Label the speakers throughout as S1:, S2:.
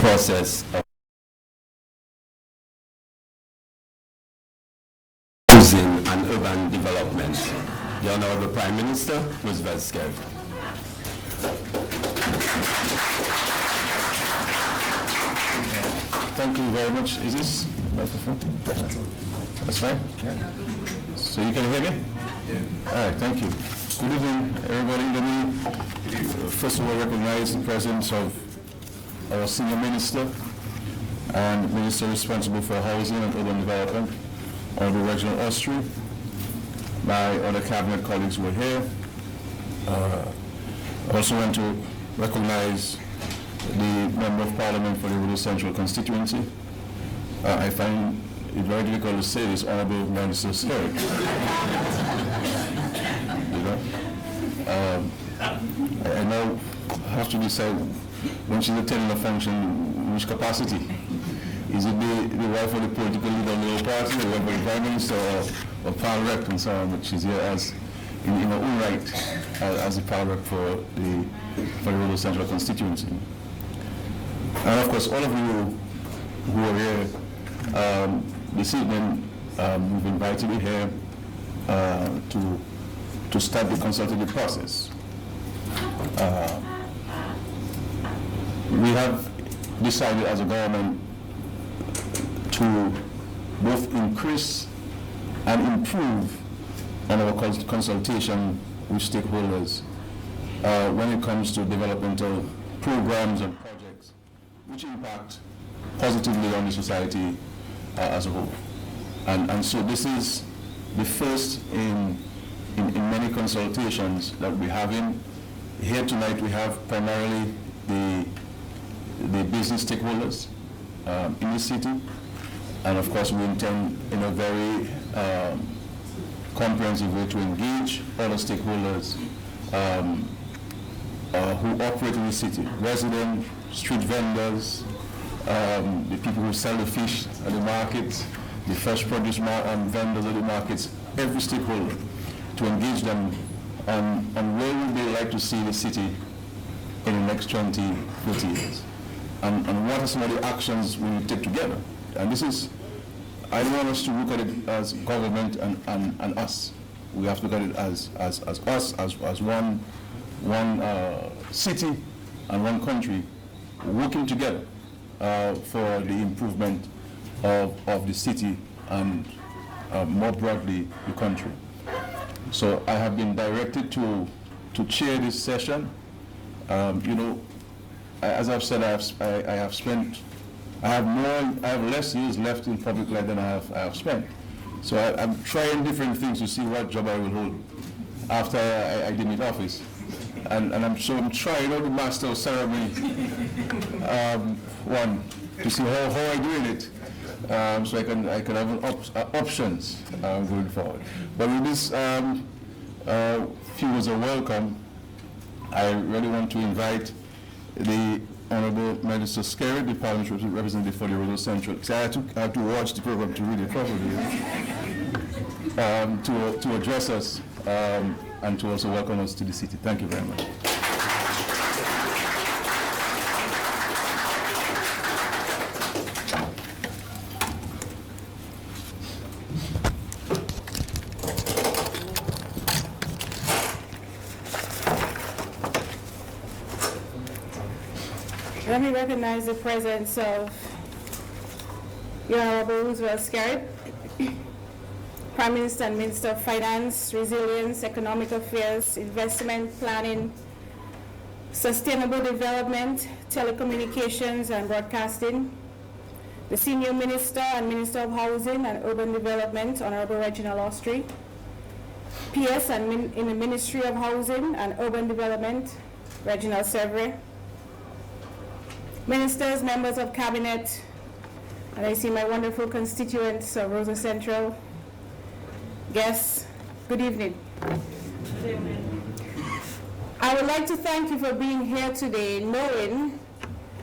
S1: process of housing and urban development. The Honorable Prime Minister, Roseau.
S2: Thank you very much. Is this microphone? That's fine? Yeah. So you can hear me? Yeah. All right, thank you. Good evening, everybody. Let me first of all recognize the presence of our senior minister and minister responsible for housing and urban development, Honorable Reginald Austri. My other cabinet colleagues were here. I also want to recognize the Member of Parliament for the Roseau Central constituency. I find it very difficult to say this, Honorable Minister Skerrit. I now have to decide when she's attending a function, which capacity. Is it the wife of the political leader of the whole party, the wife of the Prime Minister, or Pal Rep and so on, but she's here as in her own right as the Pal Rep for the Roseau Central constituency. And of course, all of you who are here this evening, we've invited you here to start the consultative process. We have decided as a government to both increase and improve on our consultation with stakeholders when it comes to developmental programs and projects which impact positively on the society as a whole. And so this is the first in many consultations that we're having. Here tonight we have primarily the business stakeholders in the city, and of course we intend in a very comprehensive way to engage other stakeholders who operate in the city, residents, street vendors, the people who sell the fish at the markets, the fresh produce vendors at the markets, every stakeholder, to engage them on where would they like to see the city in the next 20, 30 years. And what are some of the actions we will take together? And this is, I don't want us to look at it as government and us. We have to look at it as us, as one city and one country working together for the improvement of the city and more broadly the country. So I have been directed to chair this session. As I've said, I have less years left in public life than I have spent. So I'm trying different things to see what job I will hold after I demit office. And I'm trying out the master of ceremony one to see how I do in it, so I can have options going forward. But with this few words of welcome, I really want to invite the Honorable Minister Skerrit, the Parliamentary Representative for the Roseau Central. So I had to watch the program to read it properly, to address us and to also welcome us to the city. Thank you very much.
S3: Let me recognize the presence of the Honorable Roseau Skerrit, Prime Minister and Minister of Finance, Resilience, Economic Affairs, Investment, Planning, Sustainable Development, Telecommunications and Broadcasting, the Senior Minister and Minister of Housing and Urban Development, Honorable Reginald Austri, PS and in the Ministry of Housing and Urban Development, Reginald Sevre, Ministers, members of Cabinet, and I see my wonderful constituents of Roseau Central, guests, good evening. Good evening. I would like to thank you for being here today, knowing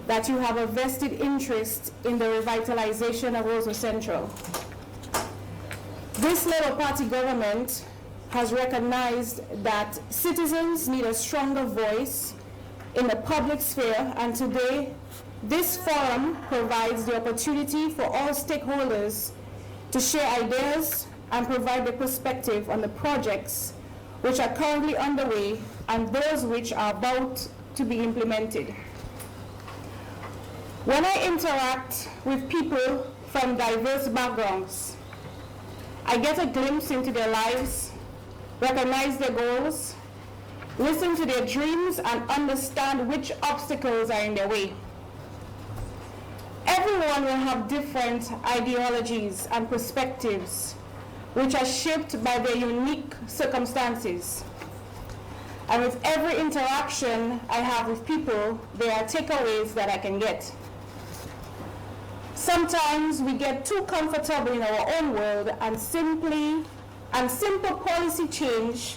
S3: that you have a vested interest in the revitalization of Roseau Central. This Labour Party government has recognized that citizens need a stronger voice in the public sphere, and today This forum provides the opportunity for all stakeholders to share ideas and provide their perspective on the projects which are currently underway and those which are about to be implemented. When I interact with people from diverse backgrounds, I get a glimpse into their lives, recognize their goals, listen to their dreams, and understand which obstacles are in their way. Everyone will have different ideologies and perspectives, which are shaped by their unique circumstances. And with every interaction I have with people, there are takeaways that I can get. Sometimes we get too comfortable in our own world, and simple policy change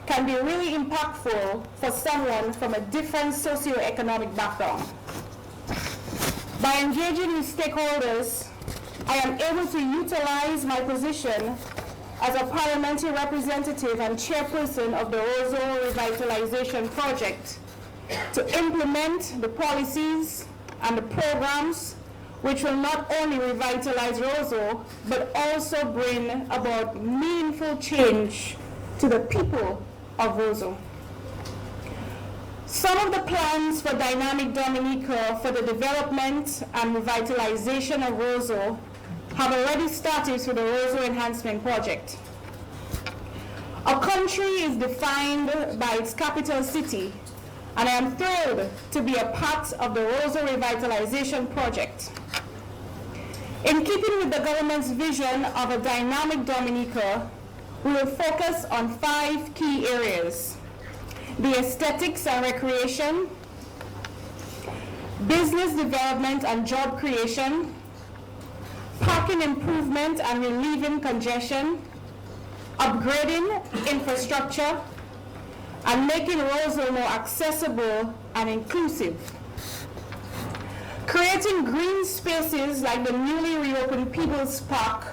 S3: can be really impactful for someone from a different socioeconomic background. By engaging with stakeholders, I am able to utilize my position as a parliamentary representative and chairperson of the Roseau Revitalization project to implement the policies and the programs which will not only revitalize Roseau, but also bring about meaningful change to the people of Roseau. Some of the plans for Dynamic Dominica for the development and revitalization of Roseau have already started through the Roseau Enhancement Project. A country is defined by its capital city, and I am thrilled to be a part of the Roseau Revitalization Project. In keeping with the government's vision of a dynamic Dominica, we will focus on 5 key areas: the aesthetics and recreation, business development and job creation, parking improvement and relieving congestion, upgrading infrastructure, and making Roseau more accessible and inclusive. Creating green spaces like the newly reopened People's Park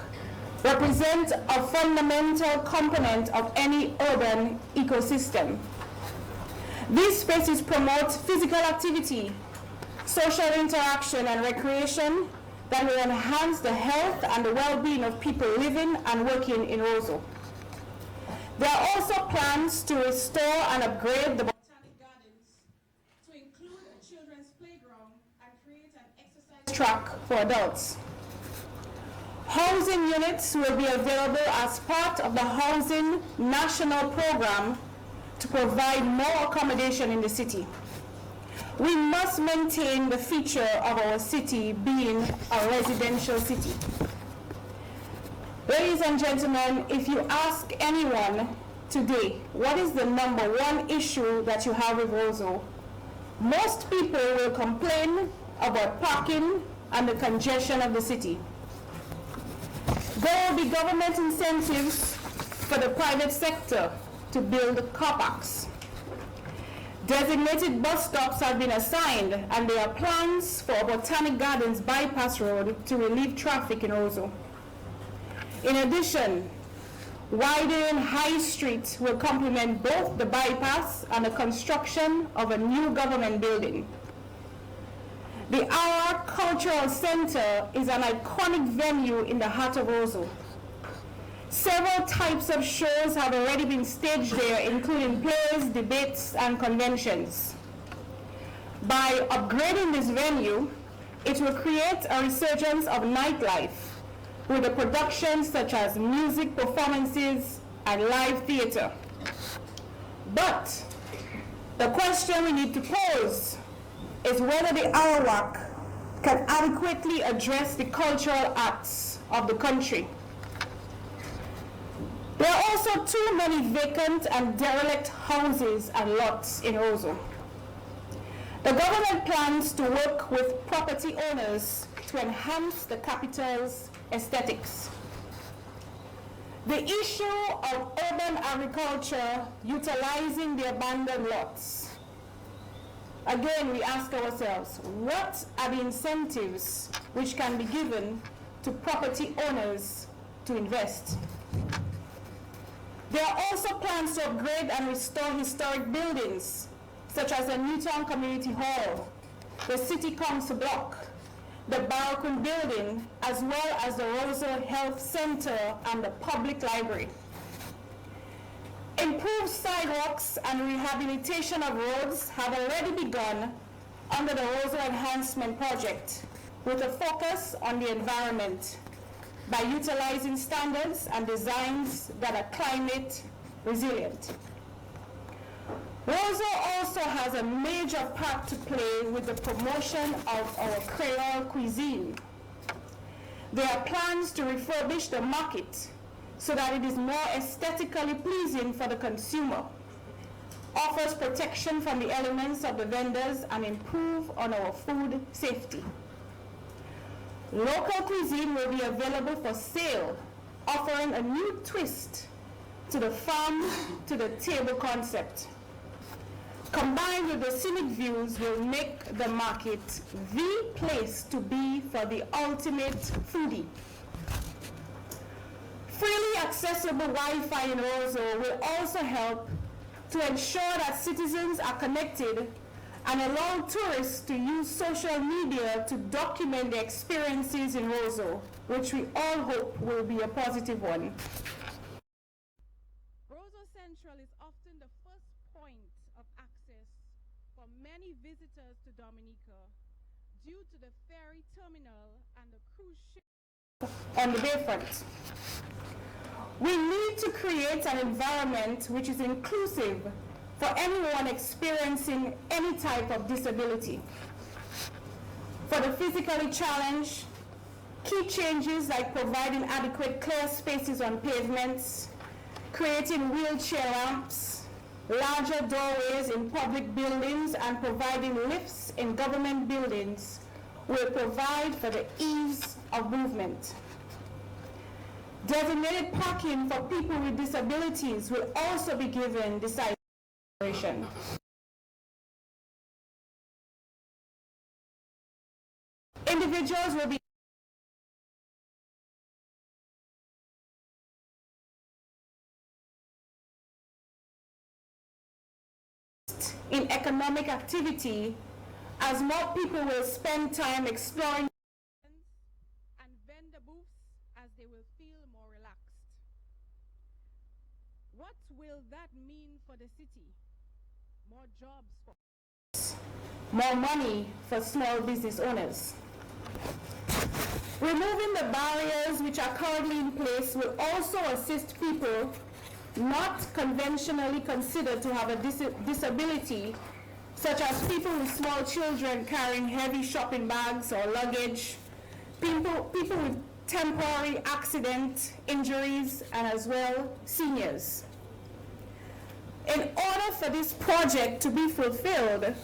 S3: represent a fundamental component of any urban ecosystem. These spaces promote physical activity, social interaction, and recreation that will enhance the health and the well-being of people living and working in Roseau. There are also plans to restore and upgrade the Botanic Gardens to include a children's playground and create an exercise track for adults. Housing units will be available as part of the Housing National Program to provide more accommodation in the city. We must maintain the feature of our city being a residential city. Ladies and gentlemen, if you ask anyone today, what is the #1 issue that you have with Roseau? Most people will complain about parking and the congestion of the city. There will be government incentives for the private sector to build car parks. Designated bus stops have been assigned, and there are plans for a Botanic Gardens bypass road to relieve traffic in Roseau. In addition, widening High Street will complement both the bypass and the construction of a new government building. The Aura Cultural Center is an iconic venue in the heart of Roseau. Several types of shows have already been staged there, including plays, debates, and conventions. By upgrading this venue, it will create a resurgence of nightlife with the productions such as music performances and live theater. But the question we need to pose is whether the Arawak can adequately address the cultural arts of the country. There are also too many vacant and derelict houses and lots in Roseau. The government plans to work with property owners to enhance the capital's aesthetics. The issue of urban agriculture utilizing the abandoned lots. Again, we ask ourselves, what are the incentives which can be given to property owners to invest? There are also plans to upgrade and restore historic buildings, such as the Newtown Community Hall, the City Council block, the Barracoon building, as well as the Roseau Health Center and the public library. Improved sidewalks and rehabilitation of roads have already begun under the Roseau Enhancement Project, with a focus on the environment by utilizing standards and designs that are climate resilient. Roseau also has a major part to play with the promotion of our Creole cuisine. There are plans to refurbish the market so that it is more aesthetically pleasing for the consumer, offers protection from the elements of the vendors, and improve on our food safety. Local cuisine will be available for sale, offering a new twist to the farm to the table concept. Combined with the scenic views will make the market the place to be for the ultimate foodie. Freely accessible Wi-Fi in Roseau will also help to ensure that citizens are connected and allow tourists to use social media to document their experiences in Roseau, which we all hope will be a positive one. Roseau Central is often the first point of access for many visitors to Dominica due to the ferry terminal and the cruise ship on the bayfront. We need to create an environment which is inclusive for anyone experiencing any type of disability. For the physically challenged, key changes like providing adequate clear spaces on pavements, creating wheelchair ramps, larger doorways in public buildings, and providing lifts in government buildings will provide for the ease of movement. Designated parking for people with disabilities will also be given this consideration. Individuals will be in economic activity as more people will spend time exploring and vendor booths as they will feel more relaxed. What will that mean for the city? More jobs for more money for small business owners. Removing the barriers which are currently in place will also assist people not conventionally considered to have a disability, such as people with small children carrying heavy shopping bags or luggage, people with temporary accident injuries, and as well seniors. In order for this project to be fulfilled,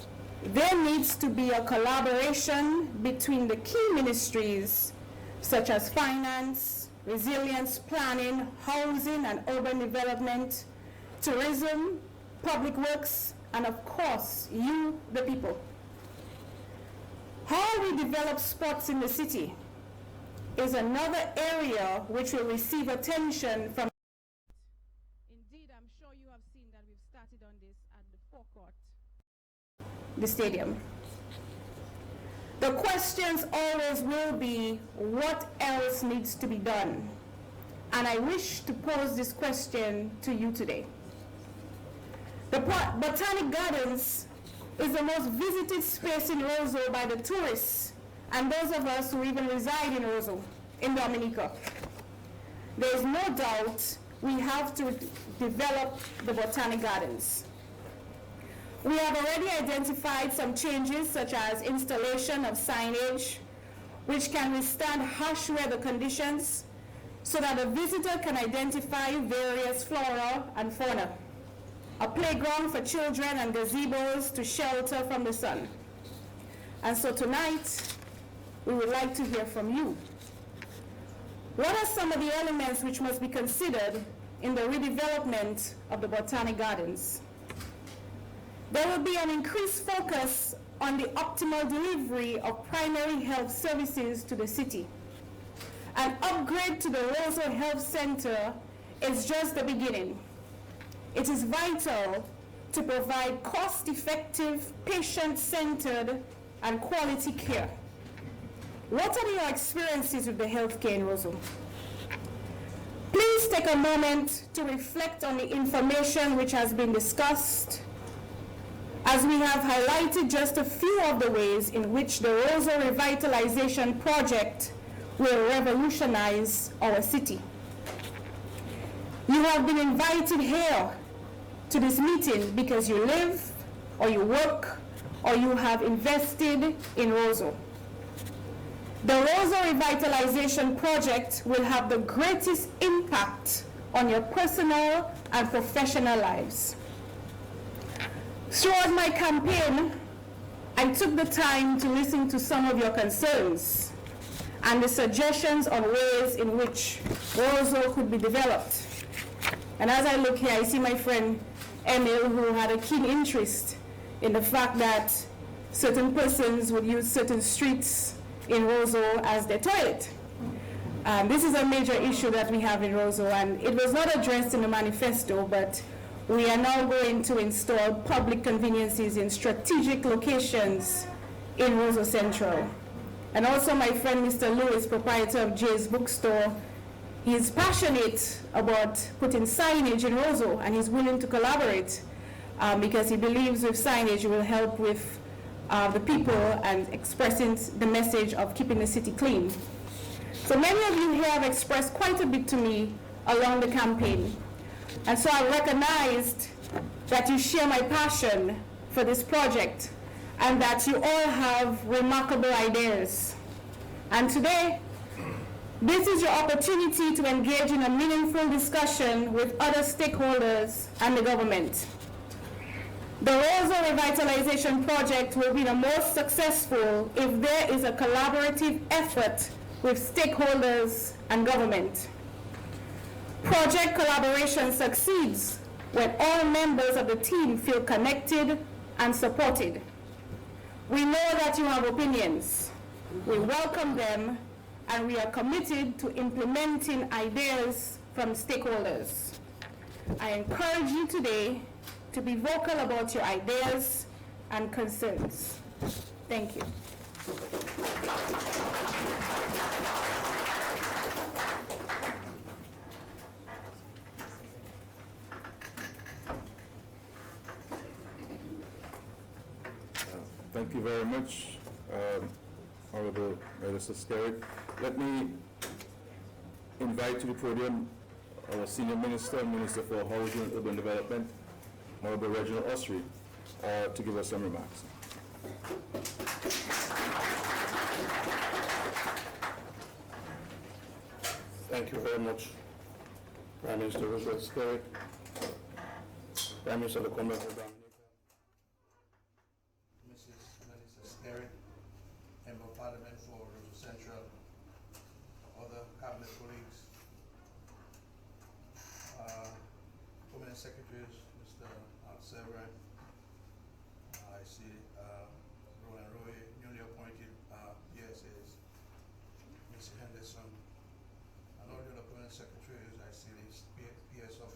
S3: there needs to be a collaboration between the key ministries such as finance, resilience planning, housing and urban development, tourism, public works, and of course, you, the people. How we develop sports in the city is another area which will receive attention from. Indeed, I'm sure you have seen that we've started on this at the forecourt, the stadium. The questions always will be, what else needs to be done? And I wish to pose this question to you today. The Botanic Gardens is the most visited space in Roseau by the tourists and those of us who even reside in Roseau, in Dominica. There is no doubt we have to develop the Botanic Gardens. We have already identified some changes, such as installation of signage, which can withstand harsh weather conditions, so that a visitor can identify various flora and fauna. A playground for children and gazebos to shelter from the sun. And so tonight, we would like to hear from you. What are some of the elements which must be considered in the redevelopment of the Botanic Gardens? There will be an increased focus on the optimal delivery of primary health services to the city. An upgrade to the Roseau Health Center is just the beginning. It is vital to provide cost-effective, patient-centered and quality care. What are your experiences with the healthcare in Roseau? Please take a moment to reflect on the information which has been discussed, as we have highlighted just a few of the ways in which the Roseau Revitalization Project will revolutionize our city. You have been invited here to this meeting because you live, or you work, or you have invested in Roseau. The Roseau Revitalization Project will have the greatest impact on your personal and professional lives. Throughout my campaign, I took the time to listen to some of your concerns and the suggestions on ways in which Roseau could be developed. And as I look here, I see my friend Emil, who had a keen interest in the fact that certain persons would use certain streets in Roseau as their toilet. This is a major issue that we have in Roseau, and it was not addressed in the manifesto, but we are now going to install public conveniences in strategic locations in Roseau Central. And also my friend Mr. Lewis, proprietor of Jay's Bookstore, he is passionate about putting signage in Roseau, and he's willing to collaborate because he believes with signage it will help with the people and expressing the message of keeping the city clean. So many of you here have expressed quite a bit to me along the campaign. And so I recognized that you share my passion for this project and that you all have remarkable ideas. And today, this is your opportunity to engage in a meaningful discussion with other stakeholders and the government. The Roseau Revitalization Project will be the most successful if there is a collaborative effort with stakeholders and government. Project collaboration succeeds when all members of the team feel connected and supported. We know that you have opinions. We welcome them, and we are committed to implementing ideas from stakeholders. I encourage you today to be vocal about your ideas and concerns. Thank you.
S2: Thank you very much, Honorable Minister Skerritt. Let me invite to the podium our Senior Minister, Minister for Housing and Urban Development, Honorable Reginald Osry, to give us some remarks.
S4: Thank you very much, Prime Minister Roseau Skerritt, Prime Minister of the Commonwealth of Dominica, Mrs. Melissa Skerritt, Member of Parliament for Roseau Central, other cabinet colleagues, Permanent Secretaries, Mr. Severin, I see Roland Roy, newly appointed PSAs, Ms. Henderson, and all the other permanent secretaries. I see the PS of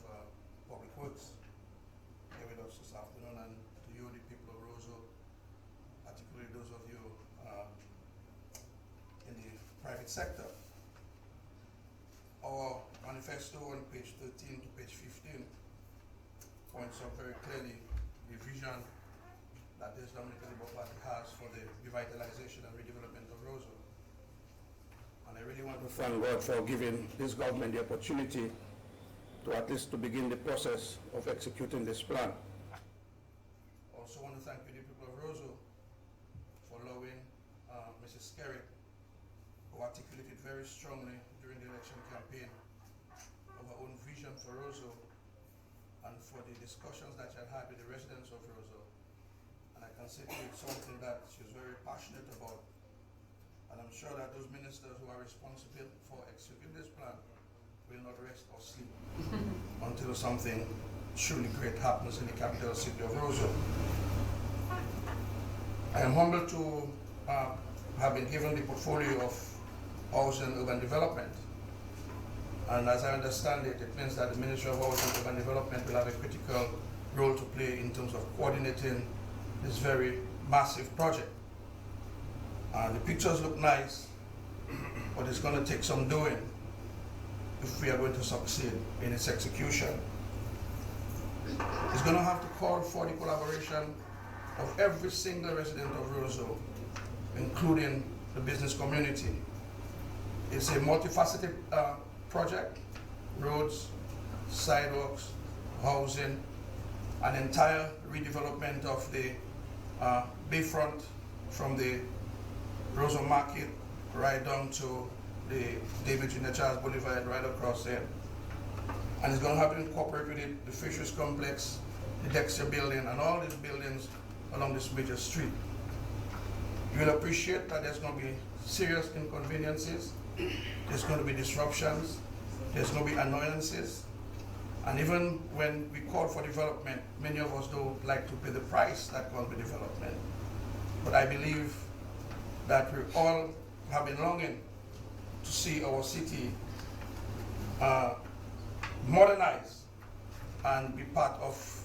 S4: Public Works here with us this afternoon, and to you, the people of Roseau, particularly those of you in the private sector. Our manifesto on page 13 to page 15 points out very clearly the vision that this Dominican Labour Party has for the revitalization and redevelopment of Roseau. And I really want to thank God for giving this government the opportunity to at least to begin the process of executing this plan. I also want to thank you, the people of Roseau, for allowing Mrs. Skerritt, who articulated very strongly during the election campaign of her own vision for Roseau and for the discussions that she had had with the residents of Roseau. And I can say to you it's something that she's very passionate about. And I'm sure that those ministers who are responsible for executing this plan will not rest or sleep until something truly great happens in the capital city of Roseau. I am humbled to have been given the portfolio of Housing and Urban Development. And as I understand it, it means that the Ministry of Housing and Urban Development will have a critical role to play in terms of coordinating this very massive project. The pictures look nice, but it's going to take some doing if we are going to succeed in its execution. It's going to have to call for the collaboration of every single resident of Roseau, including the business community. It's a multifaceted project: roads, sidewalks, housing, an entire redevelopment of the bayfront from the Roseau Market right down to the David Junior Charles Boulevard right across there. And it's going to have to incorporate with it the Fisheries Complex, the Dexter Building, and all these buildings along this major street. You'll appreciate that there's going to be serious inconveniences, there's going to be disruptions, there's going to be annoyances, and even when we call for development, many of us don't like to pay the price that comes with development. But I believe that we all have been longing to see our city modernized and be part of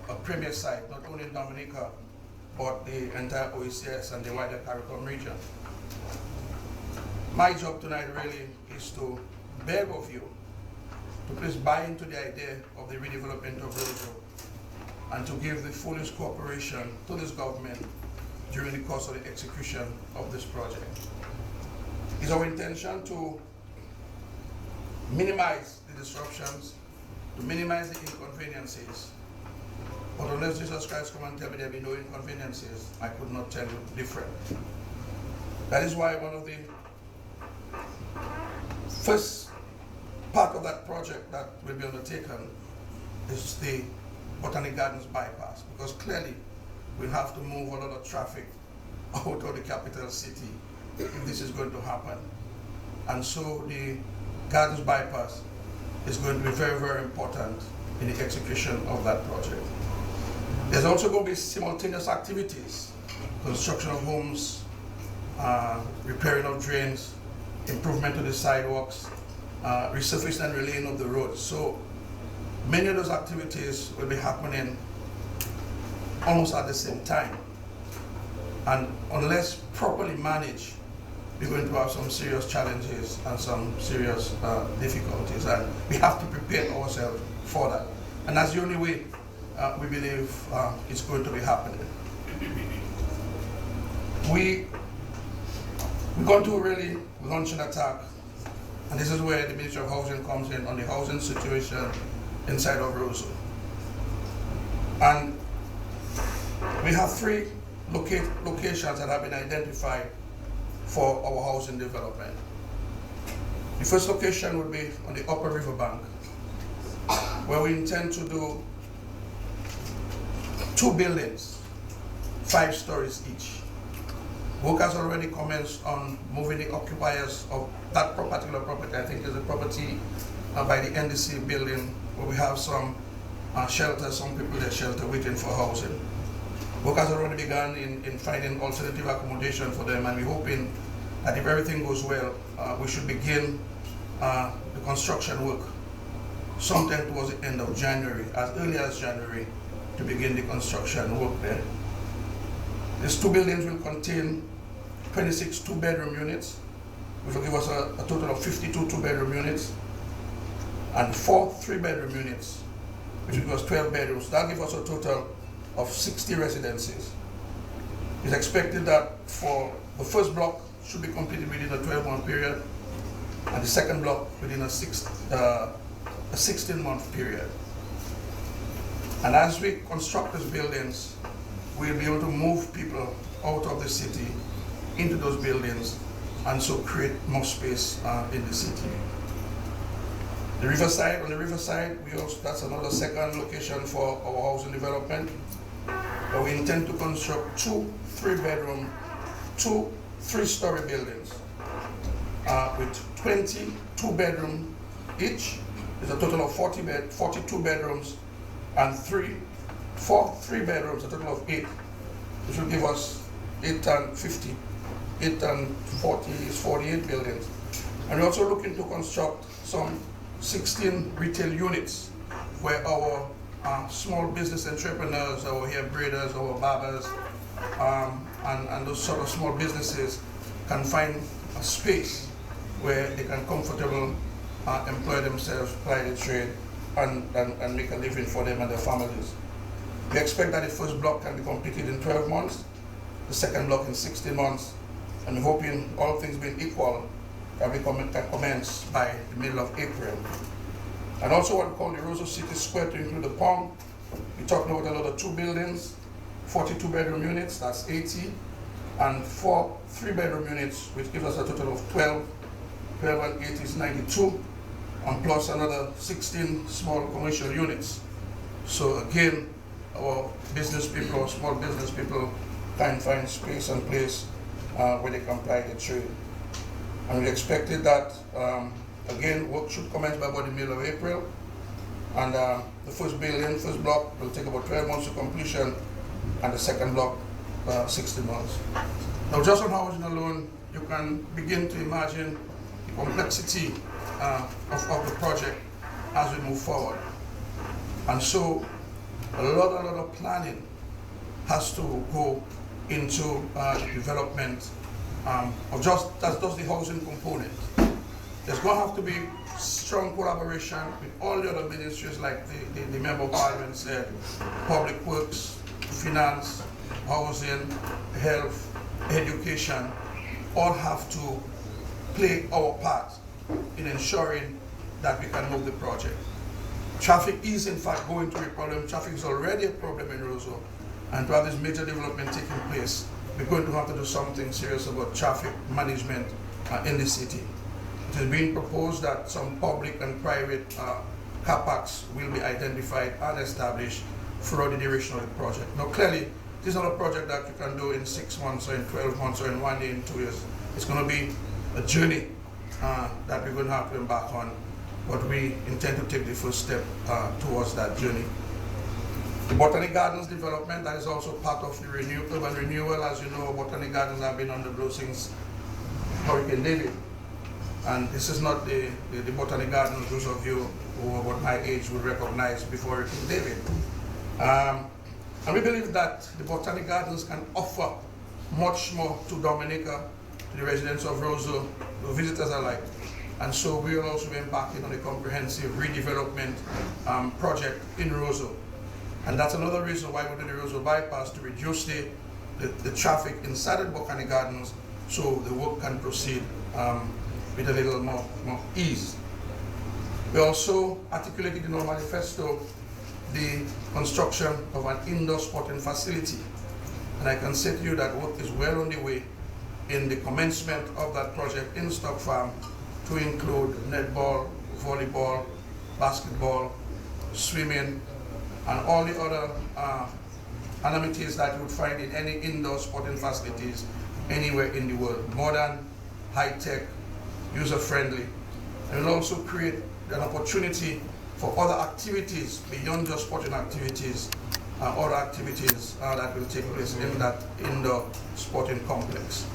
S4: a premier site, not only in Dominica, but the entire OECS and the wider CARICOM region. My job tonight really is to beg of you to please buy into the idea of the redevelopment of Roseau and to give the fullest cooperation to this government during the course of the execution of this project. It's our intention to minimize the disruptions, to minimize the inconveniences. But unless Jesus Christ come and tell me there will be no inconveniences, I could not tell you different. That is why one of the first part of that project that will be undertaken is the Botanic Gardens bypass, because clearly we'll have to move a lot of traffic out of the capital city if this is going to happen. And so the Gardens bypass is going to be very, very important in the execution of that project. There's also going to be simultaneous activities: construction of homes, repairing of drains, improvement of the sidewalks, resurfacing and relaying of the roads. So many of those activities will be happening almost at the same time. And unless properly managed, we're going to have some serious challenges and some serious difficulties, and we have to prepare ourselves for that. And that's the only way we believe it's going to be happening. We're going to really launch an attack, and this is where the Ministry of Housing comes in on the housing situation inside of Roseau. And we have three locations that have been identified for our housing development. The first location would be on the upper riverbank, where we intend to do 2 buildings, 5 stories each. Work has already commenced on moving the occupiers of that particular property. I think there's a property by the NDC building where we have some shelter, some people that shelter waiting for housing. Work has already begun in finding alternative accommodation for them, and we're hoping that if everything goes well, we should begin the construction work sometime towards the end of January, as early as January, to begin the construction work there. These 2 buildings will contain 26 2-bedroom units, which will give us a total of 52 2-bedroom units, and 4 3-bedroom units, which will give us 12 bedrooms. That'll give us a total of 60 residences. It's expected that for the first block should be completed within a 12-month period, and the second block within a 16-month period. And as we construct these buildings, we'll be able to move people out of the city into those buildings, and so create more space in the city. On the riverside, that's another second location for our housing development. But we intend to construct 2 3-bedroom, 2 3-story buildings with 20 2-bedroom each. It's a total of 42 bedrooms, and 4 3-bedrooms, a total of 8, which will give us 8 and 50, 8 and 40 is 48 buildings. And we're also looking to construct some 16 retail units where our small business entrepreneurs, our hair braiders, our barbers, and those sort of small businesses can find a space where they can comfortably employ themselves, apply the trade, and make a living for them and their families. We expect that the first block can be completed in 12 months, the second block in 16 months, and we're hoping, all things being equal, that we can commence by the middle of April. And also what we call the Roseau City Square to include the pond. We're talking about another 2 buildings, 42 bedroom units, that's 80, and 4 3-bedroom units, which gives us a total of 12. 12 and 8 is 92, and plus another 16 small commercial units. So again, our business people, or small business people, can find space and place where they can apply the trade. And we expected that, again, work should commence by about the middle of April. And the first building, first block, will take about 12 months to completion, and the second block, 16 months. Now, just on housing alone, you can begin to imagine the complexity of the project as we move forward. And so, a lot of planning has to go into the development of just the housing component. There's going to have to be strong collaboration with all the other ministries, like the Member of Parliament said, Public Works, Finance, Housing, Health, Education, all have to play our part in ensuring that we can move the project. Traffic is in fact going to be a problem. Traffic is already a problem in Roseau, and to have this major development taking place, we're going to have to do something serious about traffic management in the city. It is being proposed that some public and private car parks will be identified and established throughout the duration of the project. Now clearly, this is not a project that you can do in 6 months or in 12 months or in 1 day, in 2 years. It's going to be a journey that we're going to have to embark on, but we intend to take the first step towards that journey. The Botanic Gardens development, that is also part of the urban renewal. As you know, Botanic Gardens have been on the blow since Hurricane David. And this is not the Botanic Gardens those of you who are about my age will recognize before Hurricane David. And we believe that the Botanic Gardens can offer much more to Dominica, to the residents of Roseau, to visitors alike. And so we will also be embarking on a comprehensive redevelopment project in Roseau. And that's another reason why we do the Roseau bypass, to reduce the traffic inside the Botanic Gardens, so the work can proceed with a little more ease. We also articulated in our manifesto the construction of an indoor sporting facility. And I can say to you that work is well on the way in the commencement of that project in Stock Farm, to include netball, volleyball, basketball, swimming, and all the other amenities that you would find in any indoor sporting facilities anywhere in the world. Modern, high-tech, user-friendly. And it will also create an opportunity for other activities beyond just sporting activities, other activities that will take place in that indoor sporting complex.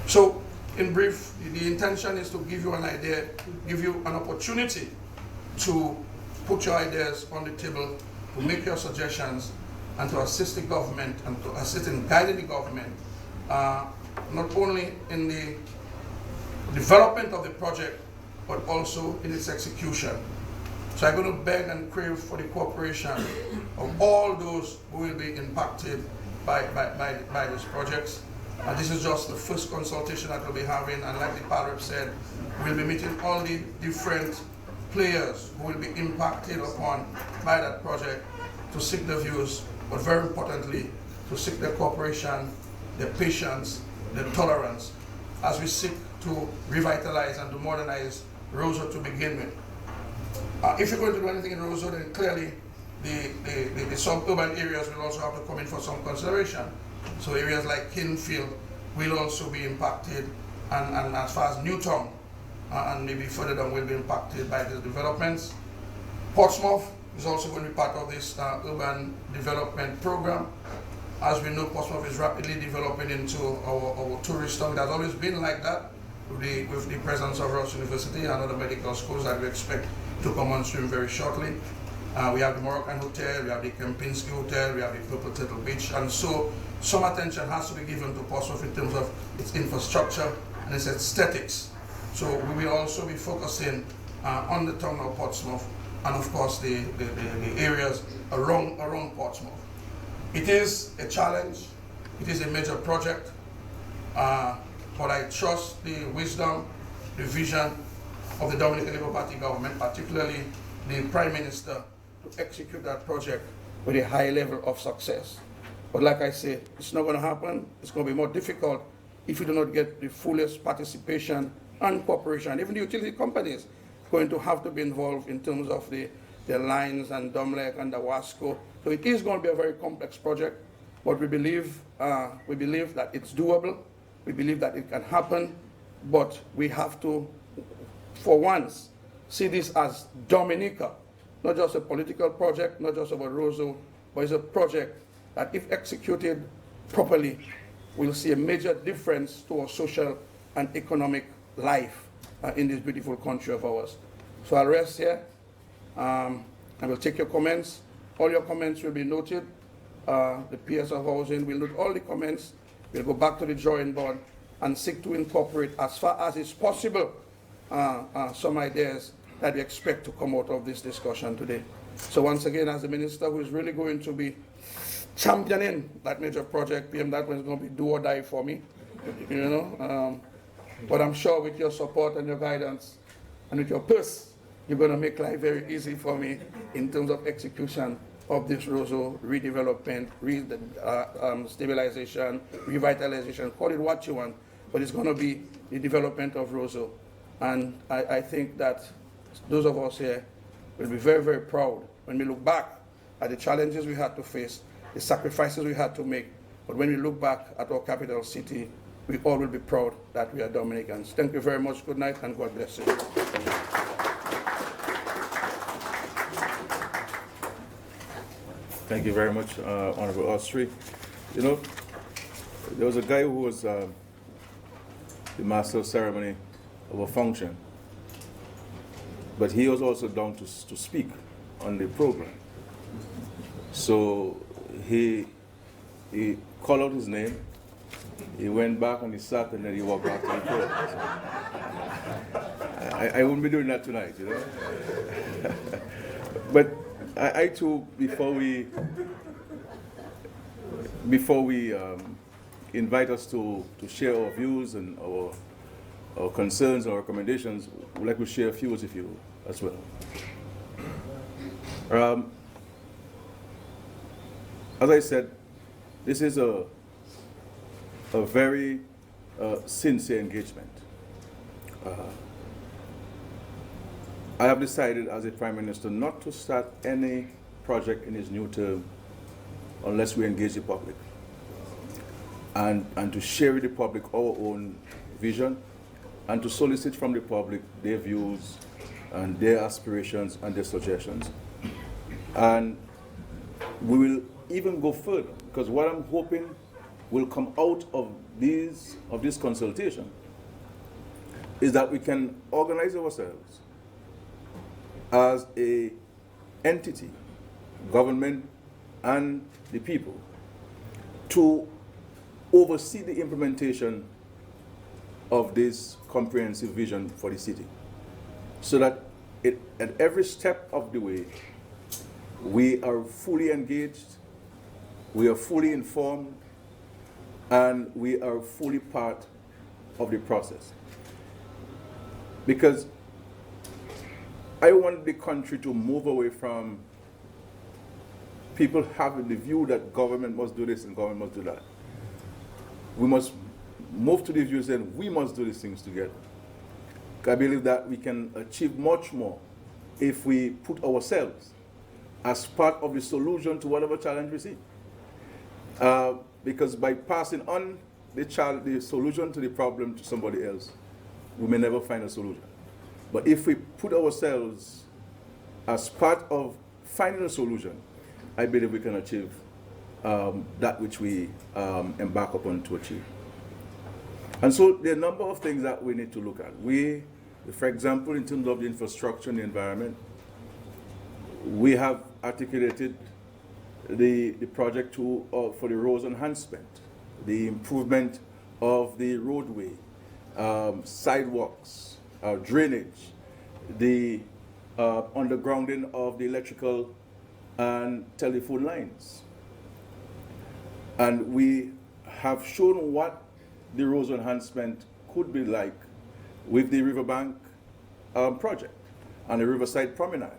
S4: So, in brief, the intention is to give you an idea, give you an opportunity to put your ideas on the table, to make your suggestions, and to assist the government and to assist in guiding the government, not only in the development of the project, but also in its execution. So I'm going to beg and crave for the cooperation of all those who will be impacted by these projects. This is just the first consultation that we'll be having, and like the Parliament said, we'll be meeting all the different players who will be impacted upon by that project to seek their views, but very importantly, to seek their cooperation, their patience, their tolerance, as we seek to revitalize and to modernize Roseau to begin with. If you're going to do anything in Roseau, then clearly the suburban areas will also have to come in for some consideration. So areas like Kinfield will also be impacted, and as far as Newtown and maybe further down will be impacted by these developments. Portsmouth is also going to be part of this urban development program. As we know, Portsmouth is rapidly developing into our tourist town. It has always been like that with the presence of Ross University and other medical schools that we expect to come on stream very shortly. We have the Moroccan Hotel, we have the Kempinski Hotel, we have the Purple Turtle Beach, and so some attention has to be given to Portsmouth in terms of its infrastructure and its aesthetics. So we will also be focusing on the town of Portsmouth and of course the areas around Portsmouth. It is a challenge, it is a major project, but I trust the wisdom, the vision of the Dominican Labour Party government, particularly the Prime Minister, to execute that project with a high level of success. But like I said, it's not going to happen. It's going to be more difficult if you do not get the fullest participation and cooperation. Even the utility companies are going to have to be involved in terms of the lines and Domlec and the Wasco. So it is going to be a very complex project, but we believe that it's doable. We believe that it can happen, but we have to, for once, see this as Dominica, not just a political project, not just about Roseau, but it's a project that if executed properly, we'll see a major difference to our social and economic life in this beautiful country of ours. So I'll rest here. I will take your comments. All your comments will be noted. The PS of Housing will note all the comments. We'll go back to the drawing board and seek to incorporate as far as is possible some ideas that we expect to come out of this discussion today. So once again, as the minister who is really going to be championing that major project, PM, that one's going to be do or die for me, you know. But I'm sure with your support and your guidance and with your purse, you're going to make life very easy for me in terms of execution of this Roseau redevelopment, stabilization, revitalization, call it what you want, but it's going to be the development of Roseau. And I think that those of us here will be very, very proud when we look back at the challenges we had to face, the sacrifices we had to make, but when we look back at our capital city, we all will be proud that we are Dominicans. Thank you very much. Good night and God bless you.
S5: Thank you very much, Honorable Ostry. You know, there was a guy who was the master of ceremony of a function, but he was also down to speak on the program. So he called out his name, he went back and he sat, and then he walked back to the program. So I wouldn't be doing that tonight, you know. But I too, before we invite us to share our views and our concerns and our recommendations, we'd like to share a few with you as well. As I said, this is a very sincere engagement. I have decided as a Prime Minister not to start any project in his new term unless we engage the public and to share with the public our own vision and to solicit from the public their views and their aspirations and their suggestions. And we will even go further, because what I'm hoping will come out of this consultation is that we can organize ourselves as a entity, government and the people, to oversee the implementation of this comprehensive vision for the city, so that at every step of the way we are fully engaged, we are fully informed, and we are fully part of the process. Because I want the country to move away from people having the view that government must do this and government must do that. We must move to the view that we must do these things together. I believe that we can achieve much more if we put ourselves as part of the solution to whatever challenge we see. Because by passing on the solution to the problem to somebody else, we may never find a solution. But if we put ourselves as part of finding a solution, I believe we can achieve that which we embark upon to achieve. And so there are a number of things that we need to look at. For example, in terms of the infrastructure and the environment, we have articulated the project for the roads enhancement, the improvement of the roadway, sidewalks, drainage, the undergrounding of the electrical and telephone lines. And we have shown what the Roseau enhancement could be like with the riverbank project and the riverside promenade.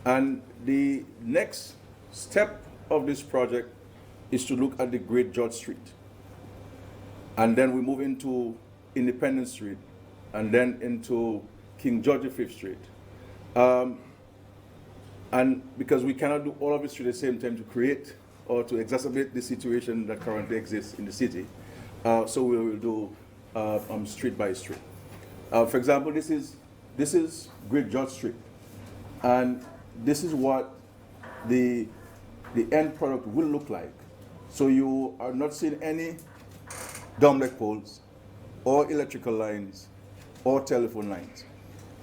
S5: And the next step of this project is to look at the Great George Street. And then we move into Independence Street, and then into King George V Street. And because we cannot do all of it at the same time to create or to exacerbate the situation that currently exists in the city, so we will do street by street. For example, this is Great George Street, and this is what the end product will look like. So you are not seeing any domestic poles or electrical lines or telephone lines.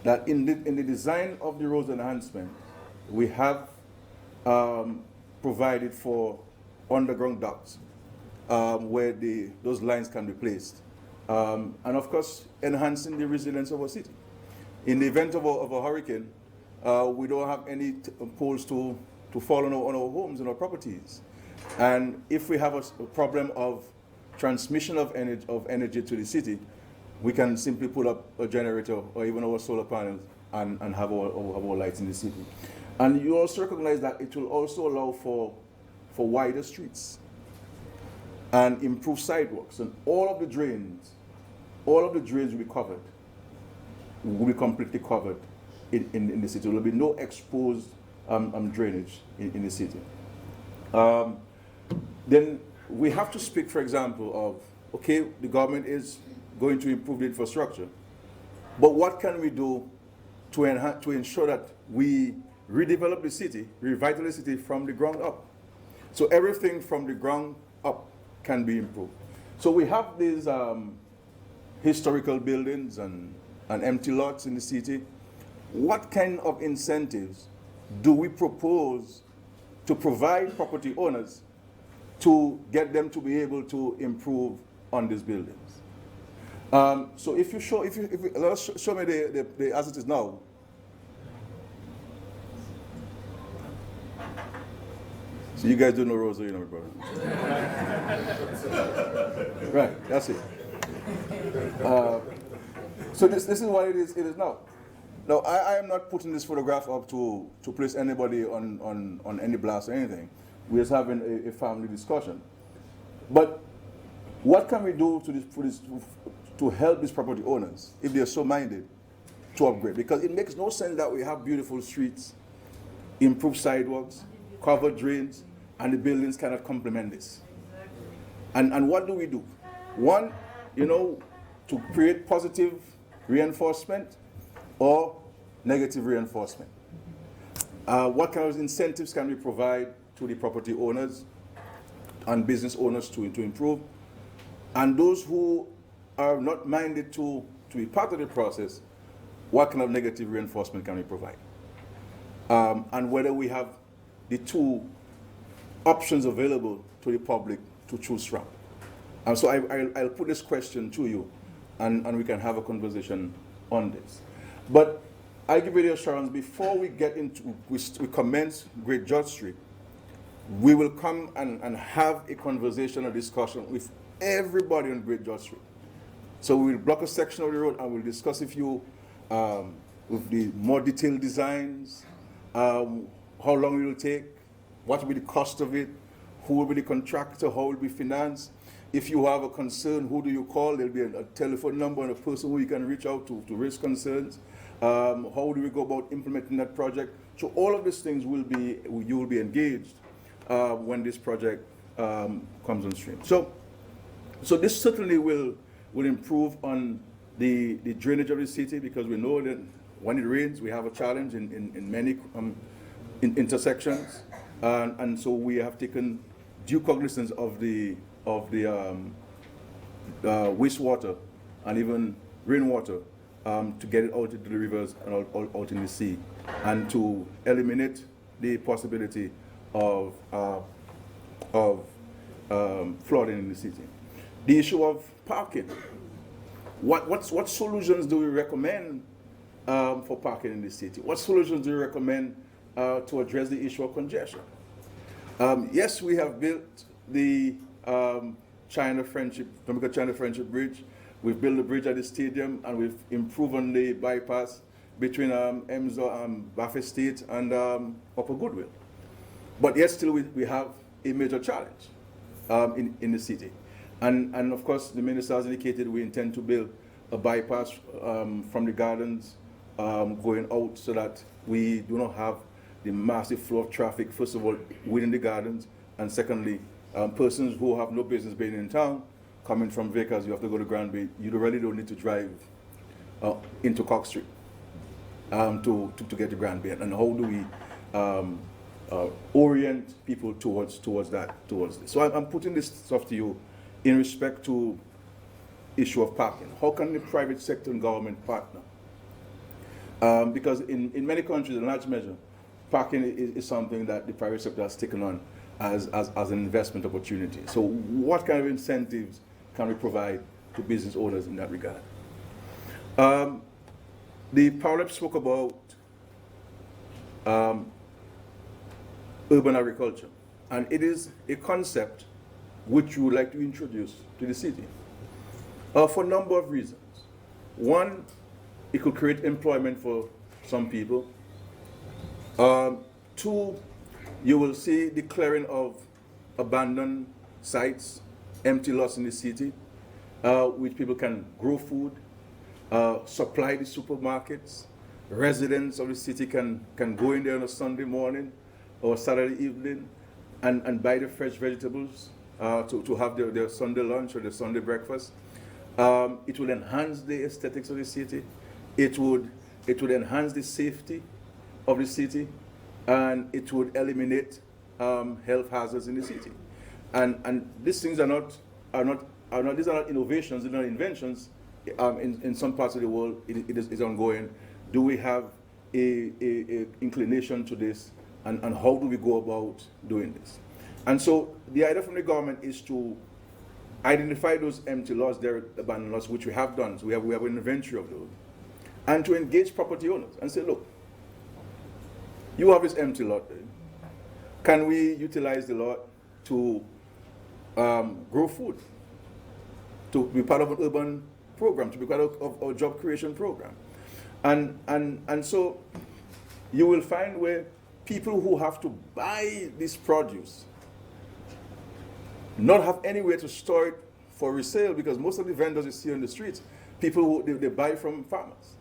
S5: That in the design of the Roseau enhancement, we have provided for underground ducts where those lines can be placed. And of course, enhancing the resilience of our city. In the event of a hurricane, we don't have any poles to fall on our homes and our properties. And if we have a problem of transmission of energy to the city, we can simply put up a generator or even our solar panels and have our lights in the city. And you also recognize that it will also allow for wider streets and improved sidewalks, and all of the drains will be covered, will be completely covered in the city. There will be no exposed drainage in the city. Then we have to speak, for example, of, okay, the government is going to improve the infrastructure, but what can we do to ensure that we redevelop the city, revitalize the city from the ground up? So everything from the ground up can be improved. So we have these historical buildings and empty lots in the city. What kind of incentives do we propose to provide property owners to get them to be able to improve on these buildings? So if you show me the as it is now. So you guys do know Roseau, you know, brother. Right, that's it. So this is what it is now. Now I am not putting this photograph up to place anybody on any blast or anything. We're just having a family discussion. But what can we do to help these property owners, if they are so minded, to upgrade? Because it makes no sense that we have beautiful streets, improved sidewalks, covered drains, and the buildings cannot complement this. And what do we do? One, to create positive reinforcement or negative reinforcement. What kind of incentives can we provide to the property owners and business owners to improve? And those who are not minded to be part of the process, what kind of negative reinforcement can we provide? And whether we have the two options available to the public to choose from. And so I'll put this question to you, and we can have a conversation on this. But I give you the assurance, before we get into, we commence Great George Street, we will come and have a conversation or discussion with everybody on Great George Street. So we'll block a section of the road and we'll discuss with you with the more detailed designs, how long it will take, what will be the cost of it, who will be the contractor, how will it be financed. If you have a concern, who do you call? There'll be a telephone number and a person who you can reach out to raise concerns. How do we go about implementing that project? So all of these things you will be engaged when this project comes on stream. So this certainly will improve on the drainage of the city, because we know that when it rains, we have a challenge in many intersections, and so we have taken due cognizance of the wastewater and even rainwater to get it out into the rivers and out in the sea, and to eliminate the possibility of flooding in the city. The issue of parking. What solutions do we recommend for parking in the city? What solutions do we recommend to address the issue of congestion? Yes, we have built the China Friendship Bridge. We've built a bridge at the stadium, and we've improved on the bypass between Bath Estate and Upper Goodwill. But yet still we have a major challenge in the city. And of course, the minister has indicated we intend to build a bypass from the gardens going out so that we do not have the massive flow of traffic, first of all, within the gardens, and secondly, persons who have no business being in town, coming from vehicles, you have to go to Grand Bay, you really don't need to drive into Cox Street to get to Grand Bay. And how do we orient people towards this? So I'm putting this stuff to you in respect to issue of parking. How can the private sector and government partner? Because in many countries, in large measure, parking is something that the private sector has taken on as an investment opportunity. So what kind of incentives can we provide to business owners in that regard? The Power spoke about urban agriculture, and it is a concept which we would like to introduce to the city for a number of reasons. One, it could create employment for some people. Two, you will see the clearing of abandoned sites, empty lots in the city, which people can grow food, supply the supermarkets. Residents of the city can go in there on a Sunday morning or Saturday evening and buy the fresh vegetables to have their Sunday lunch or their Sunday breakfast. It will enhance the aesthetics of the city. It would enhance the safety of the city, and it would eliminate health hazards in the city. And these things are not innovations, they're not inventions. In some parts of the world, it is ongoing. Do we have a inclination to this, and how do we go about doing this? And so the idea from the government is to identify those empty lots, their abandoned lots, which we have done. So we have an inventory of those, and to engage property owners and say, look, you have this empty lot there. Can we utilize the lot to grow food, to be part of an urban program, to be part of a job creation program? And so you will find where people who have to buy this produce not have anywhere to store it for resale, because most of the vendors you see on the streets, people who they buy from farmers,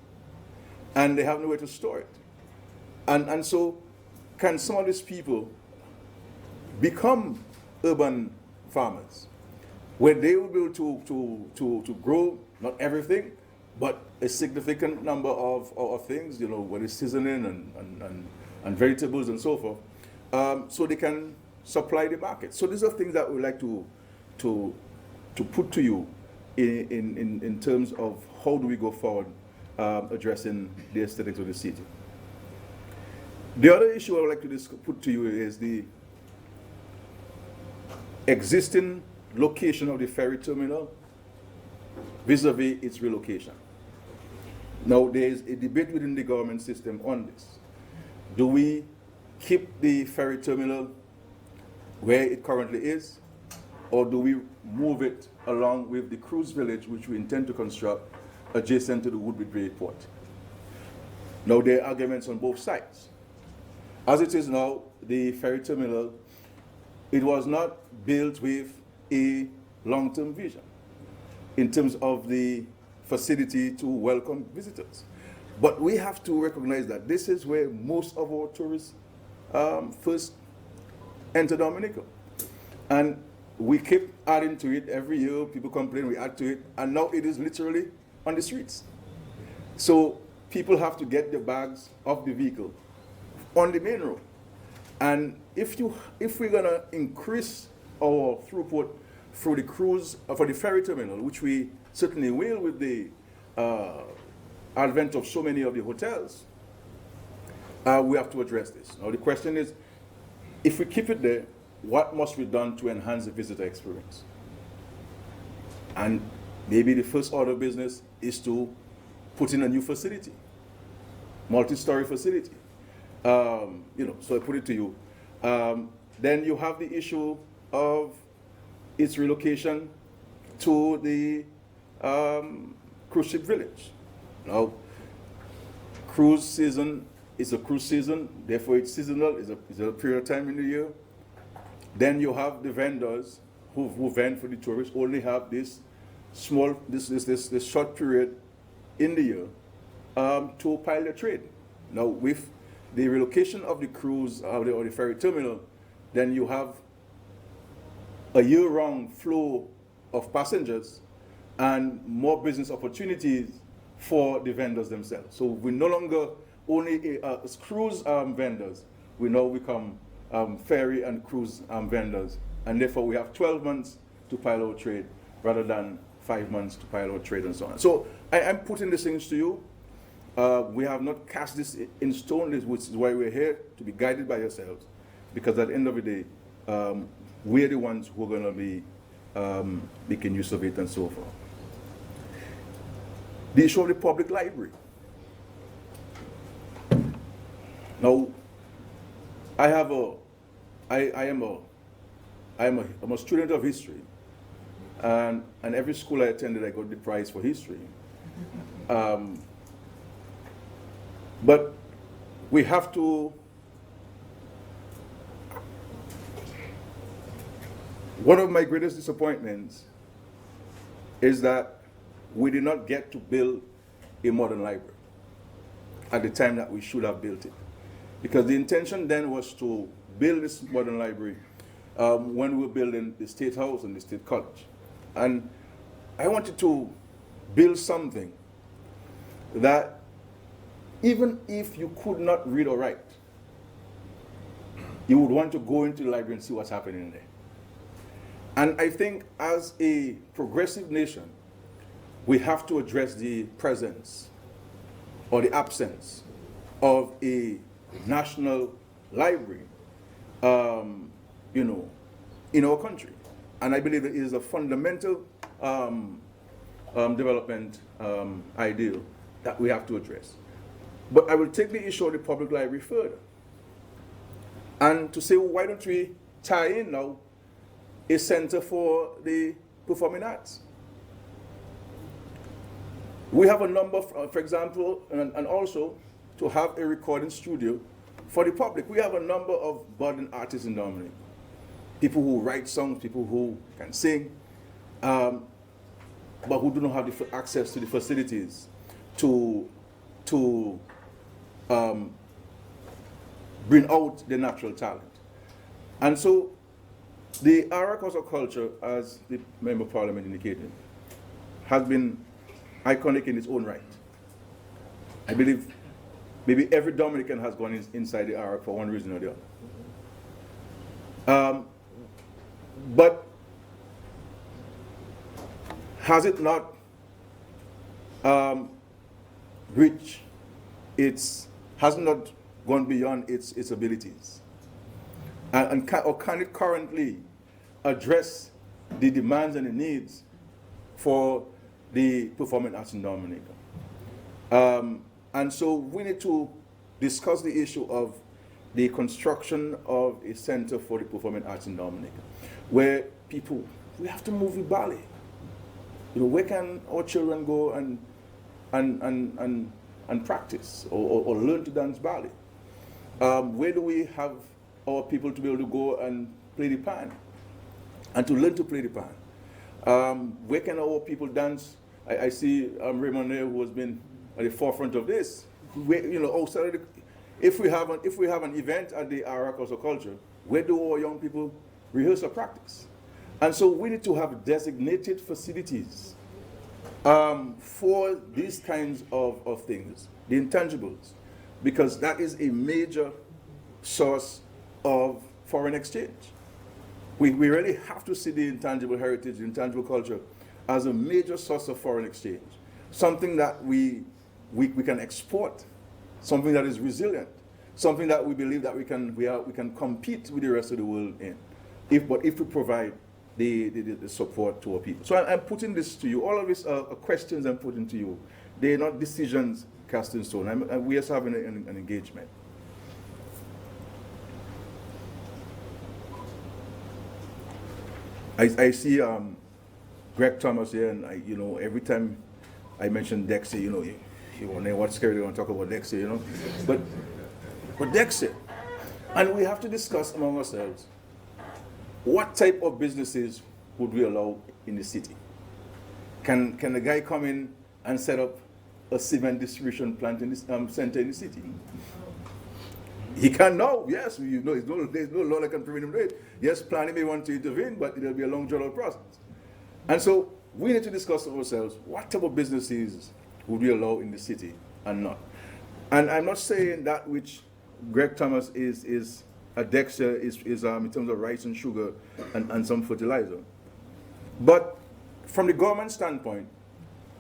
S5: and they have nowhere to store it. And so can some of these people become urban farmers, where they will be able to grow, not everything, but a significant number of things, whether it's seasoning and vegetables and so forth, so they can supply the market. So these are things that we like to put to you in terms of how do we go forward addressing the aesthetics of the city. The other issue I would like to put to you is the existing location of the ferry terminal vis-a-vis its relocation. Now, there is a debate within the government system on this. Do we keep the ferry terminal where it currently is, or do we move it along with the cruise village, which we intend to construct adjacent to the Woodbridge Port? Now, there are arguments on both sides. As it is now, the ferry terminal, it was not built with a long-term vision in terms of the facility to welcome visitors. But we have to recognize that this is where most of our tourists first enter Dominica. And we keep adding to it every year. People complain, we add to it, and now it is literally on the streets. So people have to get their bags off the vehicle on the main road. And if we're gonna increase our throughput through the cruise, for the ferry terminal, which we certainly will with the advent of so many of the hotels, we have to address this. Now the question is, if we keep it there, what must be done to enhance the visitor experience? And Maybe the first order of business is to put in a new facility, multi-story facility. So I put it to you. Then you have the issue of its relocation to the cruise ship village. Now, cruise season is a cruise season, therefore it's seasonal, it's a period of time in the year. Then you have the vendors who vend for the tourists, only have this short period in the year to pile their trade. Now, with the relocation of the cruise or the ferry terminal, then you have a year-round flow of passengers and more business opportunities for the vendors themselves. So we no longer only cruise vendors, we now become ferry and cruise vendors, and therefore we have 12 months to pile our trade rather than 5 months to pile our trade and so on. So I'm putting these things to you. We have not cast this in stone, which is why we're here, to be guided by yourselves, because at the end of the day, we're the ones who are going to be making use of it and so forth. The issue of the public library. Now, I'm a student of history, and every school I attended, I got the prize for history. But we have to. One of my greatest disappointments is that we did not get to build a modern library at the time that we should have built it. Because the intention then was to build this modern library when we were building the State House and the State College. And I wanted to build something that even if you could not read or write, you would want to go into the library and see what's happening there. And I think as a progressive nation, we have to address the presence or the absence of a national library, in our country. And I believe it is a fundamental development ideal that we have to address. But I will take the issue of the public library further. And to say, well, why don't we tie in now a center for the performing arts? We have a number, for example, and also to have a recording studio for the public. We have a number of budding artists in Dominica. People who write songs, people who can sing, but who do not have the access to the facilities to bring out their natural talent. And so the Araka's culture, as the Member of Parliament indicated, has been iconic in its own right. I believe maybe every Dominican has gone inside the Arak for one reason or the other. But has it not reached has not gone beyond its abilities? Or can it currently address the demands and the needs for the performing arts in Dominica? And so we need to discuss the issue of the construction of a center for the performing arts in Dominica, where we have to move the ballet. Where can our children go and practice or learn to dance ballet? Where do we have our people to be able to go and play the pan and to learn to play the pan? Where can our people dance? I see Raymond there, who has been at the forefront of this. If we have an event at the Arak Culture, where do our young people rehearse or practice? And so we need to have designated facilities for these kinds of things, the intangibles, because that is a major source of foreign exchange. We really have to see the intangible heritage, the intangible culture, as a major source of foreign exchange, something that we can export, something that is resilient, something that we believe that we can compete with the rest of the world in, if we provide the support to our people. So I'm putting this to you. All of these are questions I'm putting to you. They're not decisions cast in stone. We are having an engagement. I see Greg Thomas here, and every time I mention Dexter, he wonder what's scary. They want to talk about Dexter, but Dexter, and we have to discuss among ourselves what type of businesses would we allow in the city. Can the guy come in and set up a cement distribution plant in this center in the city? He can now, yes. There's no law that can prevent him doing it. Yes, planning may want to intervene, but it'll be a long drawn out process. And so we need to discuss ourselves what type of businesses would we allow in the city and not. And I'm not saying that which Greg Thomas is a Dexter is in terms of rice and sugar and some fertilizer. But from the government standpoint,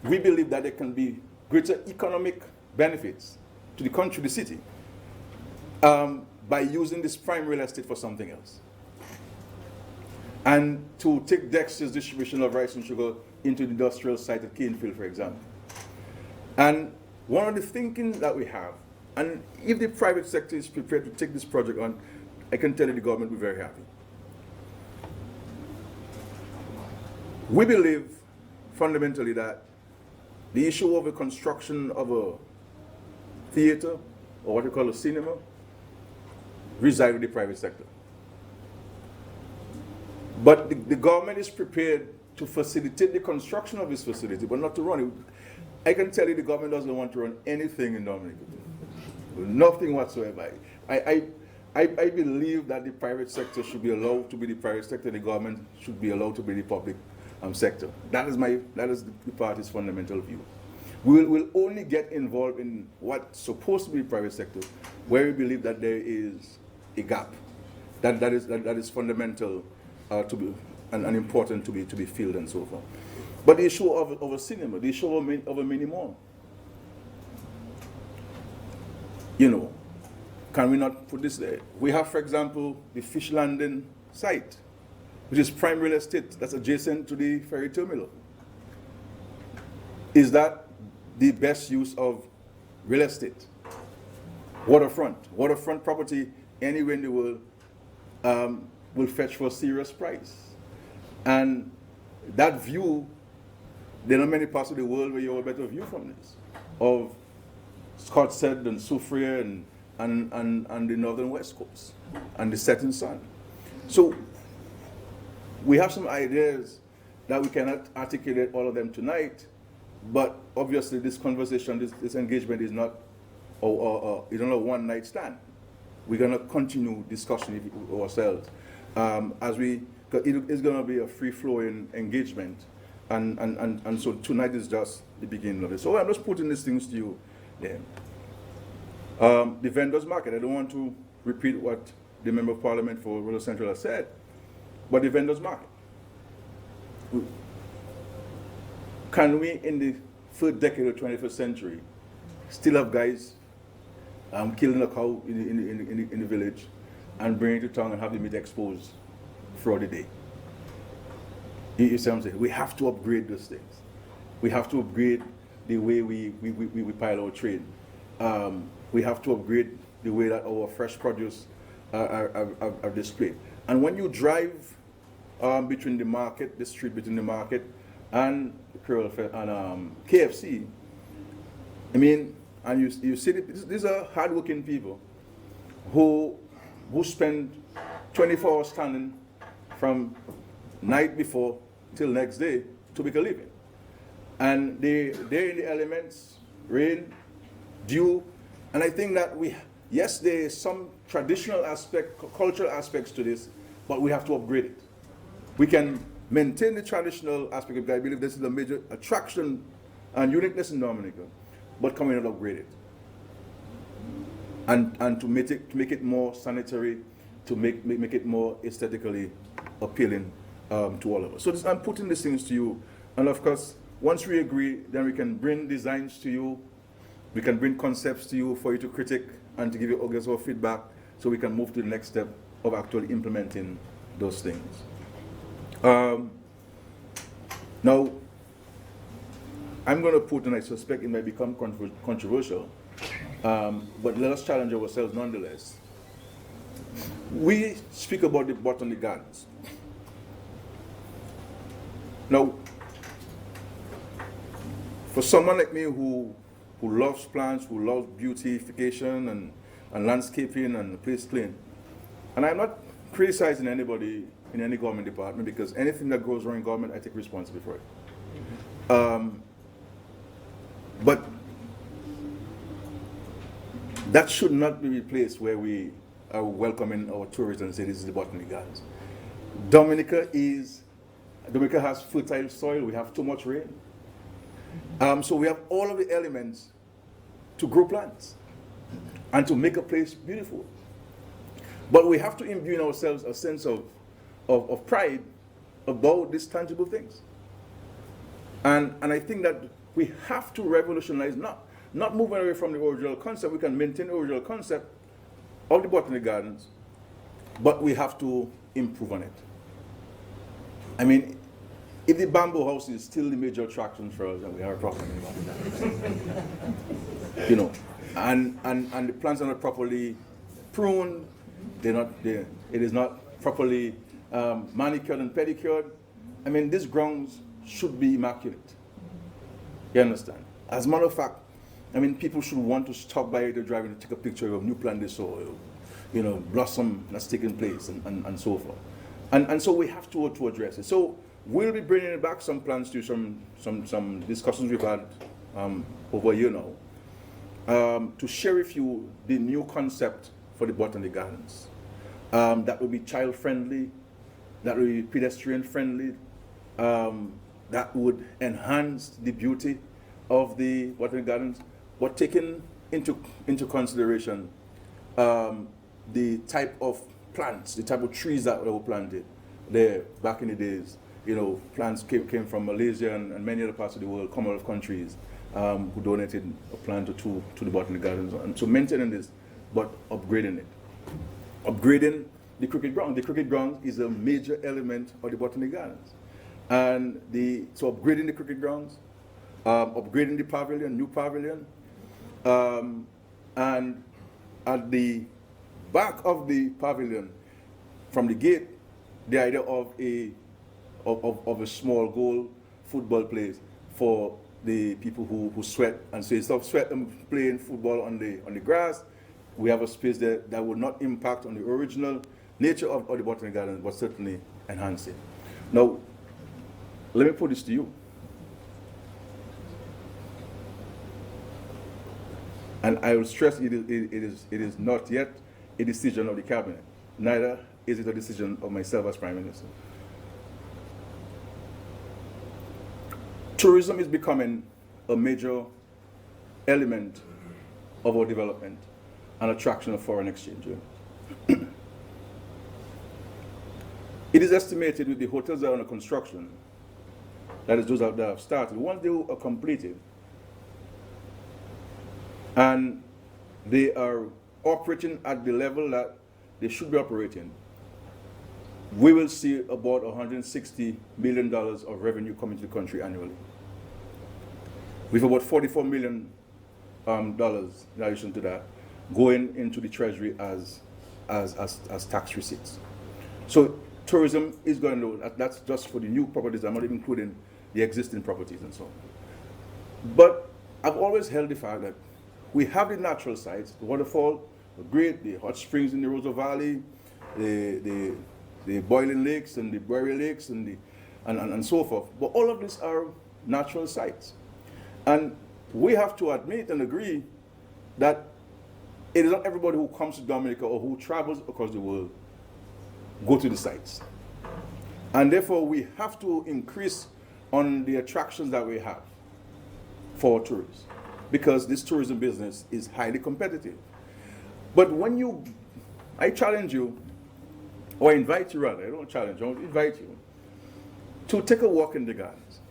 S5: we believe that there can be greater economic benefits to the country, the city, by using this prime real estate for something else. And to take Dexter's distribution of rice and sugar into the industrial site at Canefield, for example. And one of the thinking that we have, and if the private sector is prepared to take this project on, I can tell you the government will be very happy. We believe fundamentally that the issue of the construction of a theater, or what we call a cinema, resides with the private sector. But the government is prepared to facilitate the construction of this facility, but not to run it. I can tell you the government doesn't want to run anything in Dominica. Nothing whatsoever. I believe that the private sector should be allowed to be the private sector, the government should be allowed to be the public sector. That is the party's fundamental view. We'll only get involved in what's supposed to be the private sector, where we believe that there is a gap. That is fundamental to be and important to be filled and so forth. But the issue of a cinema, the issue of a mini mall, can we not put this there? We have, for example, the fish landing site, which is prime real estate that's adjacent to the ferry terminal. Is that the best use of real estate? Waterfront property anywhere in the world will fetch for a serious price. And that view, there are many parts of the world where you have a better view from this, of Scottshead and Soufriere and the northern west coast and the setting sun. So we have some ideas that we cannot articulate all of them tonight, but obviously this conversation, this engagement is not a one night stand. We're going to continue discussion with ourselves it's going to be a free-flowing engagement, and so tonight is just the beginning of it. So I'm just putting these things to you there. The vendors market, I don't want to repeat what the Member of Parliament for Roseau Central has said, but the vendors market. Can we, in the third decade of the 21st century, still have guys killing a cow in the village and bring it to town and have the meat exposed throughout the day? You see what I'm saying? We have to upgrade those things. We have to upgrade the way we pile our trade. We have to upgrade the way that our fresh produce are displayed. And when you drive between the market, the street between the market and KFC, I mean, and you see these are hardworking people who spend 24 hours standing from night before till next day to make a living. And they're in the elements, rain, dew, and I think that yes, there is some traditional aspect, cultural aspects to this, but we have to upgrade it. We can maintain the traditional aspect of it. I believe this is a major attraction and uniqueness in Dominica, but can we not upgrade it? And to make it more sanitary, to make it more aesthetically appealing to all of us. So I'm putting these things to you, and of course, once we agree, then we can bring designs to you, we can bring concepts to you for you to critique and to give you our feedback, so we can move to the next step of actually implementing those things. Now, I'm going to put, and I suspect it may become controversial, but let us challenge ourselves nonetheless. We speak about the botanic gardens. Now, for someone like me who loves plants, who loves beautification and landscaping and the place clean, and I'm not criticizing anybody in any government department, because anything that goes wrong in government, I take responsibility for it. But that should not be a place where we are welcoming our tourists and say this is the botanic gardens. Dominica has fertile soil, we have too much rain. So we have all of the elements to grow plants and to make a place beautiful. But we have to imbue in ourselves a sense of pride about these tangible things. And I think that we have to revolutionize, not moving away from the original concept. We can maintain the original concept of the botanic gardens, but we have to improve on it. I mean, if the bamboo house is still the major attraction for us, then we have a problem in the botanic gardens. You know, and the plants are not properly pruned, it is not properly manicured and pedicured. I mean, these grounds should be immaculate. You understand? As a matter of fact, I mean, people should want to stop by the driving to take a picture of new plant they saw, you know, blossom that's taking place and so forth. And so we have to address it. So we'll be bringing back some plans to some discussions we've had over a year now, to share with you the new concept for the botanic gardens. That will be child friendly, that will be pedestrian friendly, that would enhance the beauty of the botanic gardens, but taking into consideration the type of plants, the type of trees that were planted there back in the days. You know, plants came from Malaysia and many other parts of the world, Commonwealth countries, who donated a plant or two to the botanic gardens. And so maintaining this, but upgrading it. Upgrading the cricket ground. The cricket ground is a major element of the botanic gardens. And so upgrading the cricket grounds, upgrading the pavilion, new pavilion, and at the back of the pavilion, from the gate, the idea of a small goal football place for the people who sweat, and so instead of sweat and playing football on the grass, we have a space there that will not impact on the original nature of the botanic gardens, but certainly enhance it. Now, let me put this to you. And I will stress it is not yet a decision of the cabinet. Neither is it a decision of myself as Prime Minister. Tourism is becoming a major element of our development and attraction of foreign exchange. It is estimated with the hotels that are under construction, that is those that have started, once they are completed and they are operating at the level that they should be operating, we will see about $160 million of revenue coming to the country annually, with about $44 million in addition to that going into the treasury as tax receipts. So tourism is going to, that's just for the new properties. I'm not even including the existing properties and so on. But I've always held the fact that we have the natural sites, the waterfall, the great, the hot springs in the Roseau Valley, the boiling lakes and the berry lakes and so forth. But all of these are natural sites. And we have to admit and agree that it is not everybody who comes to Dominica or who travels across the world go to the sites. And therefore we have to increase on the attractions that we have for tourists, because this tourism business is highly competitive. But when I challenge you, or invite you rather, I don't challenge you, I invite you to take a walk in the gardens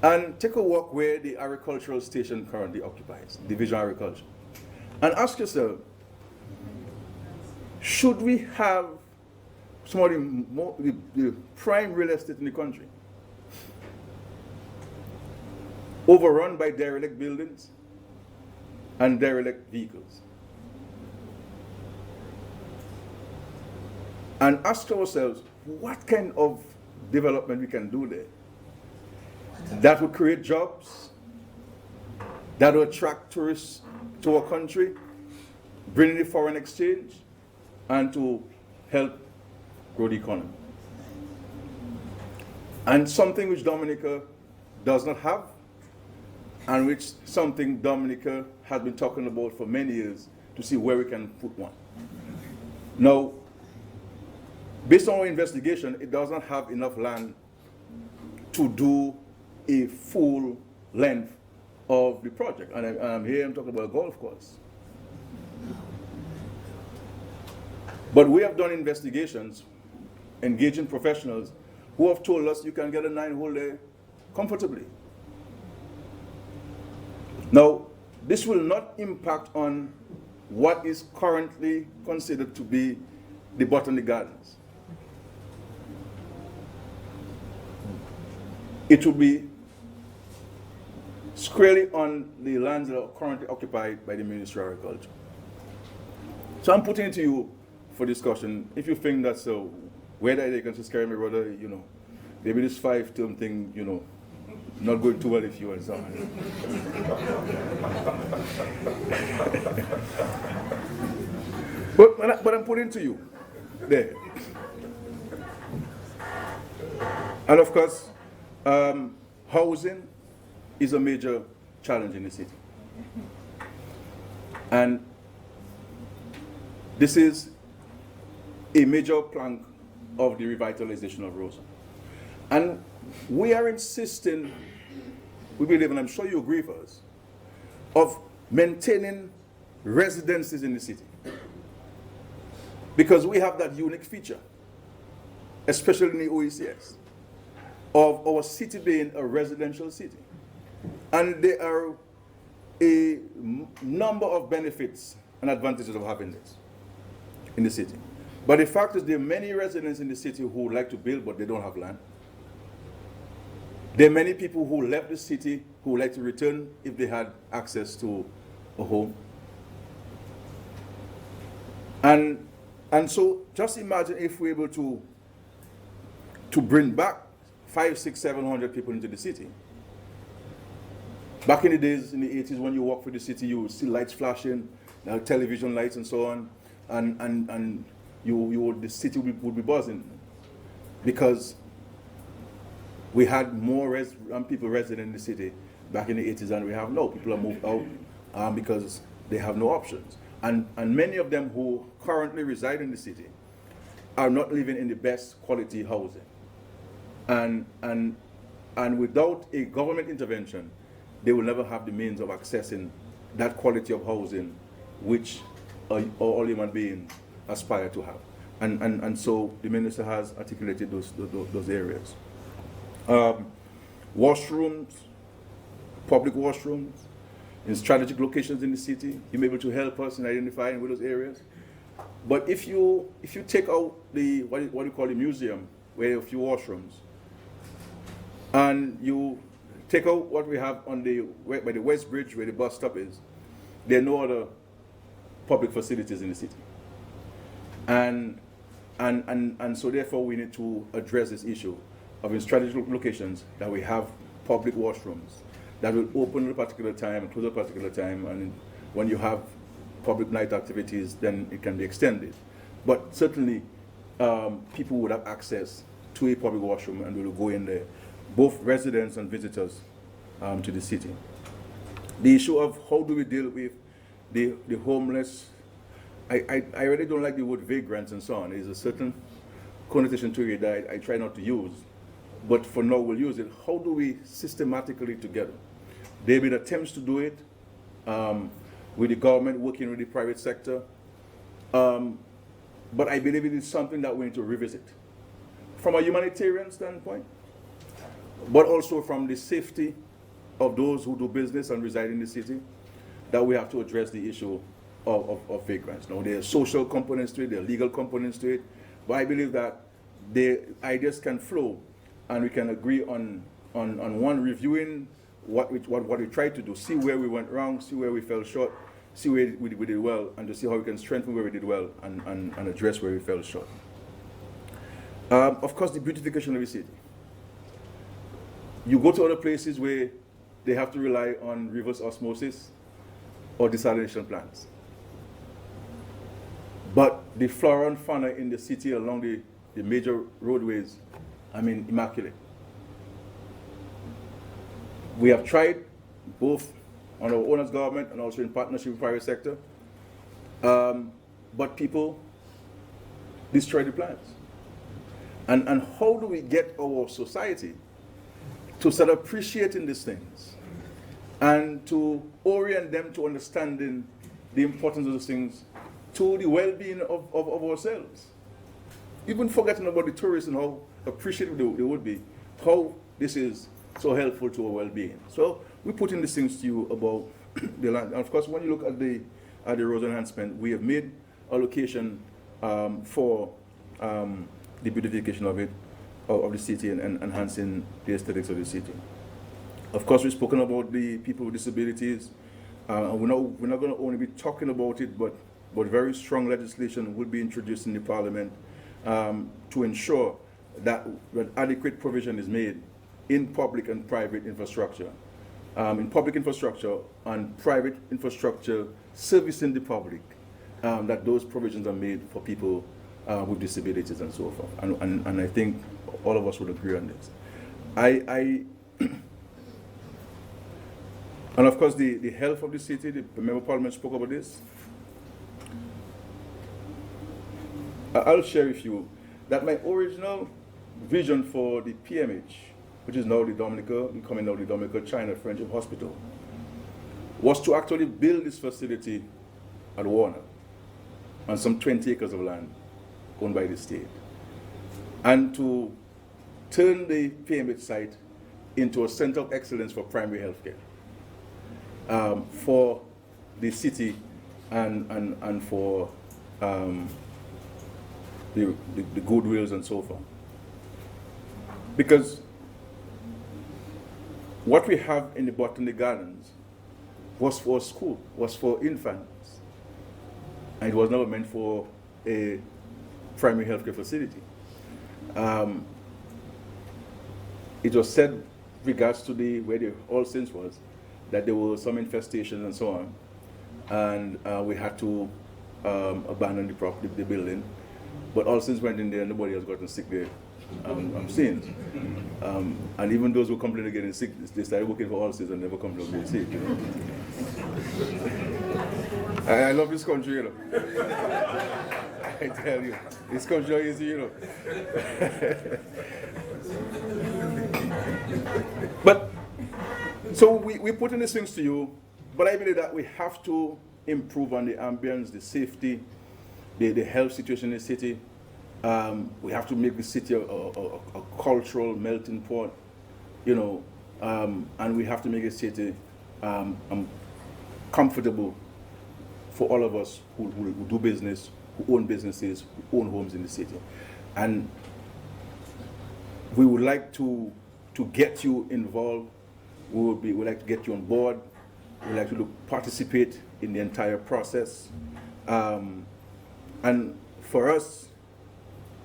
S5: and take a walk where the agricultural station currently occupies, Division of Agriculture, and ask yourself, should we have some of the prime real estate in the country, overrun by derelict buildings and derelict vehicles. And ask ourselves, what kind of development we can do there that will create jobs, that will attract tourists to our country, bring in the foreign exchange, and to help grow the economy. And something which Dominica does not have, and which something Dominica has been talking about for many years, to see where we can put one. Now, based on our investigation, it does not have enough land to do a full length of the project. And I'm here, I'm talking about a golf course. But we have done investigations, engaging professionals who have told us you can get a 9-hole there comfortably. Now, this will not impact on what is currently considered to be the Botanic Gardens. It will be squarely on the lands that are currently occupied by the Ministry of Agriculture. So I'm putting it to you for discussion. If you think that's a weird idea, you can just carry me, brother, you know, maybe this 5-term thing, you know, not going too well if you and so on. But I'm putting it to you there. And of course, housing is a major challenge in the city. And this is a major plank of the revitalization of Roseau. And we are insisting, we believe, and I'm sure you agree with us, of maintaining residences in the city. Because we have that unique feature, especially in the OECS, of our city being a residential city. And there are a number of benefits and advantages of having this in the city. But the fact is there are many residents in the city who would like to build, but they don't have land. There are many people who left the city who would like to return if they had access to a home. And so just imagine if we're able to bring back 500, 600, 700 people into the city. Back in the days, in the 80s, when you walk through the city, you would see lights flashing, television lights and so on, and the city would be buzzing, because we had more people resident in the city back in the 80s than we have now. People are moved out because they have no options. And many of them who currently reside in the city are not living in the best quality housing. And without a government intervention, they will never have the means of accessing that quality of housing which all human beings aspire to have. And so the minister has articulated those areas. Washrooms, public washrooms, in strategic locations in the city. You may be able to help us in identifying with those areas. But if you take out the what you call the museum, where there are a few washrooms, and you take out what we have on by the West Bridge where the bus stop is, there are no other public facilities in the city. And so therefore we need to address this issue of in strategic locations that we have public washrooms that will open at a particular time, close at a particular time, and when you have public night activities, then it can be extended. But certainly, people would have access to a public washroom and will go in there, both residents and visitors to the city. The issue of how do we deal with the homeless, I really don't like the word vagrants and so on. There's a certain connotation to it that I try not to use, but for now we'll use it. How do we systematically together? There have been attempts to do it with the government working with the private sector, but I believe it is something that we need to revisit from a humanitarian standpoint, but also from the safety of those who do business and reside in the city, that we have to address the issue of vagrants. Now, there are social components to it, there are legal components to it, but I believe that the ideas can flow, and we can agree on one, reviewing what we tried to do, see where we went wrong, see where we fell short, see where we did well, and to see how we can strengthen where we did well and address where we fell short. Of course, the beautification of the city. You go to other places where they have to rely on reverse osmosis or desalination plants. But the flora and fauna in the city along the major roadways, I mean, immaculate. We have tried both on our own as government and also in partnership with the private sector, but people destroy the plants. And how do we get our society to start appreciating these things and to orient them to understanding the importance of those things to the well-being of ourselves? Even forgetting about the tourists and how appreciative they would be, how this is so helpful to our well-being. So we put in these things to you about the land. And of course, when you look at the Roseau enhancement, we have made allocation for the beautification of the city and enhancing the aesthetics of the city. Of course, we've spoken about the people with disabilities. And we're not going to only be talking about it, but very strong legislation will be introduced in the Parliament to ensure that adequate provision is made in public and private infrastructure. In public infrastructure and private infrastructure servicing the public, that those provisions are made for people with disabilities and so forth. And I think all of us would agree on this. And of course, the health of the city, the member of Parliament spoke about this. I'll share with you that my original vision for the PMH, which is now becoming now the Dominica China Friendship Hospital, was to actually build this facility at Warner on some 20 acres of land owned by the state, and to turn the PMH site into a center of excellence for primary health care for the city and for the goodwills and so forth. Because what we have in the Botanic Gardens was for school, was for infants, and it was never meant for a primary healthcare facility. It was said, regards to where the All Saints was, that there were some infestations and so on, and we had to abandon the building. But All Saints went in there, and nobody has gotten sick there. I'm seeing. And even those who complain of getting sick, they started working for All Saints and never complain of getting sick. You know? I love this country, you know. I tell you, this country is, you know. But so we put in these things to you, but I believe that we have to improve on the ambience, the safety, the health situation in the city. We have to make the city a cultural melting pot, you know, and we have to make the city comfortable for all of us who do business, who own businesses, who own homes in the city. And we would like to get you involved. We'd like to get you on board. We'd like to participate in the entire process. And for us,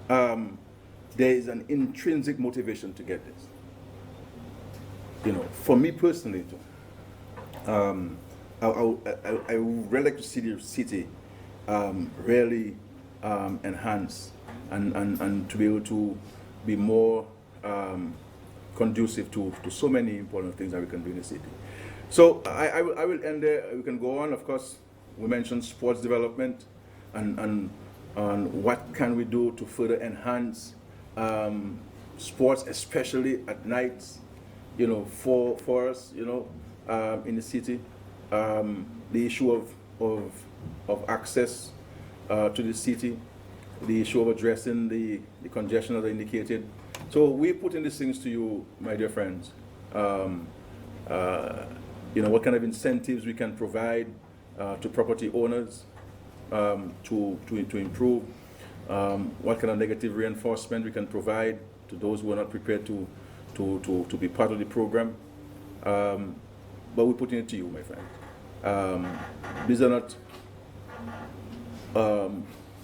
S5: there is an intrinsic motivation to get this. You know, for me personally, too, I would really like to see the city really enhanced and to be able to be more conducive to so many important things that we can do in the city. So I will end there. We can go on. Of course, we mentioned sports development and what can we do to further enhance sports, especially at nights, you know, for us, you know, in the city. The issue of access to the city, the issue of addressing the congestion as I indicated. So we put in these things to you, my dear friends. You know, what kind of incentives we can provide to property owners to improve. what kind of negative reinforcement we can provide to those who are not prepared to be part of the program. But we're putting it to you, my friend. These are not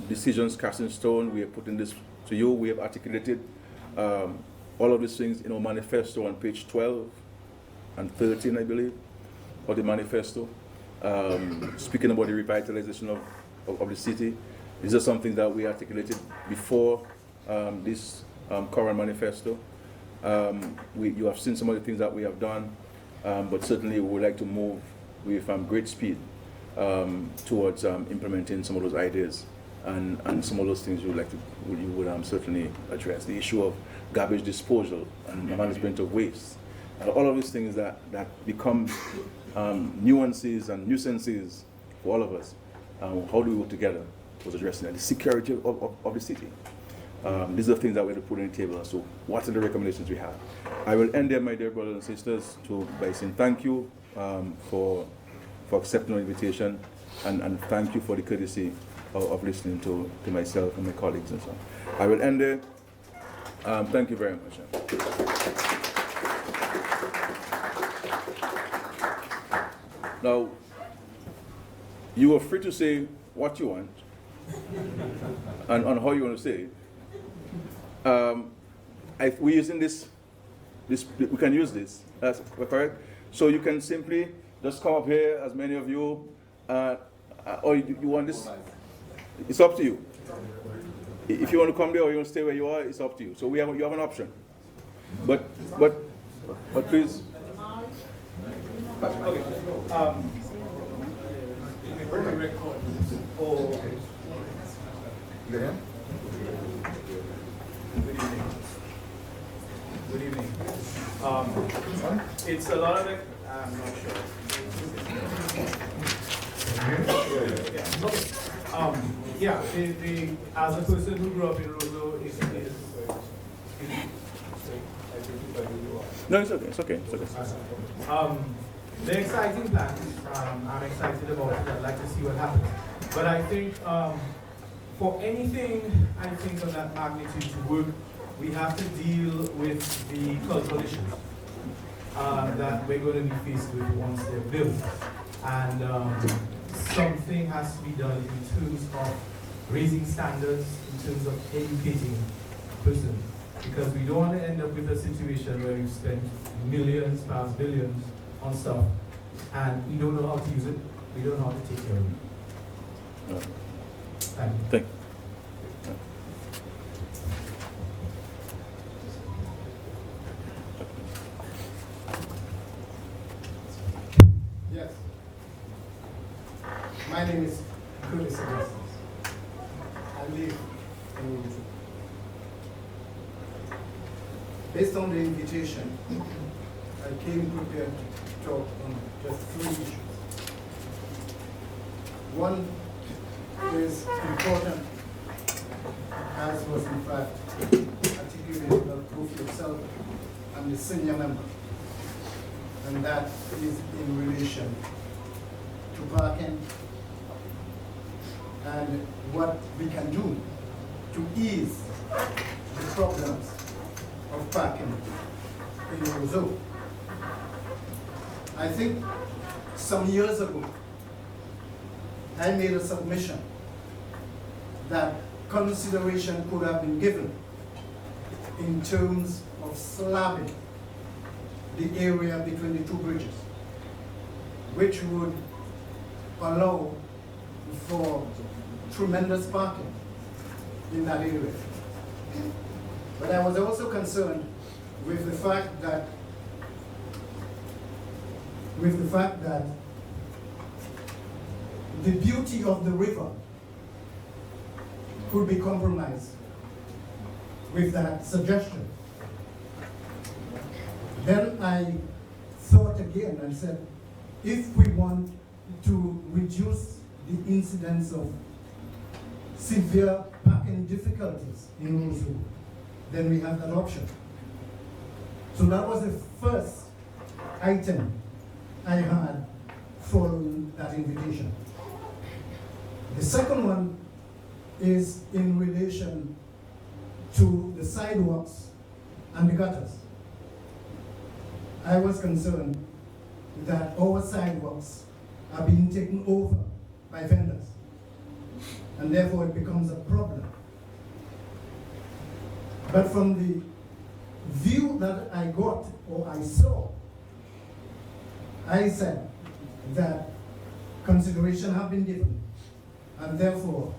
S5: decisions cast in stone. We are putting this to you. We have articulated all of these things in our manifesto on page 12 and 13, I believe, of the manifesto. Speaking about the revitalization of the city. These are something that we articulated before this current manifesto. You have seen some of the things that we have done, but certainly we would like to move with great speed towards implementing some of those ideas and some of those things you would certainly address. The issue of garbage disposal and management of waste. And all of these things that become nuances and nuisances for all of us. How do we work together towards addressing that? The security of the city. These are things that we have to put on the table. So what are the recommendations we have? I will end there, my dear brothers and sisters, by saying thank you for accepting our invitation and thank you for the courtesy of listening to myself and my colleagues and so on. I will end there. Thank you very much. Now, you are free to say what you want and on how you want to say it. We're using this, we can use this, that's correct? So you can simply just come up here, as many of you, or you want this, it's up to you. If you want to come there or you want to stay where you are, it's up to you. So you have an option. But please.
S6: Okay. Good evening. It's a lot of it. I'm not sure. As a person who grew up in Roseau,
S5: No, it's okay. It's okay.
S6: The exciting plan. I'm excited about it. I'd like to see what happens. But I think for anything, I think of that magnitude to work, we have to deal with the cultural issues that we're going to be faced with once they're built. And something has to be done in terms of raising standards, in terms of educating a person. Because we don't want to end up with a situation where we've spent millions, perhaps billions on stuff, and we don't know how to use it, we don't know how to take care of it. Thank you.
S5: Thank you.
S7: Yes. My name is Curtis Augustus. I live in Roseau. Based on the invitation, I came prepared to talk on just 3 issues. One is important, as was in fact articulated by both yourself and the senior member, and that is in relation to parking and what we can do to ease the problems of parking in Roseau. I think some years ago, I made a submission that consideration could have been given in terms of slabbing the area between the 2 bridges, which would allow for tremendous parking in that area. But I was also concerned with the fact that the beauty of the river could be compromised with that suggestion. Then I thought again and said, if we want to reduce the incidence of severe parking difficulties in Roseau, then we have that option. So that was the first item I had following that invitation. The second one is in relation to the sidewalks and the gutters. I was concerned that our sidewalks are being taken over by vendors, and therefore it becomes a problem. But from the view that I got or I saw, I said that consideration have been given, and therefore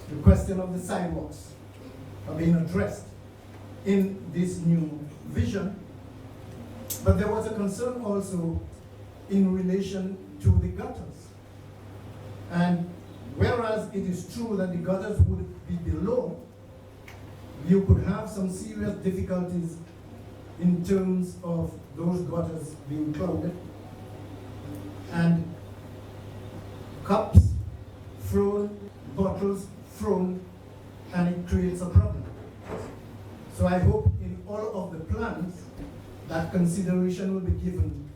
S7: the question of the sidewalks are being addressed in this new vision. But there was a concern also in relation to the gutters. And whereas it is true that the gutters would be below, you could have some serious difficulties in terms of those gutters being clogged and cups thrown, bottles thrown, and it creates a problem. So I hope in all of the plans that consideration will be given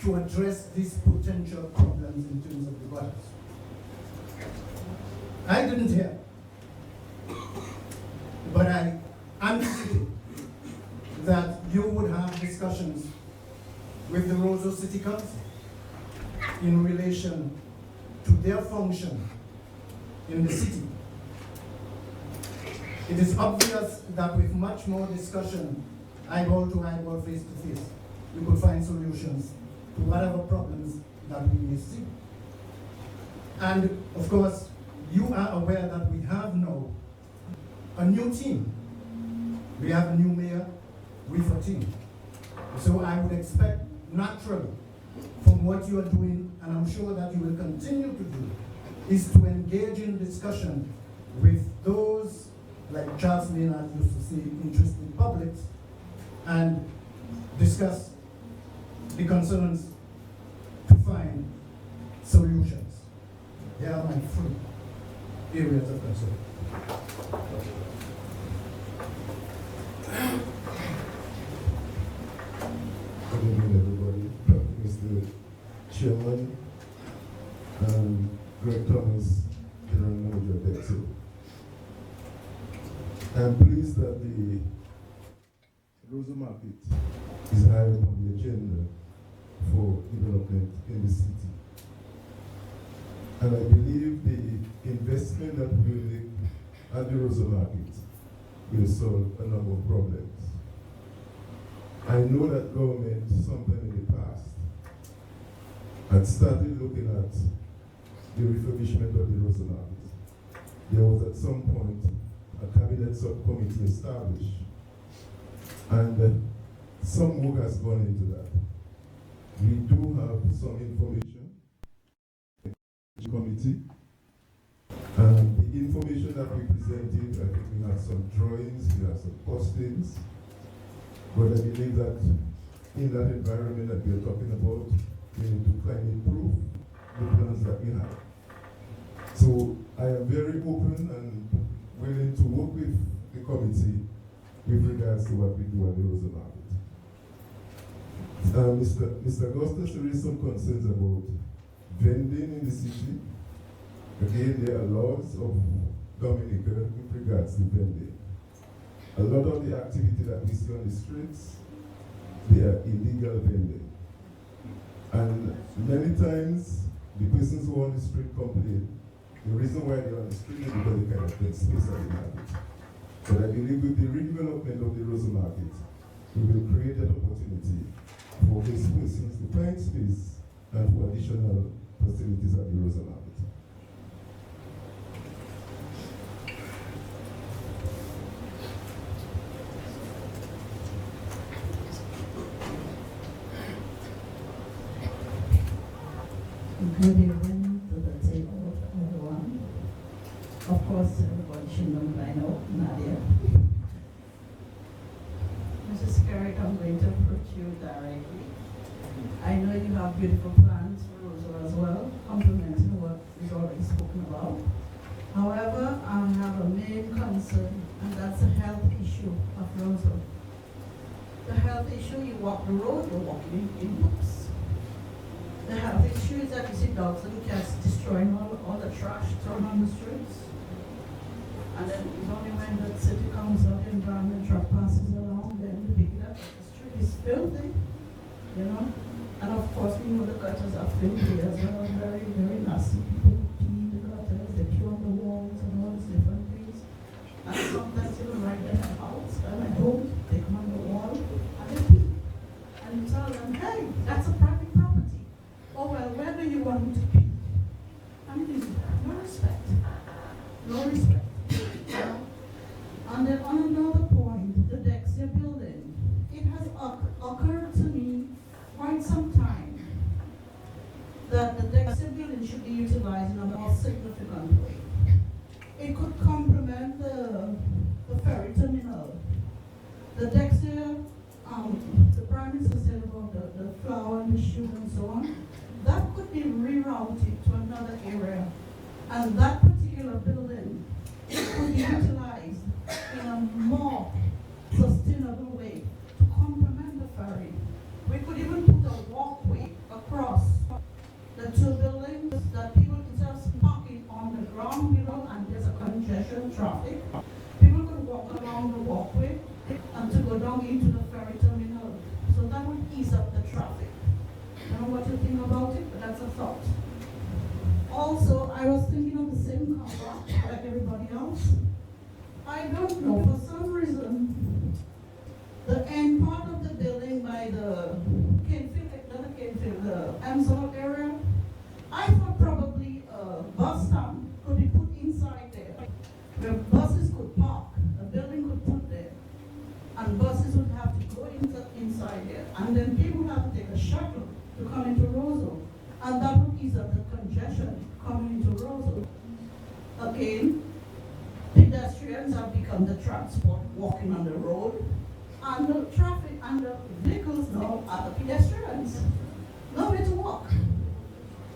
S7: to address these potential problems in terms of the gutters. I didn't hear, but I anticipated that you would have discussions with the Roseau City Council in relation to their function in the city. It is obvious that with much more discussion, eyeball to eyeball, face to face, we could find solutions to whatever problems that we may see. And of course, you are aware that we have now a new team. We have a new mayor with a team. So I would expect naturally from what you are doing, and I'm sure that you will continue to do, is to engage in discussion with those, like Charles Maynard used to say, interested publics, and discuss the concerns to find solutions. They are my three areas of concern.
S8: Good evening, everybody. Mr. Chairman, Greg Thomas, General Manager of Dexo. I'm pleased that the Roseau Market is high on the agenda for development in the city. And I believe the investment that we will make at the Roseau Market will solve a number of problems. I know that government, sometime in the past, had started looking at the refurbishment of the Roseau Market. There was at some point a cabinet subcommittee established, and some work has gone into that. We do have some information in the committee. The information that we presented, I think we have some drawings, we have some costings, but I believe that in that environment that we are talking about, we need to try and improve the plans that we have. So I am very open and willing to work with the committee with regards to what we do at the Roseau Market. Mr. Augustus raised some concerns about vending in the city. Again, there are laws of Dominica with regards to vending. A lot of the activity that we see on the streets, they are illegal vending. And many times, the persons who are on the street complain. The reason why they're on the street is because they cannot get space at the market. But I believe with the redevelopment of the Roseau Market, we will create an opportunity for these persons to find space and for additional facilities at the Roseau Market.
S9: Good evening to the table, everyone. Of course, everybody should know by now, Nadia. Mrs. Garrett, I'm going to approach you directly. I know you have beautiful plans for Roseau as well, complementing what is already spoken about. However, I have a main concern, and that's the health issue of Roseau. The health issue, you walk the road, you're walking in groups. The health issue is that you see dogs and cats destroying all the trash thrown on the streets. And then it's only when the city council, the environment truck passes along, then we pick it up. The street is filthy, you know. And of course, we know the gutters are filthy as well, very, very nasty. People pee in the gutters, they pee on the walls and all these different things. And sometimes even right in the house, and at home, they come on the wall and they pee. And you tell them, hey, that's a private property. Oh well, where do you want me to pee? I mean, no respect. No respect. And then on another point, the Dexter building, it has occurred to me quite some time that the Dexter building should be utilized in a more significant way. It could complement the ferry terminal. The Dexter, the Prime Minister said about the flower and the shoe and so on, that could be rerouted to another area. And that particular building could be utilized in a more sustainable way to complement the ferry. We could even put a walkway across the two buildings that people instead of parking on the ground below and there's a congestion traffic, people could walk along the walkway and to go down into the ferry terminal. So that would ease up the traffic. I don't know what you think about it, but that's a thought. Also, I was thinking of the same car like everybody else. I don't know, for some reason, the end part of the building by the the Amsel area, I thought probably a bus stand could be put inside there, where buses could park, a building could put there, and buses would have to go inside there, and then people would have to take a shuttle to come into Roseau, and that would ease up the congestion coming into Roseau. Again, pedestrians have become the transport walking on the road, and the traffic and the vehicles now are the pedestrians. Nowhere to walk.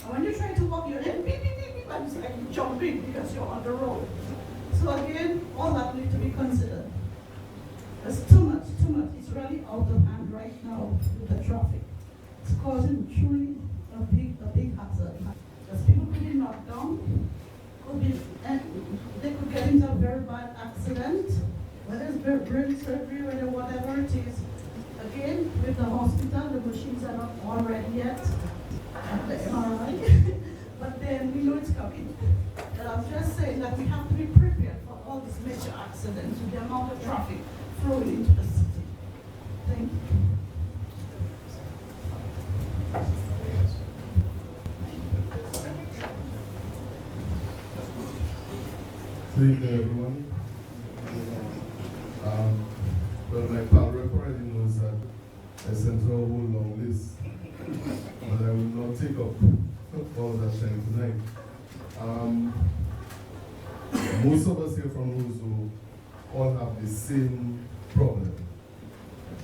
S9: And when you try to walk, you're then beep, beep, beep, beep, and it's like you're jumping because you're on the road. So again, all that needs to be considered. There's too much. It's really out of hand right now with the traffic. It's causing truly a big hazard. There's people could be knocked down, they could get into a very bad accident, whether it's brain surgery, whether whatever it is. Again, with the hospital, the machines are not all ready yet, the MRI, but then we know it's coming. And I'm just saying that we have to be prepared for all these major accidents with the amount of traffic flowing into the city. Thank you.
S8: Good evening, everyone. Well, my pal rep already knows that I sent her a whole long list, but I will not take up all that time tonight. Most of us here from Roseau all have the same problem,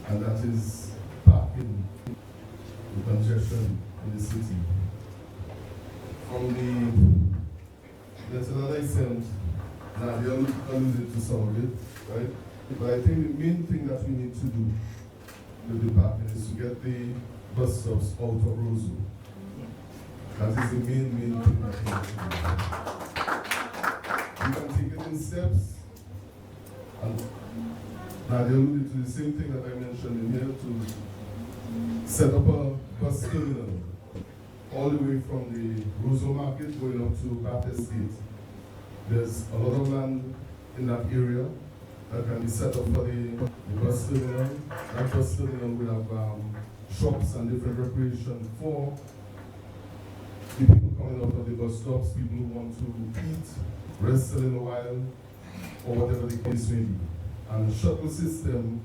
S8: and that is parking, the congestion in the city. From the letter that I sent, now they alluded to some of it, right? But I think the main thing that we need to do with the parking is to get the bus stops out of Roseau. That is the main thing that we need to do. We can take it in steps, and now they alluded to the same thing that I mentioned in here, to set up a bus terminal all the way from the Roseau market going up to Baptist Gate. There's a lot of land in that area that can be set up for the bus terminal. That bus terminal will have shops and different recreation for the people coming out of the bus stops, people who want to eat, rest a little while, or whatever the case may be. And the shuttle system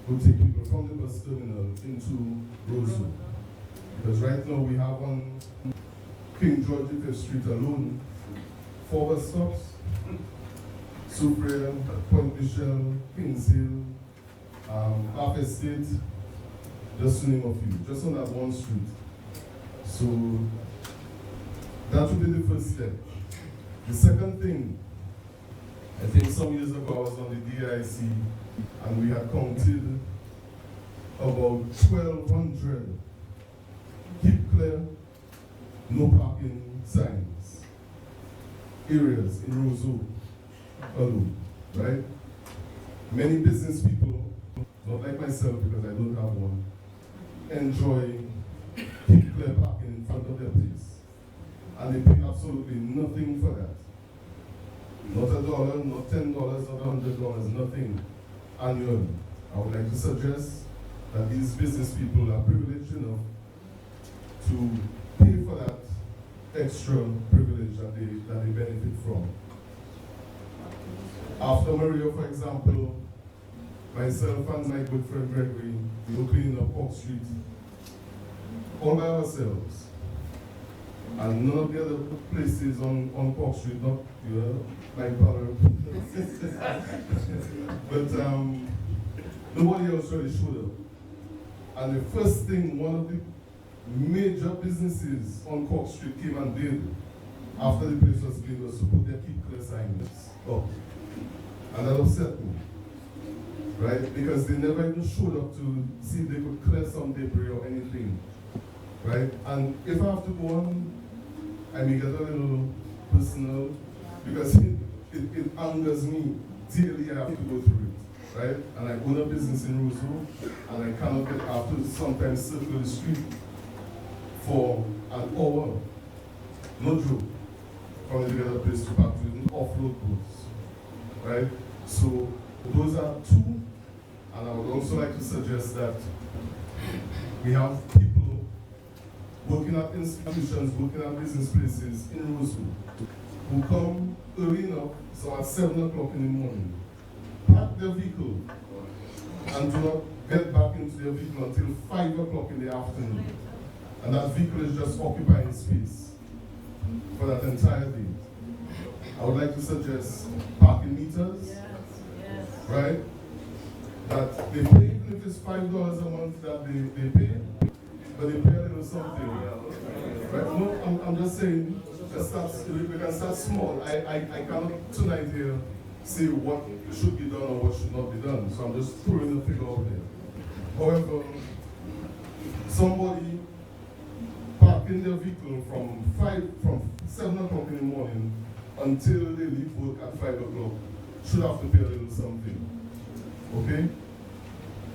S8: will take people from the bus terminal into Roseau. Because right now we have on King George V Street alone 4 bus stops: Supreme, Point Michelle, Kings Hill, Half Estate, just to name a few, just on that one street. So that would be the first step. The second thing, I think some years ago I was on the DIC and we had counted about 1,200 keep clear, no parking signs areas in Roseau. alone, right? Many business people, not like myself because I don't have one, enjoy keep-clear parking in front of their place. And they pay absolutely nothing for that. Not $1, not $10, not $100, nothing annually. I would like to suggest that these business people are privileged enough to pay for that extra privilege that they benefit from. After Maria, for example, myself and my good friend Gregory, we were cleaning up Park Street all by ourselves. And none of the other places on Park Street, not like Power. But nobody else really showed up. And the first thing one of the major businesses on Cork Street came and did after the place was cleaned was to put their keep clear signs up. And that upset me, right? Because they never even showed up to see if they could clear some debris or anything, right? And if I have to go on, I may get a little personal because it angers me daily. I have to go through it, right? And I own a business in Roseau, and I cannot get out to sometimes circle the street for an hour, no joke, from the other place to back to it, offload goods, right? So those are two, and I would also like to suggest that we have people working at institutions, working at business places in Roseau, who come early enough, so at 7 o'clock in the morning, park their vehicle, and do not get back into their vehicle until 5 o'clock in the afternoon. And that vehicle is just occupying space for that entire day. I would like to suggest parking meters, right? That they pay, even if it's $5 a month that they pay, but they pay a little something. Right? No, I'm just saying, we can start small. I cannot tonight here say what should be done or what should not be done. So I'm just throwing a figure out there. However, somebody parking their vehicle from 7 o'clock in the morning until they leave work at 5 o'clock should have to pay a little something. Okay?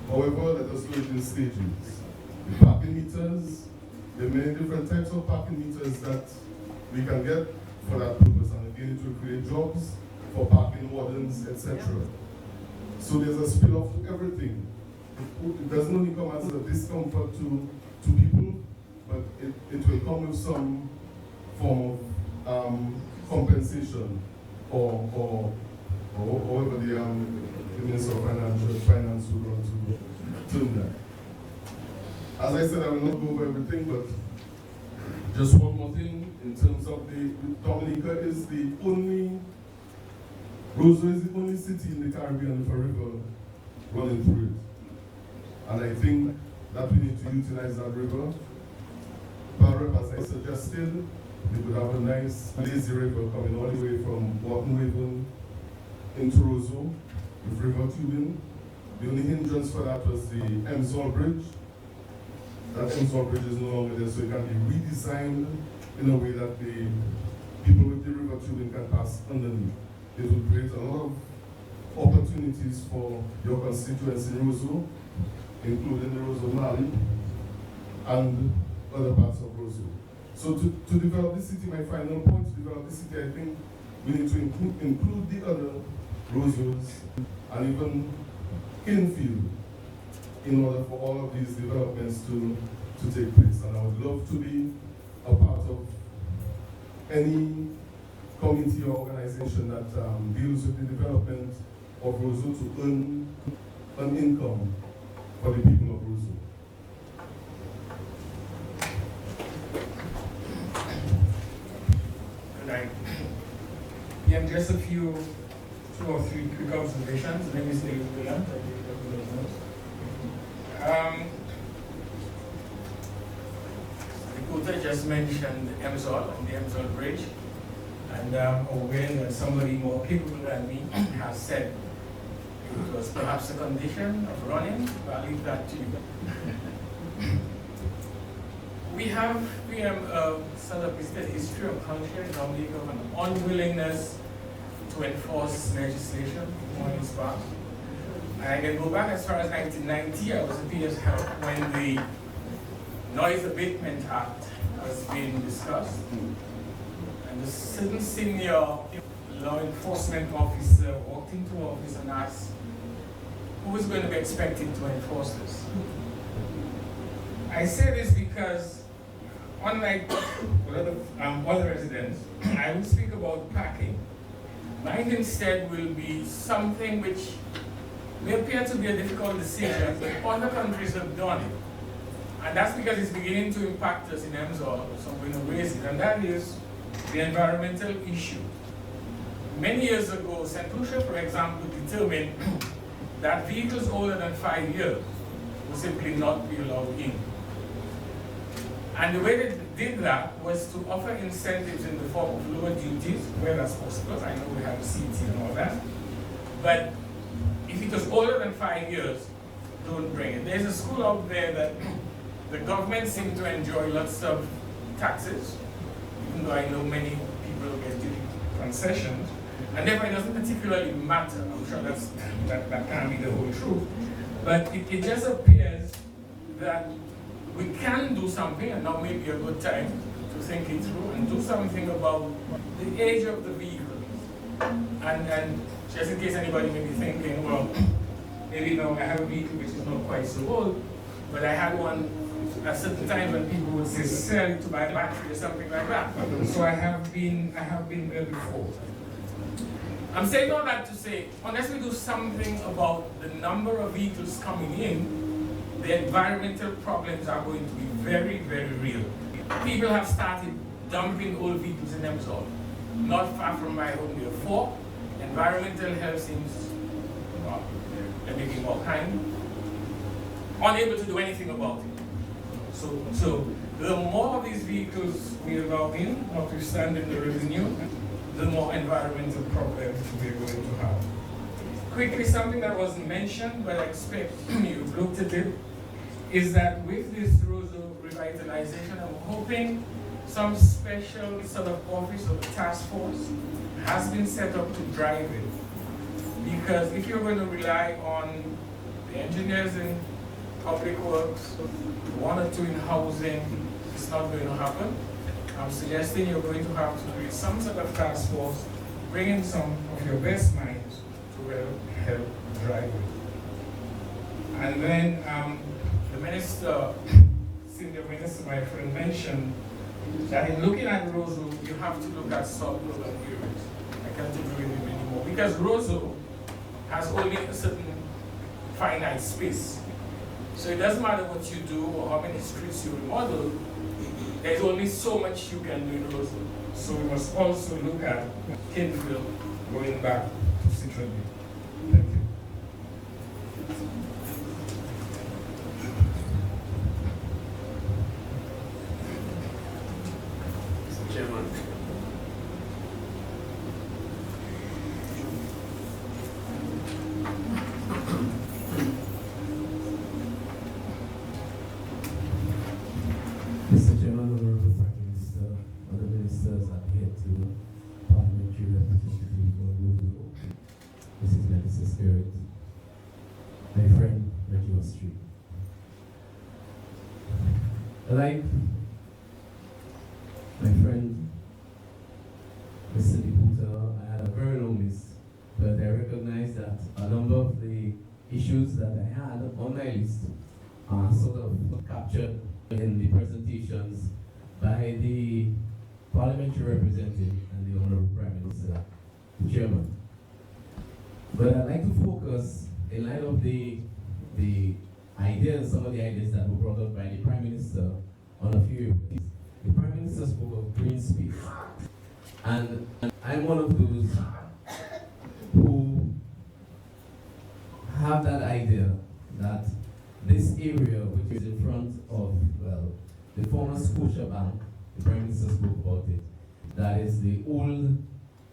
S8: However, let us do it in stages. The parking meters, there are many different types of parking meters that we can get for that purpose, and again it will create jobs for parking wardens, etc. So there's a spill-off to everything. It doesn't only come as a discomfort to people, but it will come with some form of compensation or however the Minister of Finance would want to term that. As I said, I will not go over everything, but just one more thing in terms of Dominica is the only, Roseau is the only city in the Caribbean with a river running through it. And I think that we need to utilize that river. Perhaps, as I suggested, we could have a nice lazy river coming all the way from Walton Haven into Roseau with river tubing. The only hindrance for that was the Emsall Bridge. That Emsall Bridge is no longer there, so it can be redesigned in a way that the people with the river tubing can pass underneath. It will create a lot of opportunities for your constituents in Roseau, including the Roseau Valley and other parts of Roseau. So to develop the city, my final point, to develop the city, I think we need to include the other Roseaus and even Kinfield in order for all of these developments to take place. And I would love to be a part of any committee or organization that deals with the development of Roseau to earn an income for the people of Roseau.
S10: Right. Yeah, just a few, 2 or 3 quick observations. Let me stay with William. The quota just mentioned the Emsall and the Emsall Bridge, and I'm aware that somebody more capable than me has said it was perhaps a condition of running, but I'll leave that to you. We have sort of a history of culture in Dominica of an unwillingness to enforce legislation on its part. I can go back as far as 1990. I was a PS Help when the Noise Abatement Act was being discussed. And a certain senior law enforcement officer walked into office and asked who was going to be expected to enforce this. I say this because, unlike other residents, I will speak about packing. Mine instead will be something which may appear to be a difficult decision, but other countries have done it. And that's because it's beginning to impact us in MSOL, so I'm going to raise it, and that is the environmental issue. Many years ago, St. Lucia, for example, determined that vehicles older than 5 years would simply not be allowed in. And the way they did that was to offer incentives in the form of lower duties, where that's possible. I know we have a CT and all that. But if it was older than 5 years, don't bring it. There's a school out there that the government seems to enjoy lots of taxes, even though I know many people get concessions, and therefore it doesn't particularly matter. I'm sure that can't be the whole truth. But it just appears that we can do something, and now may be a good time to think it through and do something about the age of the vehicles. And just in case anybody may be thinking, well, maybe now I have a vehicle which is not quite so old, but I had one at certain times when people would say sell it to buy a battery or something like that. So I have been there before. I'm saying all that to say, unless we do something about the number of vehicles coming in, the environmental problems are going to be very, very real. People have started dumping old vehicles in themselves. Not far from my home, there are 4. Environmental health seems, well, they're making all kind, unable to do anything about it. So the more of these vehicles we allow in, notwithstanding the revenue, the more environmental problems we're going to have. Quickly, something that wasn't mentioned, but I expect you've looked at it, is that with this Roseau revitalization, I'm hoping some special sort of office or task force has been set up to drive it. Because if you're going to rely on the engineers in public works, 1 or 2 in housing, it's not going to happen. I'm suggesting you're going to have to create some sort of task force, bring in some of your best minds to help drive it. And then the minister, senior minister, my friend, mentioned that in looking at Roseau, you have to look at sub-urban areas. I can't agree with him anymore. Because Roseau has only a certain finite space. So it doesn't matter what you do or how many streets you remodel, there's only so much you can do in Roseau. So we must also look at Kinfield going back to Central Bay. Thank you.
S11: Mr. Chairman.
S12: Mr. Chairman, Honorable Prime Minister, other ministers are here to parliamentary representative for Roseau. This is Minister Spirit, my friend, Reggie Street. Like my friend, Mr. Deputa, I had a very long list, but I recognize that a number of the issues that I had on my list are sort of captured in the presentations by the parliamentary representative and the Honorable Prime Minister, the Chairman. But I'd like to focus, in light of the ideas, some of the ideas that were brought up by the Prime Minister on a few areas. The Prime Minister spoke of green space. And I'm one of those who have that idea that this area, which is in front of, well, the former Scotia Bank, the Prime Minister spoke about it, that is the old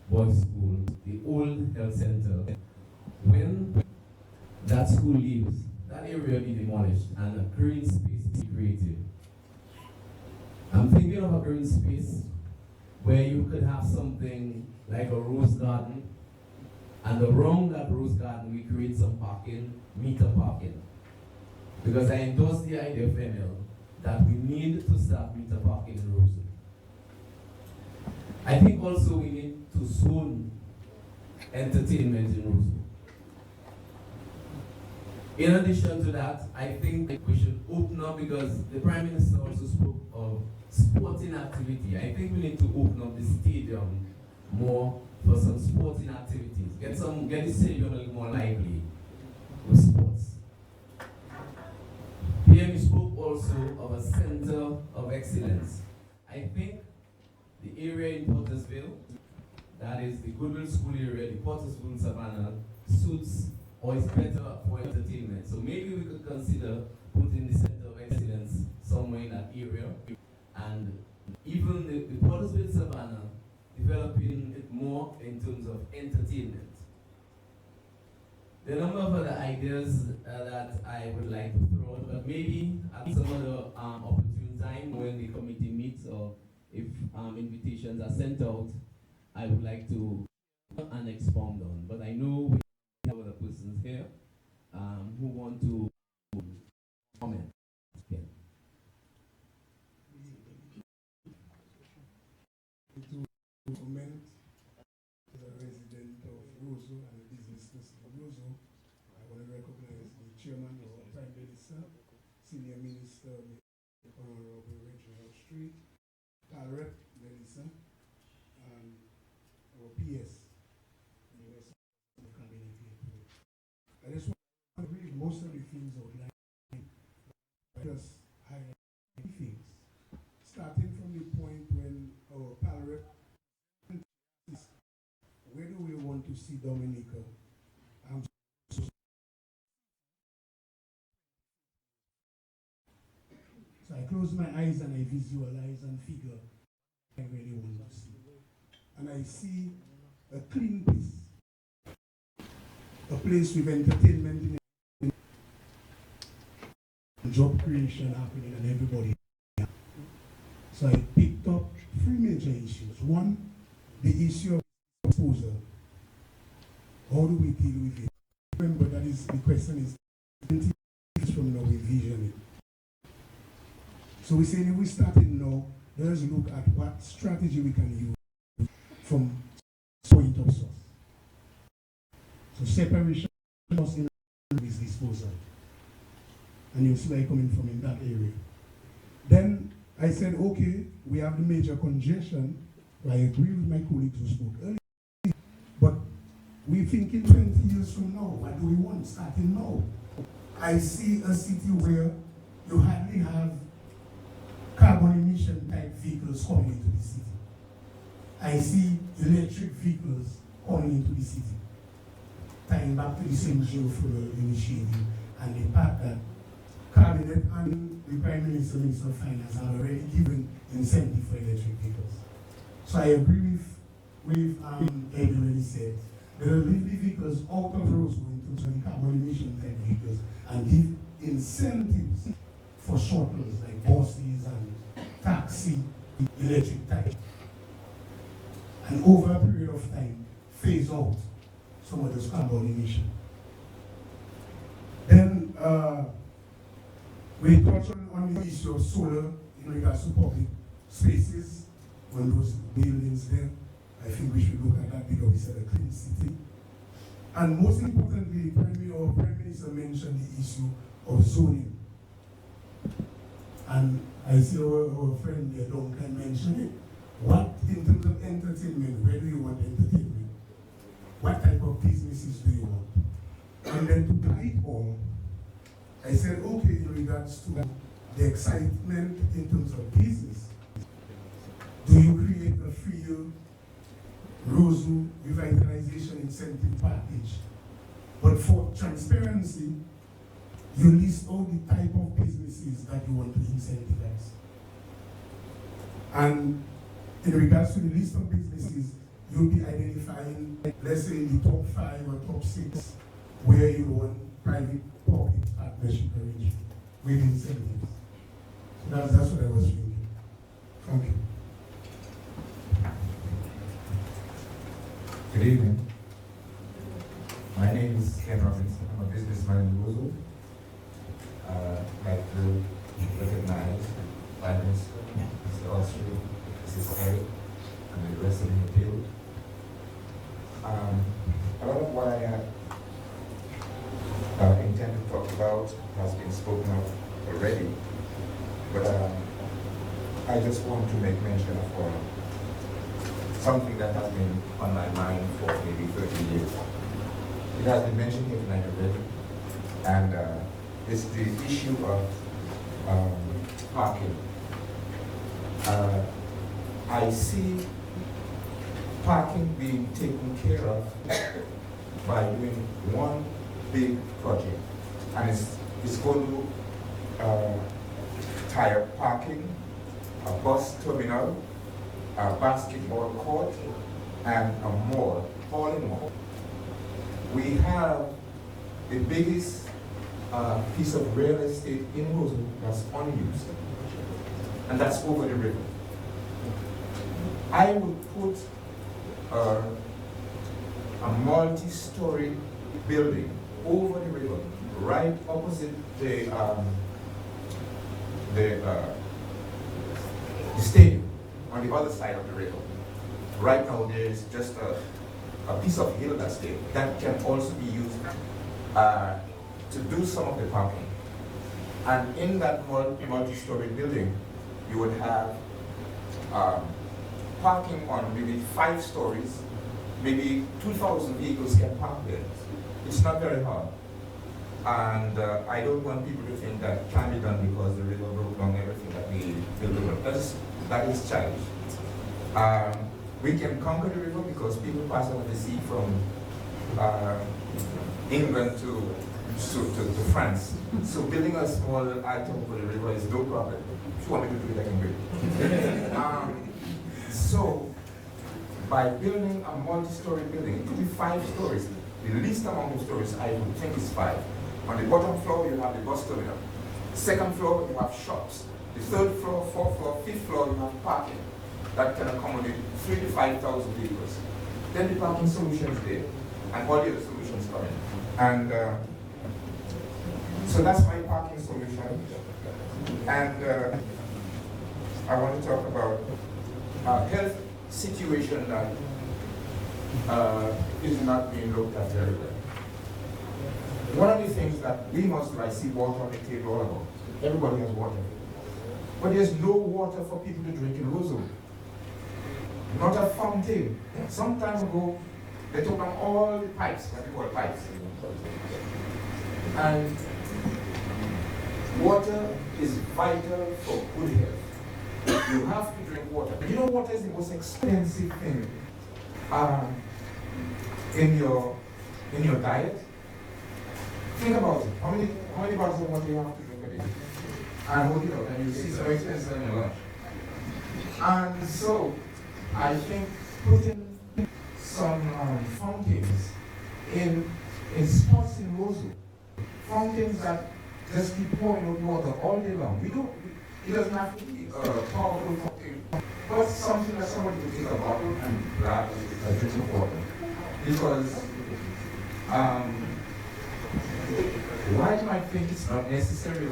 S12: boys' school, the old health center. When that school leaves, that area will be demolished and a green space be created. I'm thinking of a green space where you could have something like a rose garden And around that Rose Garden, we create some parking, meter parking. Because I endorse the idea of ML that we need to start meter parking in Roseau. I think also we need to zone entertainment in Roseau. In addition to that, I think we should open up, because the Prime Minister also spoke of sporting activity. I think we need to open up the stadium more for some sporting activities. Get the stadium a little more lively with sports. PM spoke also of a center of excellence. I think the area in Pottersville, that is the Goodwill School area, the Pottersville Savannah, suits or is better for entertainment. So maybe we could consider putting the center of excellence somewhere in that area, and even the Pottersville Savannah, developing it more in terms of entertainment. There are a number of other ideas that I would like to throw out, but maybe at some other opportune time when the committee meets, or if invitations are sent out, I would like to and expound on. But I know we have other persons here who want to comment. Yeah.
S8: To comment as a resident of Roseau and a business person of Roseau, I want to recognize the chairman of our Prime Minister, Senior Minister, Honorable Reginald Street, Rep Melissa, and our PS, the rest of the cabinet here today. I just want to read most of the things outlined, just highlight things, starting from the point when our Rep, where do we want to see Dominica? So I close my eyes and I visualize and figure I really want to see. And I see a clean place, a place with entertainment in it, job creation happening and everybody. So I picked up three major issues. One, the issue of exposure. How do we deal with it? Remember, that is the question is 20 years from now we vision it. So we say if we start it now, let us look at what strategy we can use from point of source. So separation is disposal. And you'll see where I'm coming from in that area. Then I said, okay, we have the major congestion. I agree with my colleagues who spoke earlier. But we're thinking 20 years from now, what do we want starting now? I see a city where you hardly have carbon emission type vehicles coming into the city. I see electric vehicles coming into the city. Tying back to the same geofuel initiative and the fact that Cabinet and the Prime Minister, Minister of Finance have already given incentive for electric vehicles. So I agree with Eddie when he said, they will leave the vehicles out of Roseau into the carbon emission type vehicles and give incentives for shuttles like buses and taxi electric type. And over a period of time, phase out some of those carbon emission. Then we touched on the issue of solar in regards to public spaces on those buildings there. I think we should look at that because we said a clean city. And most importantly, our Prime Minister mentioned the issue of zoning. And I see our friend there, Duncan, mention it. What, in terms of entertainment, where do you want entertainment? What type of businesses do you want? And then to tie it all, I said, okay, in regards to the excitement in terms of business, do you create a free Roseau revitalization incentive package? But for transparency, you list all the type of businesses that you want to incentivize. And in regards to the list of businesses, you'll be identifying, let's say, the top 5 or top 6 where you want private-public partnership arrangement with incentives. So that's what I was thinking. Thank you.
S11: Good evening. My name is Ken Robinson. I'm a businessman in Roseau. I'd like to recognize Prime Minister, Mr. Austria, Mrs. Eric, and the rest of the field. A lot of what I intend to talk about has been spoken of already, but I just want to make mention of something that has been on my mind for maybe 30 years. It has been mentioned here tonight already, and it's the issue of parking. I see parking being taken care of by doing one big project, and it's going to tie up parking, a bus terminal, a basketball court, and a mall, all in one. We have the biggest piece of real estate in Roseau that's unused, and that's over the river. I would put a multi-story building over the river, right opposite the stadium, on the other side of the river. Right now there is just a piece of hill that's there that can also be used to do some of the parking. And in that multi-story building, you would have parking on maybe 5 stories, maybe 2,000 vehicles can park there. It's not very hard. And I don't want people to think that can be done because the river broke down everything that we built. That is childish. We can conquer the river because people pass over the sea from England to France. So building a small item for the river is no problem. If you want me to do it, I can do it. So by building a multi-story building, it could be 5 stories. The least amount of stories I would think is 5. On the bottom floor, you have the bus terminal. Second floor, you have shops. The third floor, fourth floor, fifth floor, you have parking that can accommodate 3,000 to 5,000 vehicles. Then the parking solution is there, and all the other solutions come in. And so that's my parking solution. And I want to talk about a health situation that is not being looked at very well. One of the things that we must do, I see water on the table all about. Everybody has water. But there's no water for people to drink in Roseau. Not a fountain. Some time ago, they took down all the pipes, what we call pipes. And water is vital for good health. You have to drink water. You know water is the most expensive thing in your diet? Think about it. How many bottles of water you have to drink a day? And hold it up, and you see it's very expensive in your lunch. And so, I think putting some fountains in spots in Roseau, fountains that just keep pouring out water all day long. It doesn't have to be a powerful fountain, but something that somebody can take a bottle and grab a drink of water. Because while you might think it's not necessary,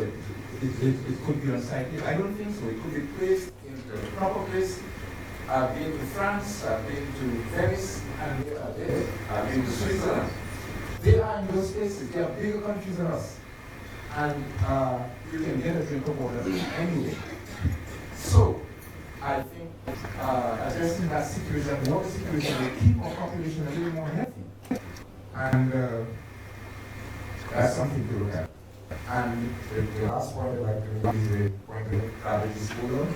S11: it could be unsightly. I don't think so. It could be placed in the proper place. I've been to France, I've been to Venice, and they are there. I've been to Switzerland. They are in those places. They are bigger countries than us. And you can get a drink of water anyway. So, I think addressing that situation, water situation, will keep our population a little more healthy. And that's something to look at. And the last point I'd like to make is the point of garbage disposal,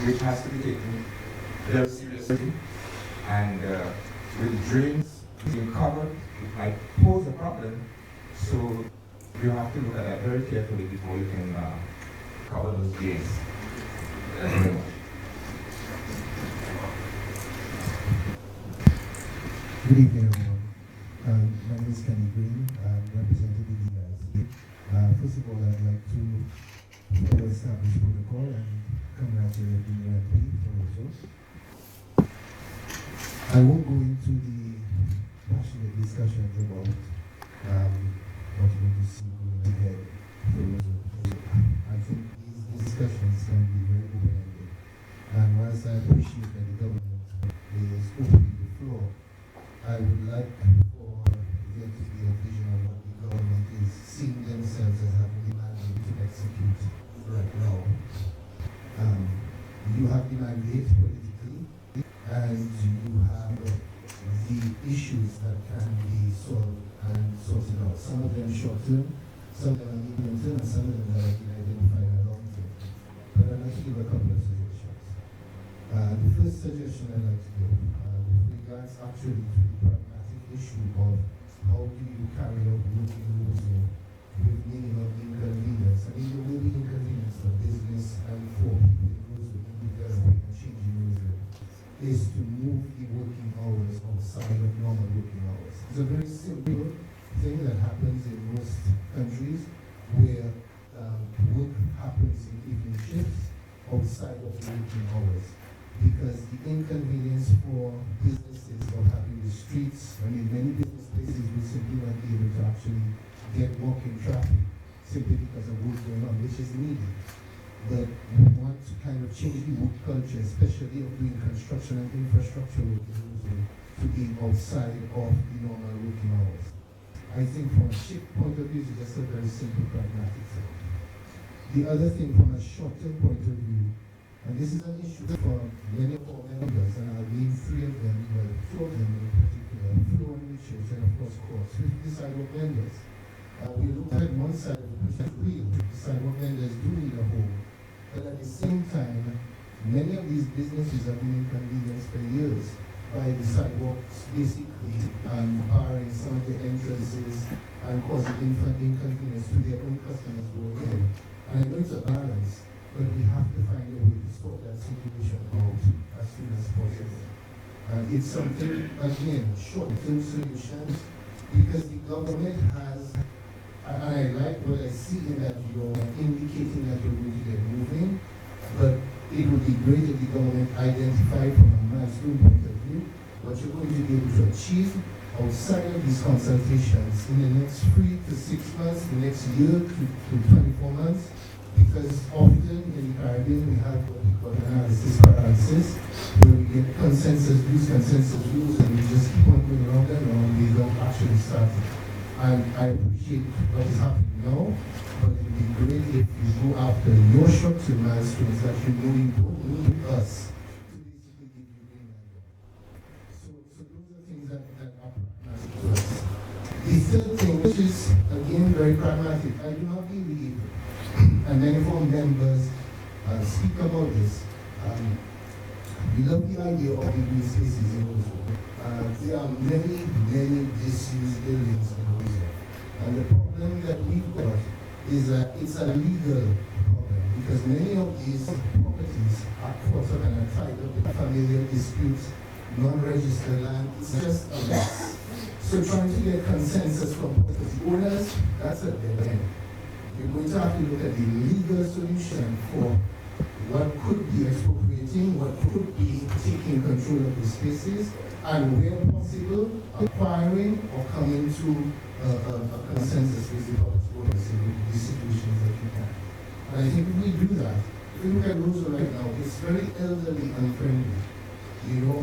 S11: which has to be taken very seriously. And with drains being covered, it might pose a problem. So you have to look at that very carefully before you can cover those drains. Thank you very much.
S8: Good evening, everyone. My name is Kenny Green. I'm representing the DIC. First of all, I'd like to follow established protocol and congratulate the UNP for Roseau. I won't go into the passionate discussions about what we're going to see going ahead for Roseau. I think these discussions can be very open-ended. And whilst I appreciate that the government is opening the floor, I would like for there to be a vision of what the government is seeing themselves as having the mandate to execute right now. You have the mandate politically, and you have the issues that can be solved and sorted out. Some of them short term, some of them are medium term, and some of them are identified as long term. But I'd like to give a couple of suggestions. The first suggestion I'd like to give with regards actually to the pragmatic issue of how do you carry out working Roseau with minimum inconvenience. I mean, there will be inconvenience for business and for people in Roseau in developing and changing Roseau, is to move the working hours outside of normal working hours. It's a very simple thing that happens in most countries where work happens in evening shifts outside of the working hours. Because the inconvenience for businesses of having the streets, I mean, many business places will simply not be able to actually get walking traffic simply because of work going on, which is needed. But we want to kind of change the work culture, especially of doing construction and infrastructure work in Roseau, to being outside of the normal working hours. I think from a shift point of view, it's just a very simple pragmatic thing. The other thing from a short-term point of view, and this is an issue for many of our members, and I'll name three of them, well, two of them in particular, Flow and Richards, and of course, with the sidewalk vendors. We look at one side of the wheel, the sidewalk vendors do need a home, but at the same time, many of these businesses have been inconvenienced for years by the sidewalks basically barring some of the entrances and causing inconvenience to their own customers going in. And I know it's a balance, but we have to find a way to sort that situation out as soon as possible. It's something, again, short-term solutions, because the government has, and I like what I see in that you're indicating that you're going to get moving, but it would be great if the government identified from a milestone point of view what you're going to be able to achieve outside of these consultations in the next 3 to 6 months, the next year to 24 months, because often in the Caribbean we have what we call analysis paralysis, where we get consensus views, and we just keep on going around and around, we don't actually start it. And I appreciate what is happening now, but it would be great if you go after your short-term milestones that you know you don't need us to basically give you green light. So those are things that are pragmatic to us. The third thing, which is again very pragmatic, I do not believe, and many of our members speak about this, we love the idea of the green spaces in Roseau. There are many disused buildings in Roseau. And the problem that we've got is that it's a legal problem, because many of these properties are caught up and are tied up in familial disputes, non-registered land. It's just a mess. So trying to get consensus from property owners, that's a dead end. You're going to have to look at the legal solution for what could be expropriating, what could be taking control of the spaces, and where possible, acquiring or coming to a consensus with the property owners in the situations that you can. And I think if we do that, if we look at Roseau right now, it's very elderly unfriendly. You know,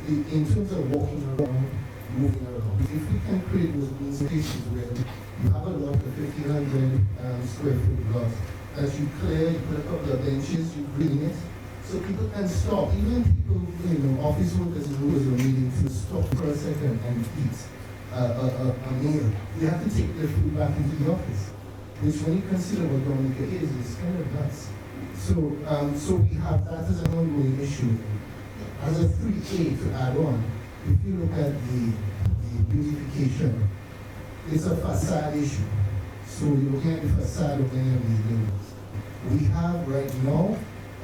S8: in terms of walking around, moving around, if we can create those green spaces where you have a lot of 1,500 square foot lot that you clear, you put a couple of benches, you green it, so people can stop. Even people, you know, office workers in Roseau needing to stop for a second and eat a meal. They have to take their food back into the office, which when you consider what Dominica is kind of nuts. So we have that as an ongoing issue. As a 3A to add on, if you look at the beautification, it's a facade issue. So you're looking at the facade of many of these buildings. We have right now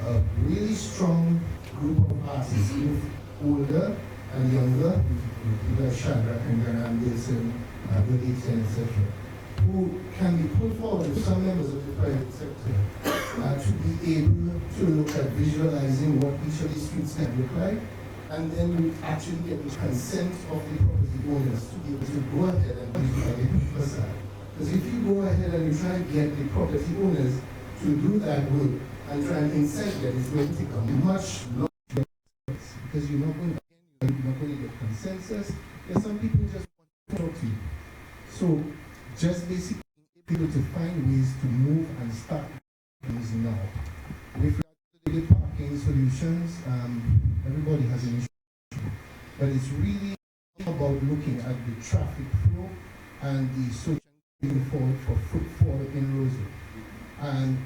S8: a really strong group of artists, both older and younger, people like Shadrach and Garan Wilson, Bill Eaton, etc., who can be put forward with some members of the private sector to be able to look at visualizing what each of these streets can look like and then you actually get the consent of the property owners to be able to go ahead and do the facade. Because if you go ahead and you try to get the property owners to do that work and try and incent them, it's going to take a much longer process, because you're not going to get consensus. There's some people just want to talk to you. So just basically able to find ways to move and start things now. With regard to the parking solutions, everybody has an issue, but it's really about looking at the traffic flow and the social forward for footfall in Roseau. And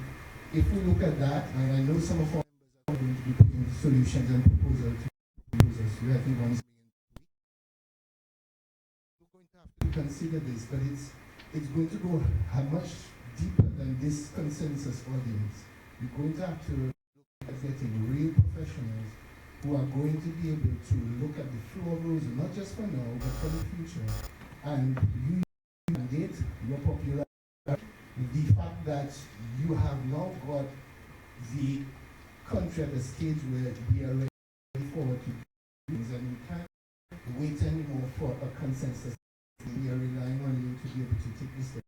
S8: if we look at that, and I know some of our members are going to be putting solutions and proposals to users, I think one is we're going to have to consider this, but it's going to go much deeper than this consensus audience. You're going to have to look at getting real professionals who are going to be able to look at the flow of Roseau, not just for now, but for the future. And you mandate your popular, the fact that you have now got the country at a stage where we are ready forward to things, and we can't wait anymore for a consensus. We are relying on you to be able to take this step.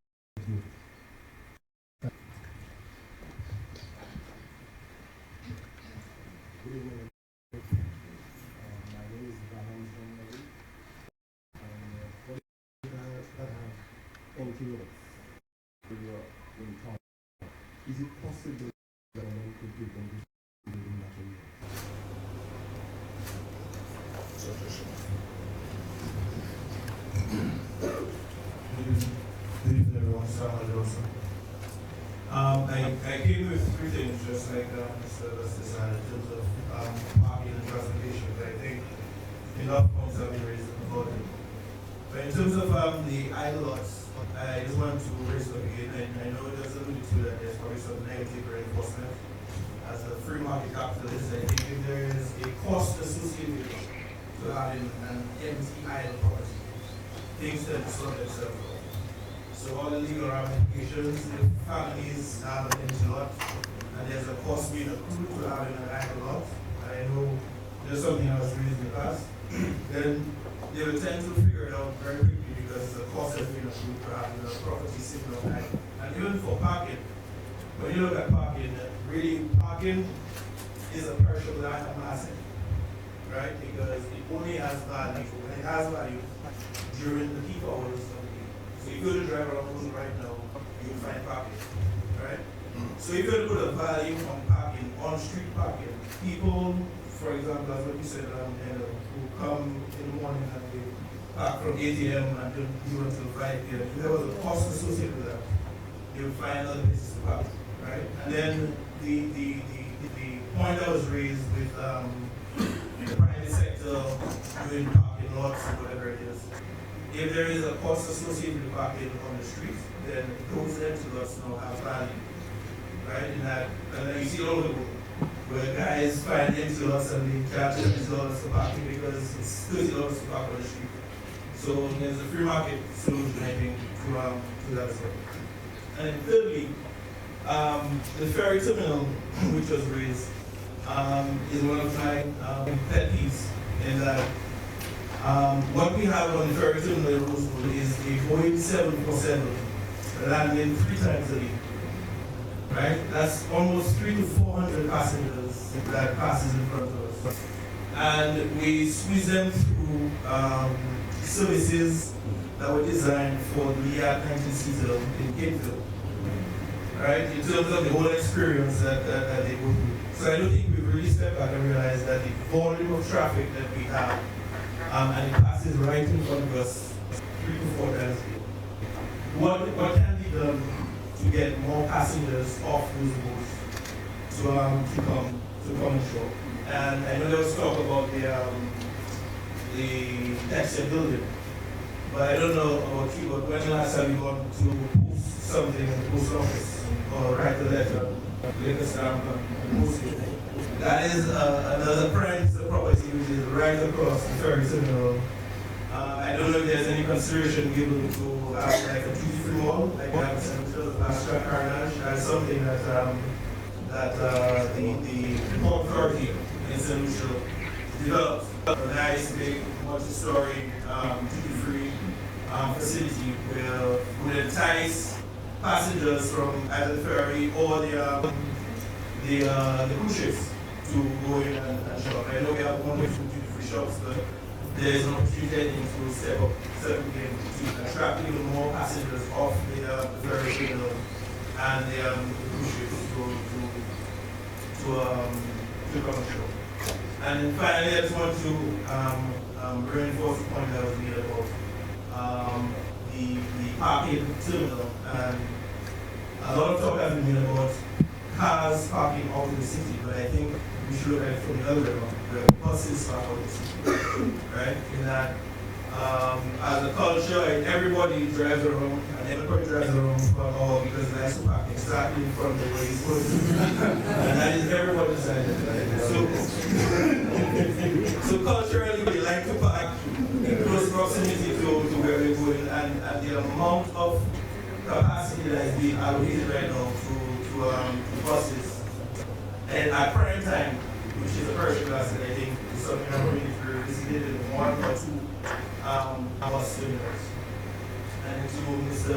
S8: Good evening. My name is Valentine. For the that have empty lots in town, is it possible that one could give them this building material?
S6: Good evening, everyone. Samuel Johnson. I came with three things, just like Mr. Justice said, in terms of parking and transportation. I think enough points have been raised about it. But in terms of the idle lots, I just want to raise it up again. I know there's alluded to that there's probably some negative reinforcement. As a free market capitalist, I think if there is a cost associated to having an empty idle property, things tend to sort themselves out. So all the legal ramifications, if families have an empty lot and there's a cost being accrued to having an idle lot, I know there's something I was raised in the past, then they will tend to figure it out very quickly because the cost has been accrued for having a property sitting on idle. And even for parking, when you look at parking, really parking is a perishable asset, right? Because it only has value, and it has value during the peak hours of the day. So if you were to drive around Roseau right now, you'll find parking, right? So if you were to put a value on parking, on street parking, people, for example, as what you said, who come in the morning and they park from 8 a.m. and don't do until 5 p.m. If there was a cost associated with that, they would find other places to park, right? And then the point that was raised with the private sector doing parking lots or whatever it is. If there is a cost associated with parking on the street, then those empty lots now have value, right? In that, and then you see all over the world, where guys find empty lots and they charge $30 for parking because it's $30 to park on the street. So there's a free market solution, I think, to that as well. And then thirdly, the ferry terminal, which was raised, is one of my pet peeves in that what we have on the ferry terminal in Roseau is a Boeing 747 landing 3 times a day. Right? That's almost 300 to 400 passengers that passes in front of us. And we squeeze them through services that were designed for the Yard 19-seater in Capeville. Right? In terms of the whole experience that they go through. So I don't think we've really stepped back and realized that the volume of traffic that we have and it passes right in front of us 3 to 4 times a day. What can be done to get more passengers off those boats to come ashore? And I know there was talk about the texture building, but I don't know about you, but when last time you gone to post something in the post office or write a letter, lick a stamp and post it? That is another premise of property which is right across the ferry terminal. I don't know if there's any consideration given to have like a duty-free mall, like that of Fast Track Carnage, as something that the Port Authority in St. Lucia
S13: developed a nice big multi-story duty-free facility will entice passengers from either the ferry or the cruise ships to go in and shop. I know we have wonderful duty-free shops, but there is an opportunity to step up again to attract even more passengers off the ferry and the cruise ships to come and shop. And finally, I just want to reinforce the point that was made about the parking terminal. And a lot of talk has been made about cars parking out in the city, but I think we should look at it from the other way around, where buses park out in the city, right? In that, as a culture, everybody drives around, and everybody drives around because they like to park exactly in front of where he's supposed to. And that is everybody's idea. So culturally, we like to park in close proximity to where we're going, and the amount of capacity that is being allocated right now to buses, and at prime time, which is a perfect class, and I think is something I'm really visited in one or two bus terminals. And to Mr.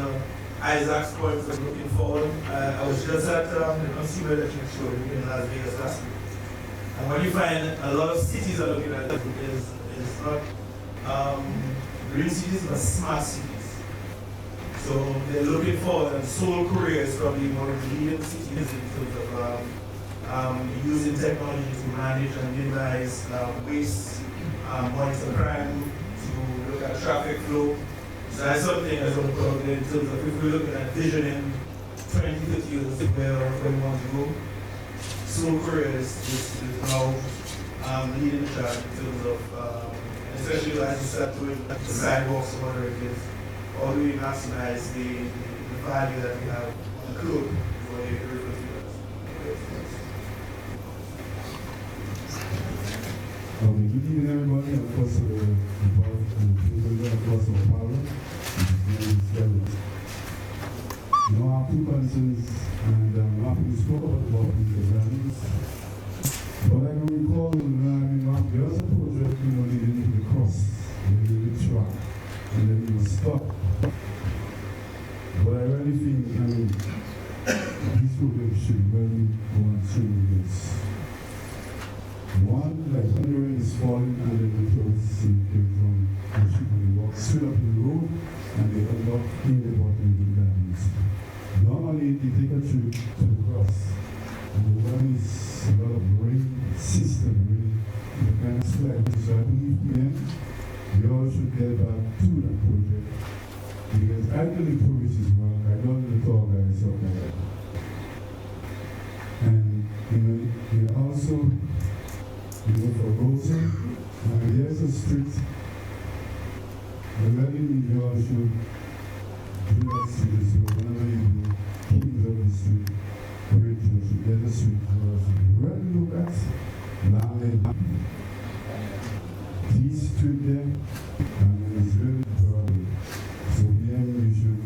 S13: Isaac's point of looking forward, I was just at the Consumer Electric Show in Las Vegas last week. And what you find a lot of cities are looking at is not green cities, but smart cities. So they're looking forward, and Seoul, Korea is probably one of the leading cities in terms of using technology to manage and utilize waste, monitor crime, to look at traffic flow. So that's something I want to put out there in terms of if we're looking at visioning 20, 30 years where we want to go. Seoul, Korea is now leading the charge in terms of, especially as you start doing the sidewalks or whatever it is. How do we maximize the value that we have on the code for the
S8: Good evening, everybody, and of course, the people across the power. You know, our two concerns, and after we spoke about the values, but I can recall, there was a project, leading to the cross, the track, and then it was stopped. But I really think, this project should really go on through this. One, like when the rain is falling and then the tourists see from the ship and they walk straight up the road and they end up in the bottom of the gardens. Normally they take a trip to the cross and the one is a lot of rain system, really, the kind of slide. So I believe we all should get back to that project because I believe tourists is wrong. I don't know the tall guys up there. And you also for Roseau, there's a street. The wedding you all should do that street. So whenever you do Kings of the street, you should get a street for us. Really look at Langley. This street there, it's really broad. So here you should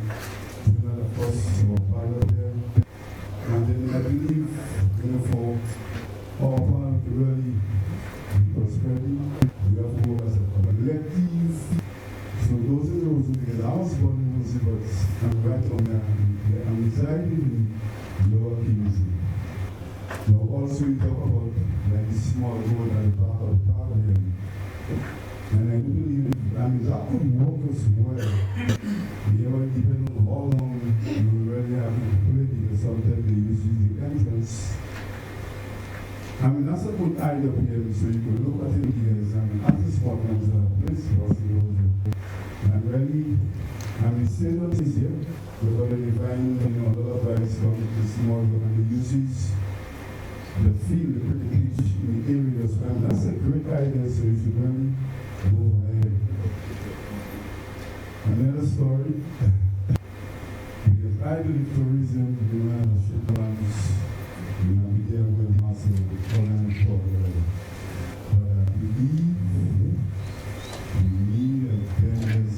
S8: do that across our pilot there. And then I believe, for our part to really prosperity, we have to work as a collective. So those are those because I was born in Roseau, but I'm right on there. I'm residing in Lower Kingsley. Now also we talk about like the small road at the back of the park here. And I do believe, that could work as well. You know, depending on how long you really have to play because sometimes they use the entrance. That's a good idea, Pierre, so you can look at it here. At this point, there's a place for us to go to. And really, say what is here, we're going to find, a lot of guys come to small and the uses, the field, the pretty pitch in the areas. And that's a great idea, so you should really go ahead. Another story, because I believe tourism, shipments, we deal with massive Holland problem. But I believe we need a fairness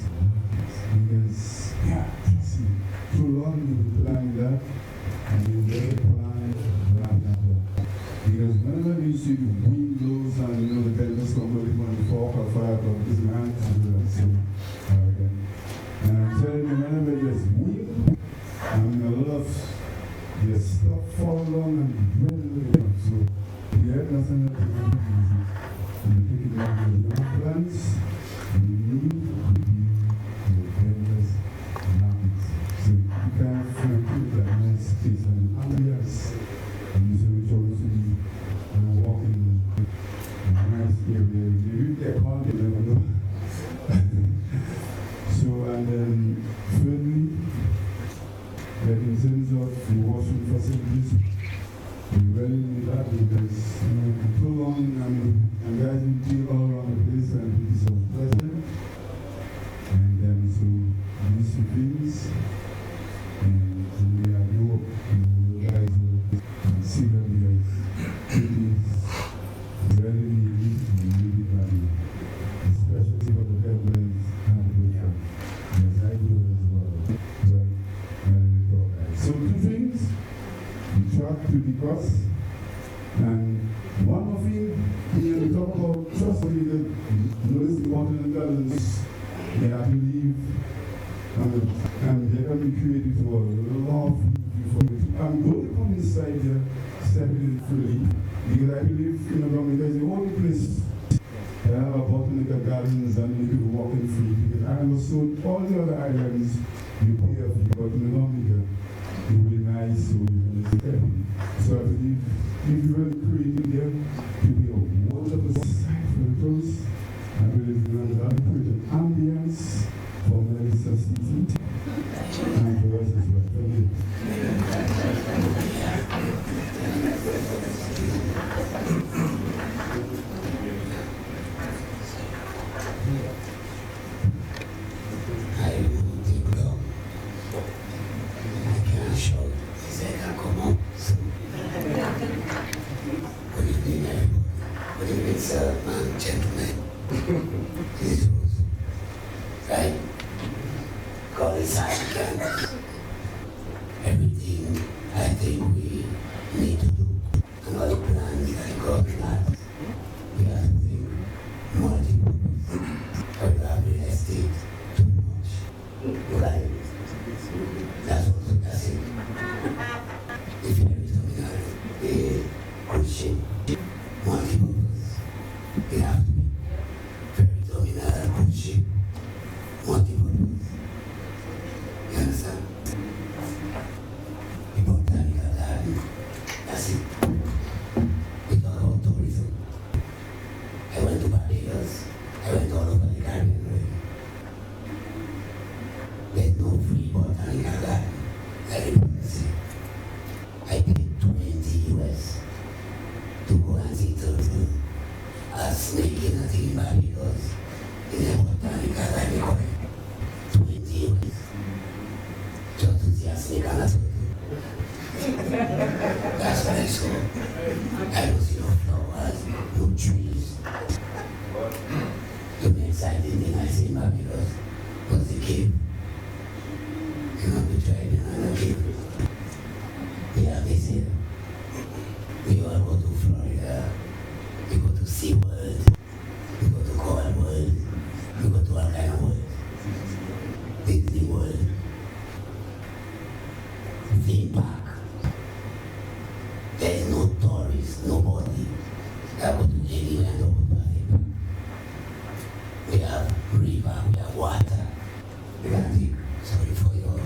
S8: because, trust me, too long we've been planning that and we never plan that. Because whenever we see the wind blows and the vendors come fire club is my aunt to do that, so, and I'm telling you, whenever there's wind, I'm a lot of the stuff fall down and blend it up, so you have nothing to do with it. You pick it up with your plants, and you need to be the vendors markets. So you can create a nice space and ambience, and so it's always be walking in a nice area. Maybe get caught, you never know. So, and then thirdly, that in terms of the washroom facilities, we really need that because too long, and guys will be all around the place and it is unpleasant. And so these two things, and we are no, you guys will see that it is really needed and really valued, especially for the veterans and the people. Yes, I do as well. So two things, we track to the cost, and one of it, we talk about trust, notice the important balance, they have to leave, and they can be created for a lot of people. I'm going to come inside here, stepping in freely, because I believe in the government, there's the only place that have a botanical gardens and you can walk in free, because I was told all the other islands, you pay a fee, but in the government, it will be nice, so you can stay. So I believe if you really create it there, it will be a wonderful site for the tourists. I believe you will create an ambience for Melissa City and for us as well. Thank you.
S14: Gentlemen, this is Roseau, right? God is Africans. Everything I think we need to do, and all the plans that God has, we have to think multiple. But we have real estate too much. Right? That's it. If you have terminal, the Christian, multiple. We have to be very dominant, pushing, multiple. You understand? People telling us that, that's it. We talk about tourism. I went to Barbados, I went all over the Caribbean. There's no free botanical garden, like people say. I paid 20 US to go and see tourism. A snake in a thing Barbados in a botanical garden. 20 years. Just to see a snake and a turtle. That's what I saw. I don't see no flowers, no trees. The most exciting thing I see in Barbados was the cave. You know, we tried in a cave. We have this here. We all go to Florida. We go to SeaWorld, we go to Coral World, we go to all kind of world. Disney World, theme park. There is no tourist, nobody that go to anywhere and go to Africa. We have river, we have water. We can take, sorry for your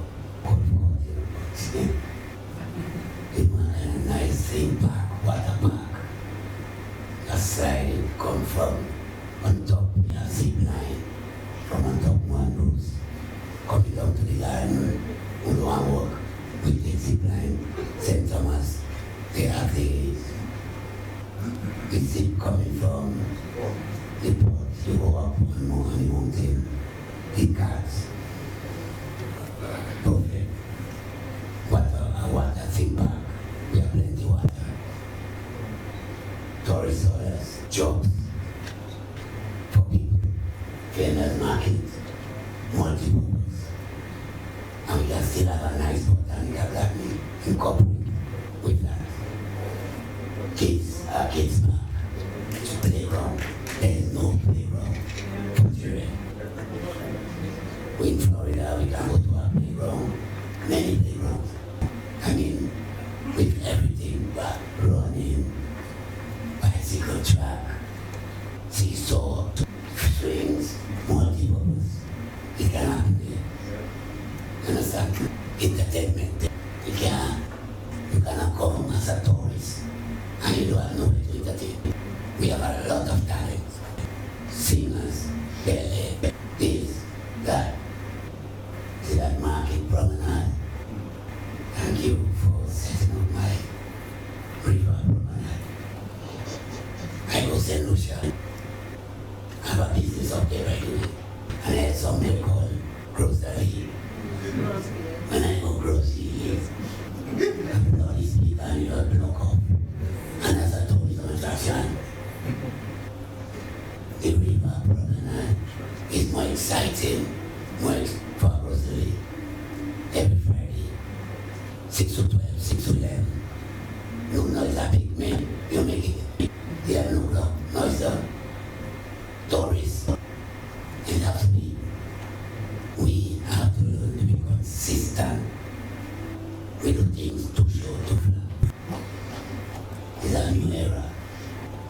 S14: cold water. We want a nice theme park, water park. A slide come from on top, we have zip line from on top one roof, coming down to the garden, we don't want to walk, we take zip line, St. Thomas, they have the zip coming from the port, you go up one more on the mountain, the cars, perfect, a water theme park, we have plenty water. Tourist orders, jobs for people, vendors market, multiple. And we can still have a nice botanical garden incorporated with that. Kids park, playground. There is no playground. So, swings, multi-purpose, it can happen there. Understand? Entertainment. You cannot come as a tourist and you don't have no way to entertain. We have a lot of talent. Singers, ballet, this, that. See that market promenade? Thank you for setting up my river promenade. I go St. Lucia. I have a business up there right away. And I had something called grocery. When I go grocery, all these people and you don't block up. And as a tourism attraction, the river promenade is more exciting, more for grocery. Every Friday, 6 to 12, 6 to 11. No noise, a big man, you make it. They have no block, noise, tourists. It has to be. We have to learn to be consistent. We do things too short, too flat. It's a new era.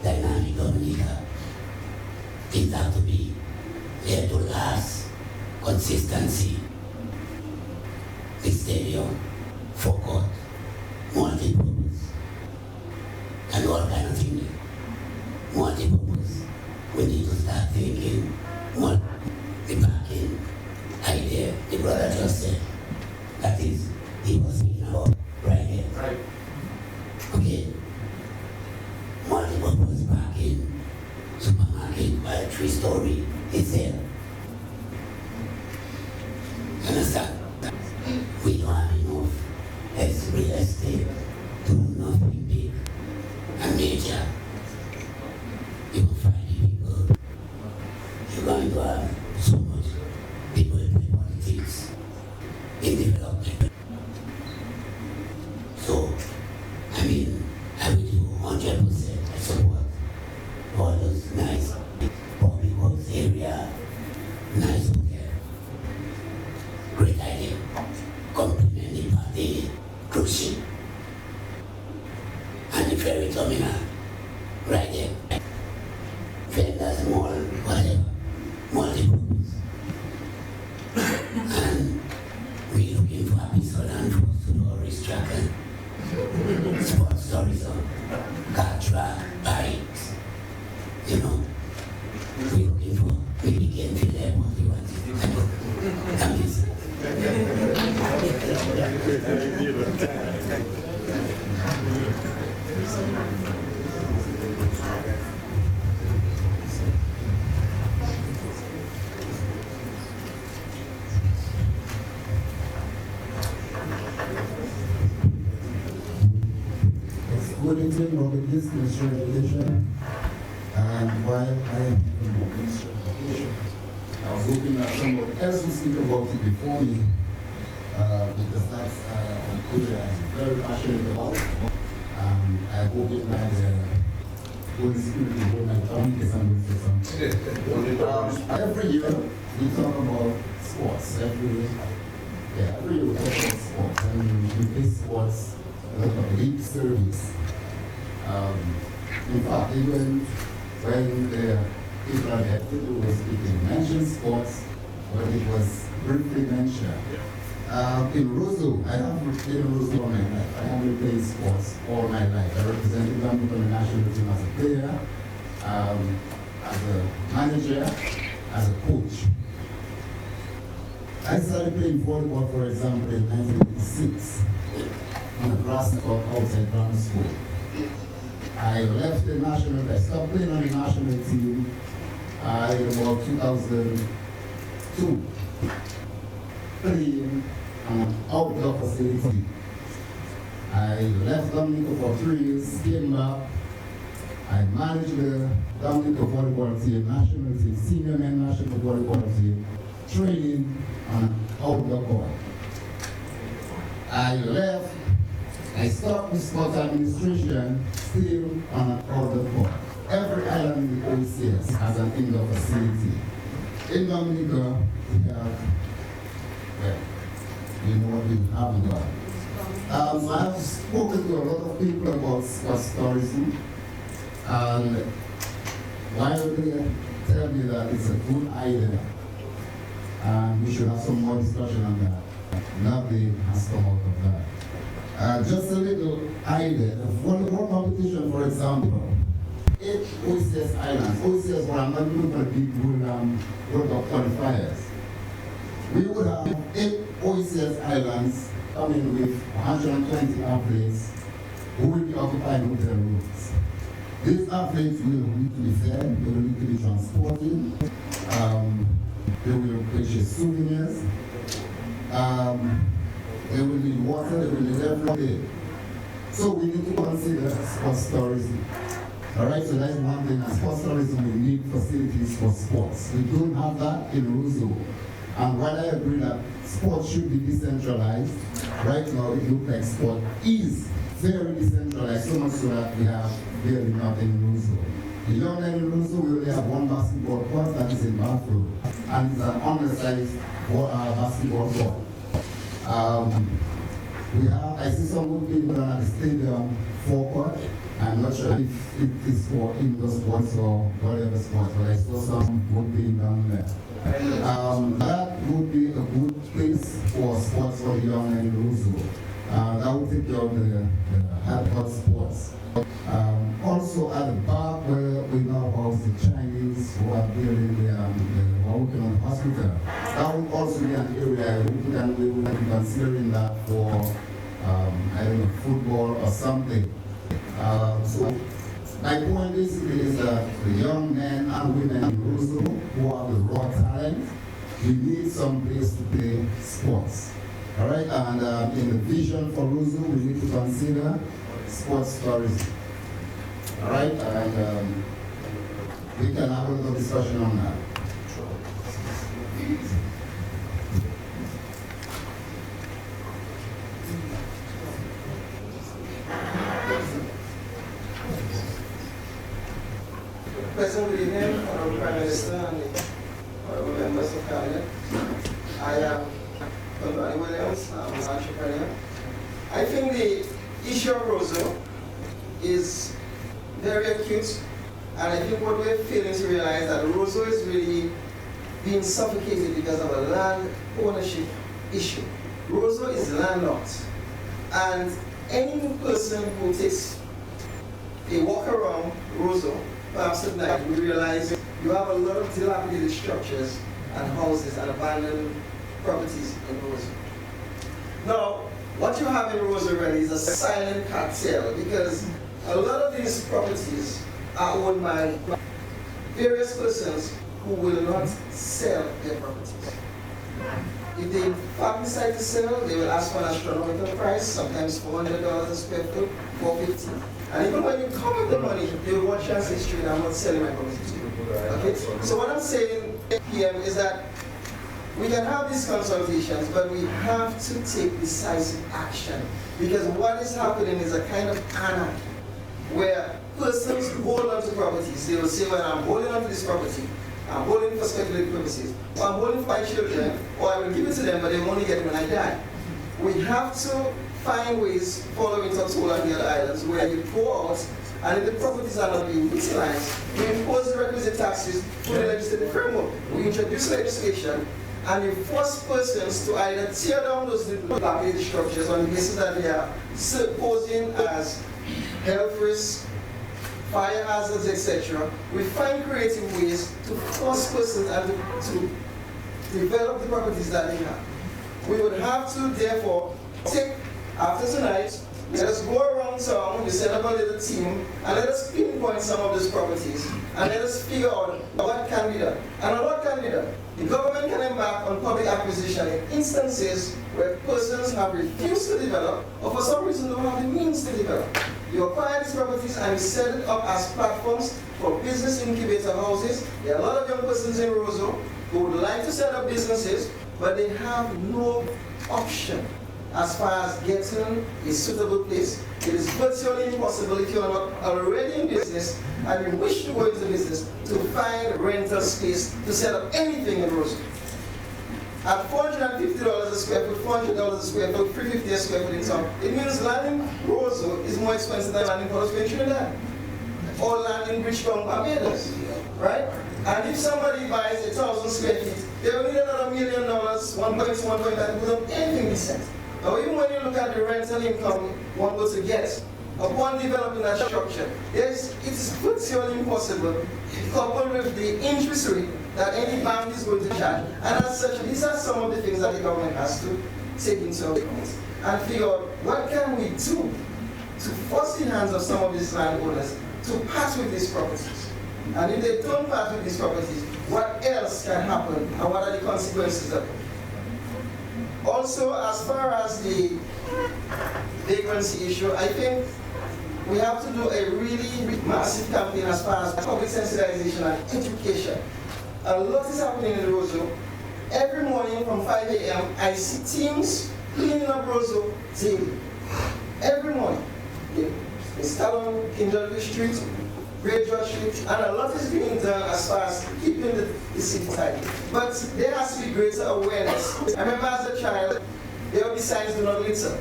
S14: Dynamic Dominica. Things have to be there to last. Consistency. The stadium, forecourt, multi-purpose, and all kind of things. Multi-purpose. We need to start thinking more. The parking idea, the brother just said, that is, he was speaking about right here. Right. Okay. Multi-purpose parking, supermarket, by a 3-story, is there. Understand? We don't have enough as real estate to do nothing big and major. You will find people, you're going to have so much people in politics, in development. So, I mean, I will do 100% I support all those nice public works area, nice hotel. Great idea. Compliment the party, cruise ship, and the ferry terminal, right there. Vendors, mall, whatever, multi-purpose. And we're looking for a piece of land for us to do a racetrack and sports tourism, car track, bikes, you know. We're looking for maybe getting to there what you want to come visit.
S8: Good evening, Robert East, Ministry of Education. And while I am from the Ministry of Education, I was hoping that someone else would speak about it before me, because that's a project I'm very passionate about. I hope it might Holy Spirit will hold my tongue because I'm going to say something. Every year we talk about sports. Every year we talk about sports, and we play sports a lot of lip service. In fact, even when the people at the table were speaking, mentioned sports, but it was briefly mentioned. In Roseau, I have played in Roseau all my life. I haven't played sports all my life. I represented them for the national team as a player, as a manager, as a coach. I started playing volleyball, for example, in 1986 on a grass court outside grammar school. I left the national, I stopped playing on the national team in about 2002, playing on an outdoor facility. I left Dominica for 3 years, came back. I managed the Dominica volleyball team, national team, senior men national volleyball team, training on an outdoor court. I left. I stopped with sports administration, still on an outdoor court. Every island in the OCS has an indoor facility. In Dominica, we have, well, you know what we haven't done. I have spoken to a lot of people about sports tourism, and while tell me that it's a good idea, and we should have some more discussion on that. Nothing has come out of that. Just a little idea. One competition, for example, 8 OCS islands. OCS, well, I'm not looking for the big World Cup qualifiers. We would have 8 OCS islands coming with 120 athletes who will be occupying hotel rooms. These athletes will need to be fed, they will need to be transported, they will purchase souvenirs, they will need water, they will need everything. So we need to consider sports tourism. All right, so that's one thing. As sports tourism, we need facilities for sports. We don't have that in Roseau. And while I agree that sport should be decentralized, right now it looks like sport is very decentralized, so much so that we have barely nothing in Roseau. The young men in Roseau, we only have one basketball court that is in Bathroom, and it's an undersized basketball court. I see some good people at the stadium forecourt. I'm not sure if it is for indoor sports or whatever sports, but I saw some good being done there. That would be a good place for sports for the young men in Roseau. That would take care of the hot sports. Also at the park where we now house the Chinese who are building who are working on the hospital, that would also be an area we would be considering that for I don't know, football or something. So my point basically is that the young men and women in Roseau who have the raw talent, we need some place to play sports. All right, and in the vision for Roseau, we need to consider sports tourism. All right, and we can have a little discussion on that.
S15: President, good evening, Honorable Prime Minister and the honorable members of Cabinet. I am Donnie Williams, I'm an entrepreneur. I think the issue of Roseau is very acute, and I think what we're failing to realize that Roseau is really being suffocated because of a land ownership issue. Roseau is landlocked, and any person who takes a walk around Roseau, perhaps at night, we realize you have a lot of dilapidated structures and houses and abandoned properties in Roseau. Now, what you have in Roseau really is a silent cartel, because a lot of these properties are owned by various persons who will not sell their properties. If they in fact decide to sell, they will ask for an astronomical price, sometimes $400 a square foot, $450. And even when you come with the money, they will watch you and say, straight, I'm not selling my property to you. Okay? So what I'm saying here is that we can have these consultations, but we have to take decisive action. Because what is happening is a kind of anarchy, where persons hold on to properties. They will say, well, I'm holding on to this property, I'm holding for speculative purposes, or I'm holding for my children, or I will give it to them, but they will only get it when I die. We have to find ways, following Tortola and the other islands, where you go out, and if the properties are not being utilized, we impose the requisite taxes through the legislative framework. We introduce legislation, and you force persons to either tear down those dilapidated structures on the basis that they are posing as health risks, fire hazards, etc. We find creative ways to force persons and to develop the properties that they have. We would have to, therefore, take, after tonight, let us go around town, we set up a little team, and let us pinpoint some of these properties, and let us figure out what can be done. And on what can be done? The government can embark on public acquisition in instances where persons have refused to develop, or for some reason don't have the means to develop. You acquire these properties and you set it up as platforms for business incubator houses. There are a lot of young persons in Roseau who would like to set up businesses, but they have no option as far as getting a suitable place. It is virtually impossible if you are not already in business and you wish to go into business to find rental space to set up anything in Roseau. At $450 a square foot, $400 a square foot, $350 a square foot in town, it means land in Roseau is more expensive than land in Port of Spain, Trinidad, or land in Bridgetown, Barbados, right? And if square feet, they will need another $1 million, 1.2, 1.5 to put up anything decent. Now, even when you look at the rental income one was to get upon developing that structure, it's virtually impossible, coupled with the interest rate that any bank is going to charge. And as such, these are some of the things that the government has to take into account and figure out what can we do to force the hands of some of these landowners to part with these properties. And if they don't part with these properties, what else can happen and what are the consequences of it? Also, as far as the vagrancy issue, I think we have to do a really massive campaign as far as public sensitization and education. A lot is happening in Roseau. Every morning from 5 a.m., I see teams cleaning up Roseau daily. Every morning. In Stallone, King George Street, Great George Street, and a lot is being done as far as keeping the city tidy. But there has to be greater awareness. I remember as a child, there would be signs do not litter.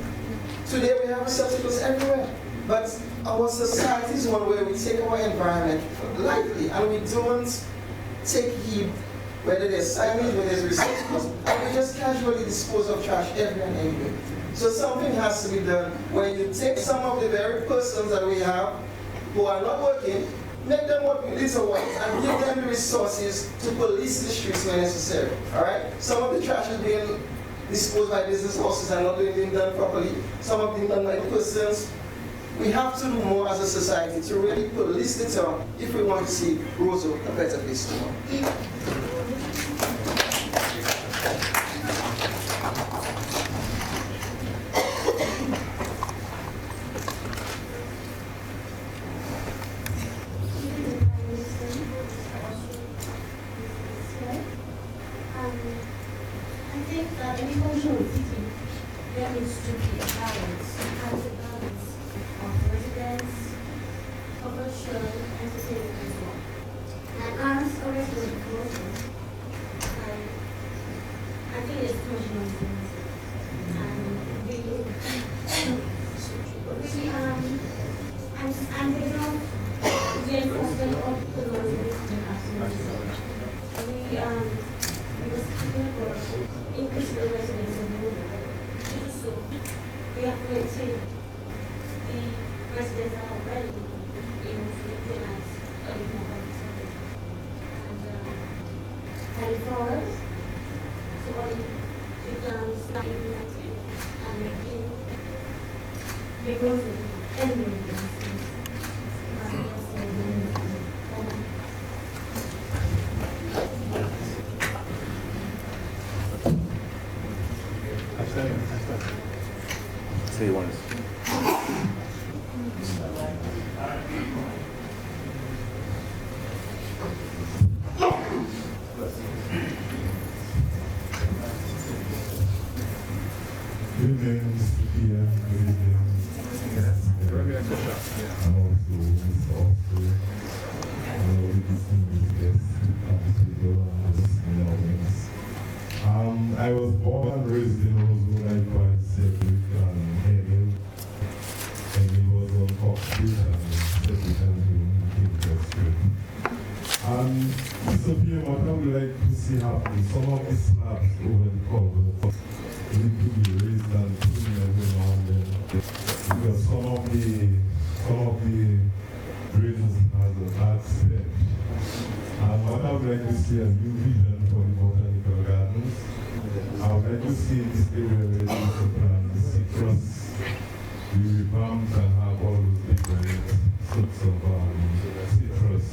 S15: Today we have receptacles everywhere. But our society is one where we take our environment lightly and we don't take heed whether there's signage, whether there's receptacles, and we just casually dispose of trash everywhere and anywhere. So something has to be done when you take some of the very persons that we have who are not working, make them work with little ones and give them the resources to police the streets when necessary. Alright? Some of the trash is being disposed by business houses and not being done properly. Some of them done by persons. We have to do more as a society to really police the town if we want to see Roseau a better place tomorrow.
S5: Say once.
S8: I was born and raised in Roseau, like I said, Emil. Emil was on Cox Street and Cedric and King Street. Mr. PM, what I would like to see happen, some of the slabs over the cover need to be raised and cleaned every now and then. Because some of the drains has a bad stench. And what I would like to see as new vision for the botanical gardens, I would like to see this area ready to plant citrus, we revamped and have all those different sorts of citrus.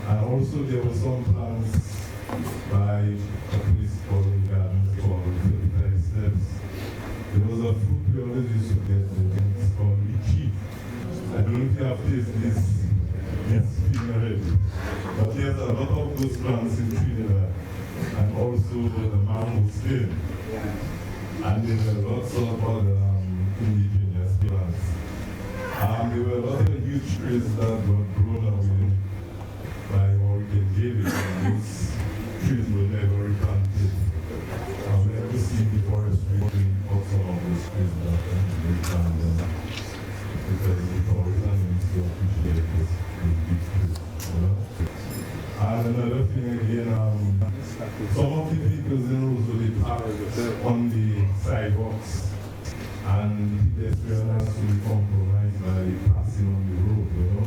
S8: And also there were some plants by a place called the gardens called Revitalization. There was a fruit we always used to get, it's called lychee. I don't know if you have tasted this thing already. But there's a lot of those plants in Trinidad. And also the mango skin. And there were lots of other indigenous plants. There were a lot of huge trees that were grown away by Hurricane David, and those trees were never replanted. I would like to see the forestry bring up some of those trees that can be replanted, because the forest needs to appreciate this big trees. And another thing again, some of the vehicles in Roseau, they park on the sidewalks, and pedestrians are to be compromised by passing on the road, you know.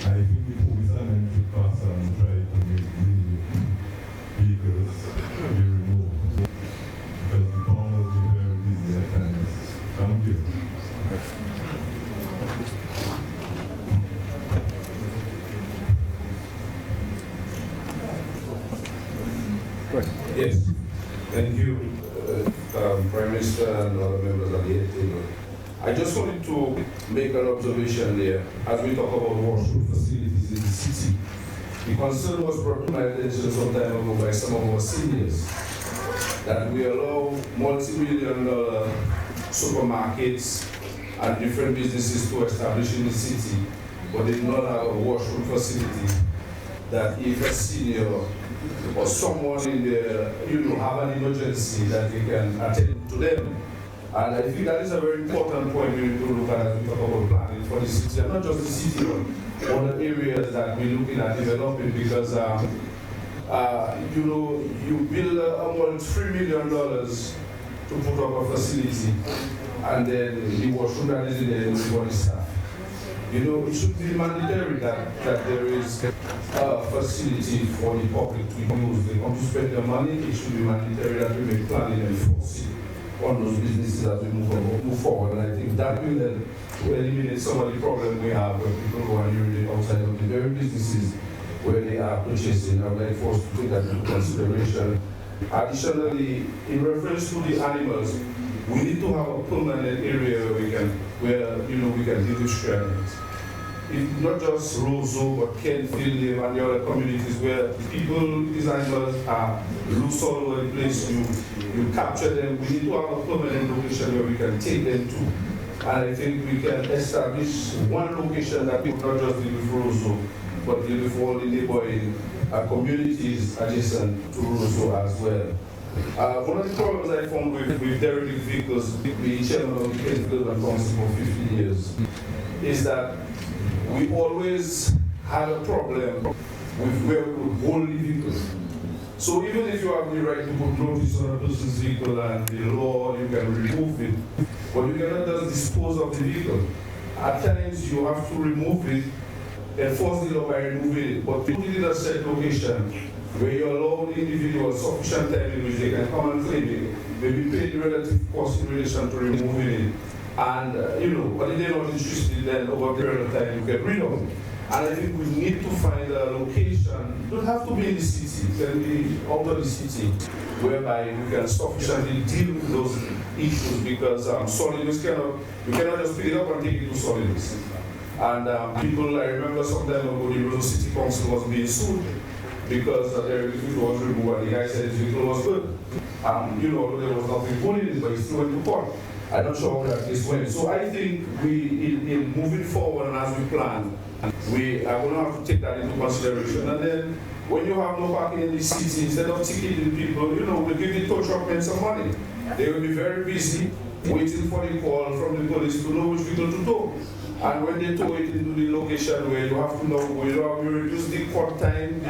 S8: I think the police are meant to pass and try to make the vehicles be removed, because the town will be very busy at times. Thank you.
S16: Yes, thank you, Prime Minister and other members of the table. I just wanted to make an observation there as we talk about washroom facilities in the city. The concern was brought to my attention some time ago by some of our seniors that we allow multi-million-dollar supermarkets and different businesses to establish in the city, but they do not have a washroom facility that if a senior or someone in there, have an emergency that they can attend to them. And I think that is a very important point we need to look at as we talk about planning for the city, and not just the city, but other areas that we're looking at developing, because you build almost $3 million to put up a facility, and then the washroom that is in there is for the staff. It should be mandatory that there is a facility for the public to use. They come to spend their money, it should be mandatory that we make planning and enforce on those businesses as we move forward. And I think that will help to eliminate some of the problems we have when people go and urinate outside of the very businesses where they are purchasing. I would like for us to take that into consideration. Additionally, in reference to the animals, we need to have a permanent area where we can deal with strains. It's not just Roseau, but Kenfield and the other communities where these animals are loose all over the place. You capture them. We need to have a permanent location where we can take them to. And I think we can establish one location that will not just deal with Roseau, but deal with all the neighboring communities adjacent to Roseau as well. One of the problems I found with derelict vehicles, being chairman of the Kenfield and Council for 50 years, is that we always had a problem with where we would hold the vehicles. So even if you have the right to put notice on a person's vehicle and the law, you can remove it, but you cannot just dispose of the vehicle. At times you have to remove it, enforce the law by removing it, but put it in a set location where you allow the individual sufficient time in which they can come and claim it, maybe pay the relative cost in relation to removing it, and but if they're not interested, then over a period of time you get rid of it. And I think we need to find a location, it don't have to be in the city, it can be out of the city, whereby we can sufficiently deal with those issues, because solid waste you cannot just pick it up and take it to solid waste. And people, I remember some time ago, the Roseau City Council was being sued because their vehicle was removed and the guy said his vehicle was good. Although there was nothing good in it, but he still went to court. I'm not sure how that case went. So I think in moving forward and as we plan, we are going to have to take that into consideration. And then when you have no parking in the city, instead of ticketing people, we give the tow truck men some money. They will be very busy waiting for the call from the police to know which vehicle to tow. And when they tow it into the location where you have to know, you reduce the court time,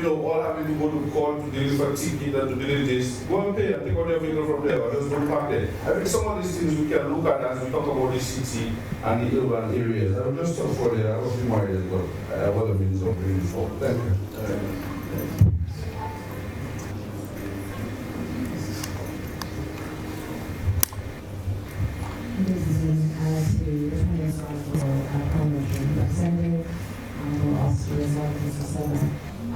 S16: all having to go to court to deliver a ticket and to deliver this, go and pay and take out your vehicle from there or just go park there. I think some of these things we can look at as we talk about the city and the urban areas. I will just stop for there. I was reminded about other means of bringing forward. Thank you.
S17: This is to the Finance Council Promotion Representative, we'll also resolve Mr. Silva.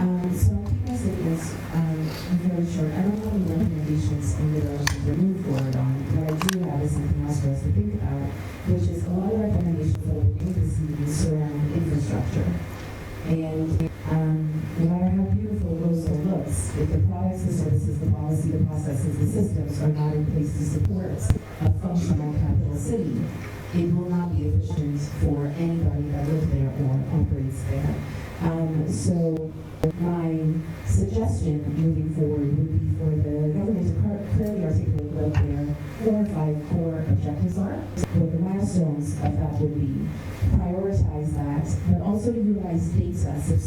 S17: So I'll keep my statements very short. I don't have any recommendations in relation to move forward on. What I do have is something else for us to think about, which is a lot of recommendations that have been made this evening surround infrastructure. And no matter how beautiful Roseau looks, if the products, the services, the policy, the processes, the systems are not in place to support a functional capital city, it will not be efficient for anybody that lives there or operates there. So my suggestion moving forward would be for the government to clearly articulate what their 4 or 5 core objectives are. What the milestones of that would be, prioritize that, but also utilize data to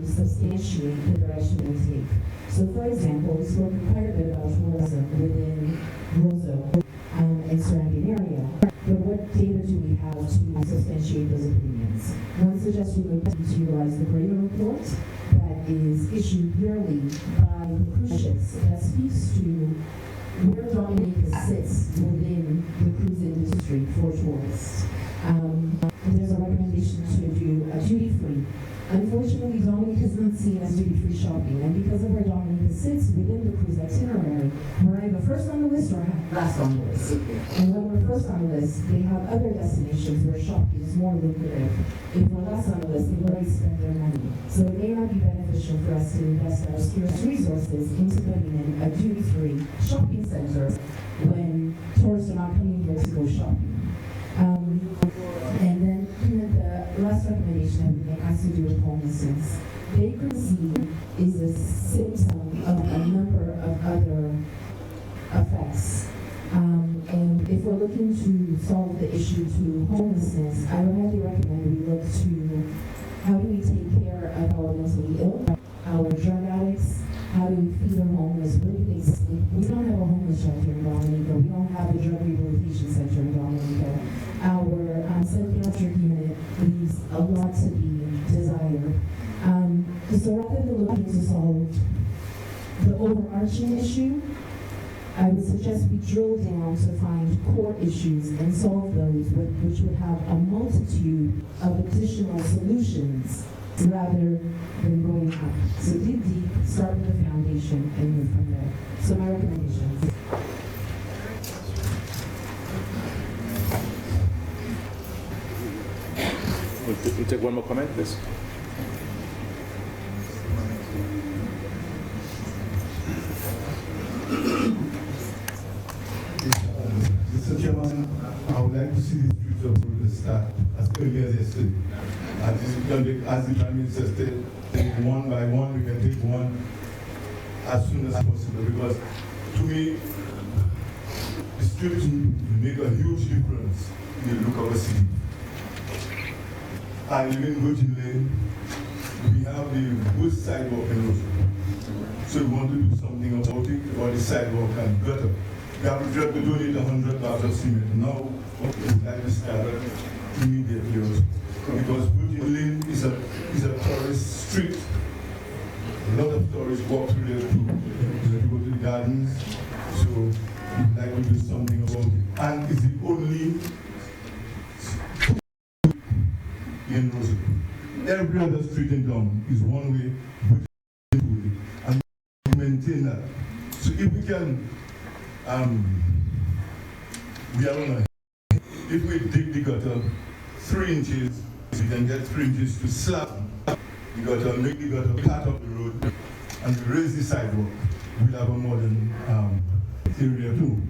S17: substantiate the direction we take. So for example, we spoke quite a bit about tourism within Roseau and surrounding area. But what data do we have to substantiate those opinions? One suggestion would be to utilize the Brady report that is issued yearly by the cruise ships that speaks to where Dominica sits within the cruise industry for tourists. There's a recommendation to do a duty-free. Unfortunately, Dominica is not seen as duty-free shopping, and because of where Dominica sits within the cruise itinerary, we're either first on the list or last on the list. And when we're first on the list, they have other destinations where shopping is more lucrative. If we're last on the list, they've already spent their money. So it may not be beneficial for us to invest our scarce resources into putting in a duty-free shopping center when tourists are not coming here to go shopping. And then the last recommendation I would make has to do with homelessness. Vagrancy is a symptom of a number of other effects. And if we're looking to solve the issue to homelessness, I would highly recommend we look to how do we take care of our mentally ill, our drug addicts, how do we feed our homeless, where do they sleep? We don't have a homeless shelter in Dominica. We don't have a drug rehabilitation center in Dominica. Our psychiatric unit leaves a lot to be desired. So rather than looking to solve the overarching issue, I would suggest we drill down to find core issues and solve those, which would have a multitude of additional solutions rather than going up. So dig deep, start with the foundation, and move from there. So my recommendations.
S5: We'll take one more comment, please.
S8: Mr. Chairman, I would like to see this streets of Roseau start as early as yesterday. As the Prime Minister said, take one by one, we can take one as soon as possible, because to me, the streets will make a huge difference in the look of a city. I live in Virgin Lane. We have the worst sidewalk in Roseau. So we want to do something about it, about the sidewalk and gutter. We have to donate 100 bags of cement. Now, we'd like to start immediately also. Because Virgin Lane is a tourist street. A lot of tourists walk through there to go to the gardens. So we'd like to do something about it. And it's the only in Roseau. Every other street in town is one way, and we maintain that. So if we can, we are on a, if we dig the gutter 3 inches, we can get 3 inches to slap the gutter, make the gutter part of the road, and we raise the sidewalk. We'll have a modern area too.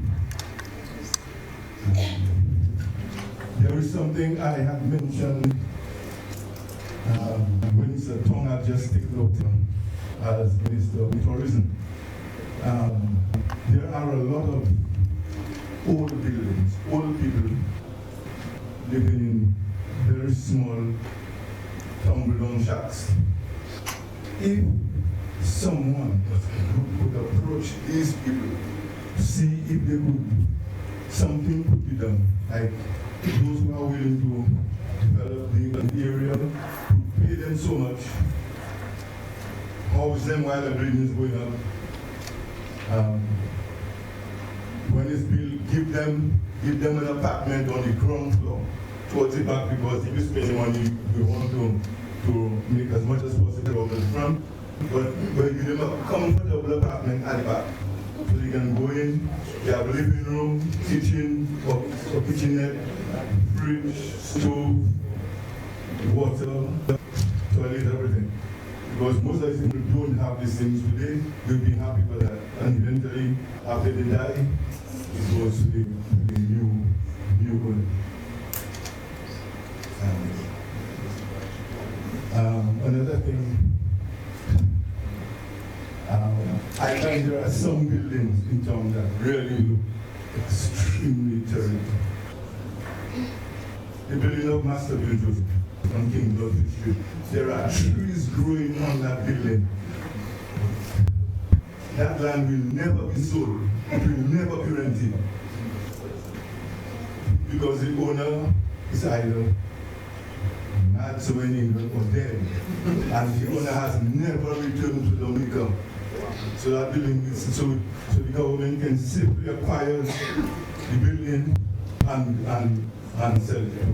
S8: There is something I had mentioned when Mr. Tong had just taken up as Minister of Tourism. There are a lot of old buildings, old people living in very small tumble-down shacks. If someone could approach these people to see if they could, something could be done, like those who are willing to develop the area, pay them so much, house them while the building is going up. When it's built, give them an apartment on the ground floor towards the back, because if you spend money, you want to make as much as possible over the front, but give them a comfortable apartment at the back. So they can go in, they have a living room, kitchen, or kitchenette, fridge, stove, water, toilet, everything. Because most of the people don't have these things today, they'll be happy for that. And eventually, after they die, it goes to the new one. Another thing, I find there are some buildings in town that really look extremely terrible. The building of Master Building on King Ludwig Street, there are trees growing on that building. That land will never be sold. It will never be rented. Because the owner is either mad so in England or dead. And the owner has never returned to Dominica. So that building is, so the government can simply acquire the building and sell it to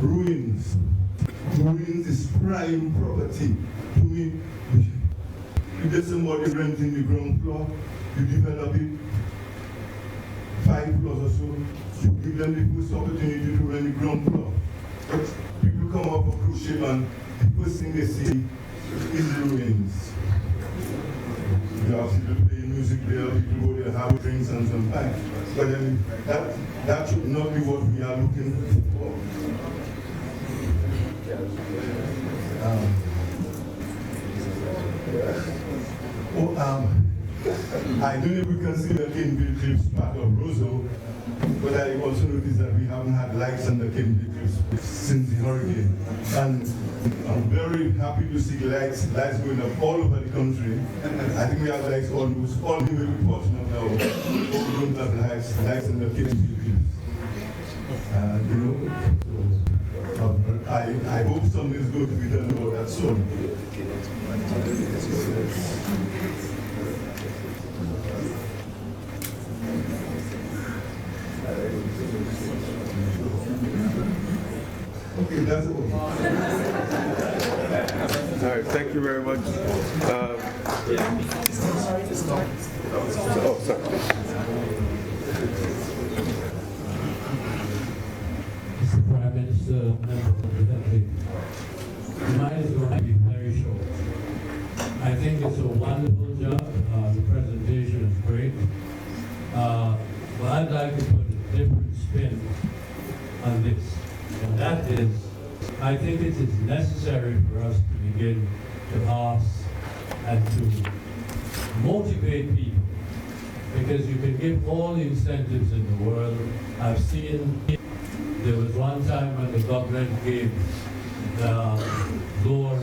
S8: ruins. Ruins is prime property. To me, you get somebody renting the ground floor, you develop it, 5 floors or so, you give them the first opportunity to rent the ground floor. But people come up for cruise ship and the first thing they see is the ruins. You have people playing music there, people go there, have drinks and some time. But then that should not be what we are looking for. I don't know if we consider Kinville Cliffs part of Roseau, but I also noticed that we haven't had lights on the Kinville Cliffs since the hurricane. And I'm very happy to see lights going up all over the country. I think we have lights almost all the way portion of now. We don't have lights on the Kinville Cliffs. I hope something is going to be done about that soon. Okay, that's it.
S5: All right, thank you very much.
S18: Sorry to stop.
S5: Oh, sorry.
S19: Mr. Prime Minister, member of the country, mine is going to be very short. I think it's a wonderful job. The presentation is great. But I'd like to put a different spin on this. And that is, I think it is necessary for us to begin to ask and to motivate people. Because you can give all the incentives in the world. I've seen, there was one time when the government gave lower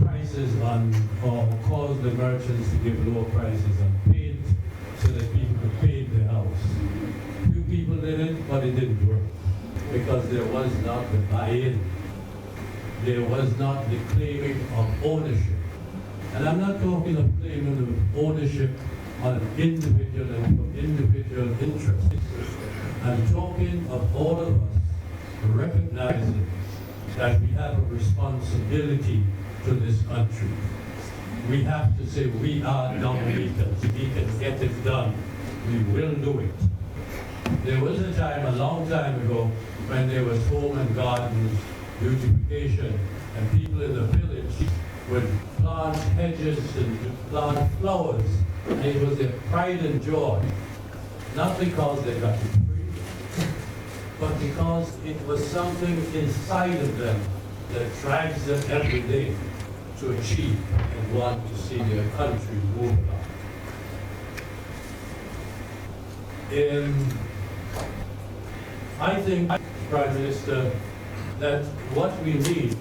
S19: prices on, or caused the merchants to give lower prices on paint so that people could paint their house. Few people did it, but it didn't work. Because there was not the buy-in. There was not the claiming of ownership. And I'm not talking of claiming of ownership on an individual and for individual interests. I'm talking of all of us recognizing that we have a responsibility to this country. We have to say we are Dominicans. We can get it done. We will do it. There was a time, a long time ago, when there was home and gardens, beautification, and people in the village would plant hedges and plant flowers, and it was their pride and joy. Not because they got it free, but because it was something inside of them that drives them every day to achieve and want to see their country move along. I think, Prime Minister, that what we need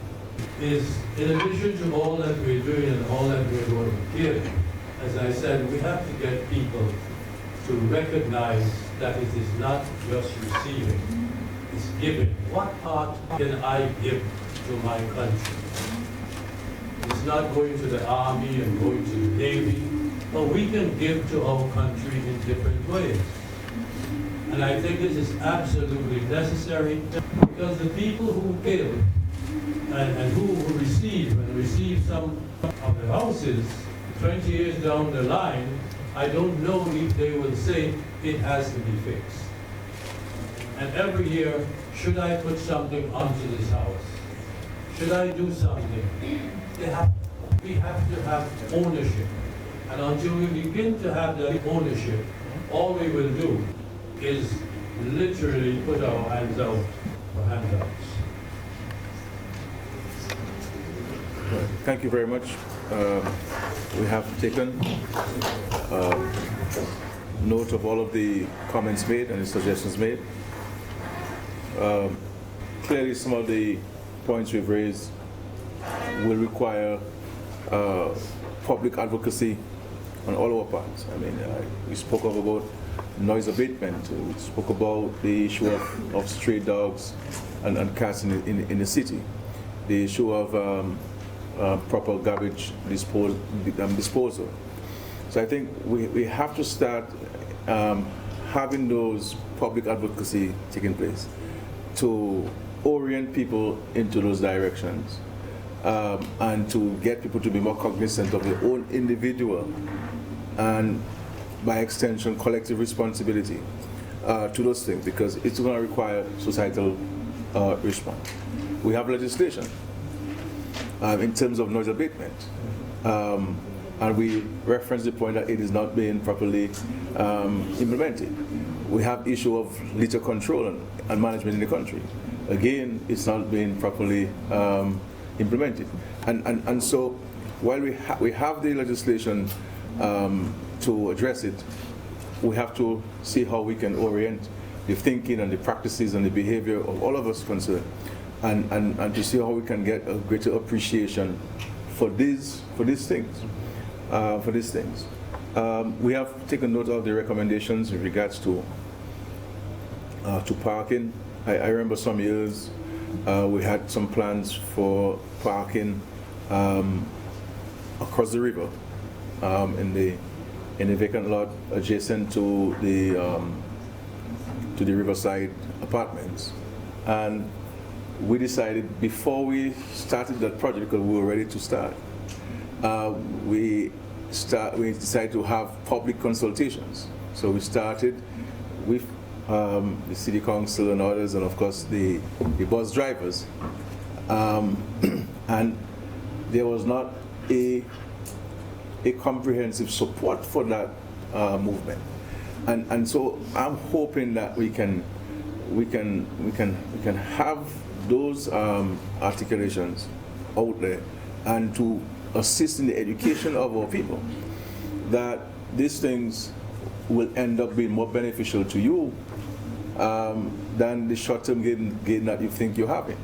S19: is, in addition to all that we're doing and all that we're going to give, as I said, we have to get people to recognize that it is not just receiving, it's giving. What part can I give to my country? It's not going to the army and going to the navy, but we can give to our country in different ways. And I think this is absolutely necessary because the people who give and who receive some of the houses 20 years down the line, I don't know if they will say it has to be fixed. And every year, should I put something onto this house? Should I do something? We have to have ownership. And until we begin to have that ownership, all we will do is literally put our hands out for handouts.
S5: Thank you very much. we have taken note of all of the comments made and the suggestions made. Clearly, some of the points we've raised will require public advocacy on all our parts. I mean, we spoke about noise abatement. We spoke about the issue of stray dogs and cats in the city. The issue of proper garbage disposal. So I think we have to start having those public advocacy taking place to orient people into those directions and to get people to be more cognizant of their own individual and by extension collective responsibility to those things, because it's going to require societal response. We have legislation in terms of noise abatement. And we reference the point that it is not being properly implemented. We have issue of litter control and management in the country. Again, it's not being properly implemented. And so while we have the legislation to address it, we have to see how we can orient the thinking and the practices and the behavior of all of us concerned, and to see how we can get a greater appreciation for these things. We have taken note of the recommendations in regards to parking. I remember some years we had some plans for parking across the river in the vacant lot adjacent to the Riverside apartments, and we decided before we started that project, because we were ready to start, we decided to have public consultations. So we started with the city council and others, and of course the bus drivers, and there was not a comprehensive support for that movement, and so I'm hoping that we can have those articulations out there, and to assist in the education of our people, that these things will end up being more beneficial to you than the short-term gain that you think you're having.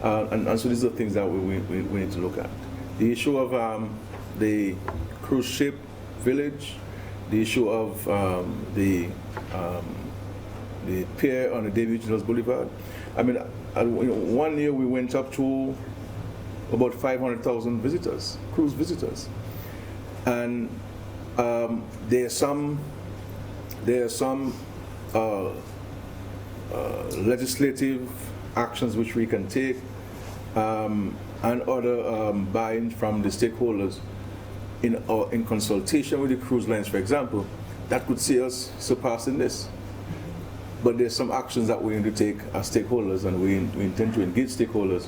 S5: And so these are things that we need to look at. The issue of the cruise ship village, the issue of the pier on the David Jones Boulevard. I mean, 1 year we went up to about 500,000 visitors, cruise visitors, and there are some legislative actions which we can take, and other buy-in from the stakeholders in consultation with the cruise lines, for example, that could see us surpassing this. But there's some actions that we need to take as stakeholders, and we intend to engage stakeholders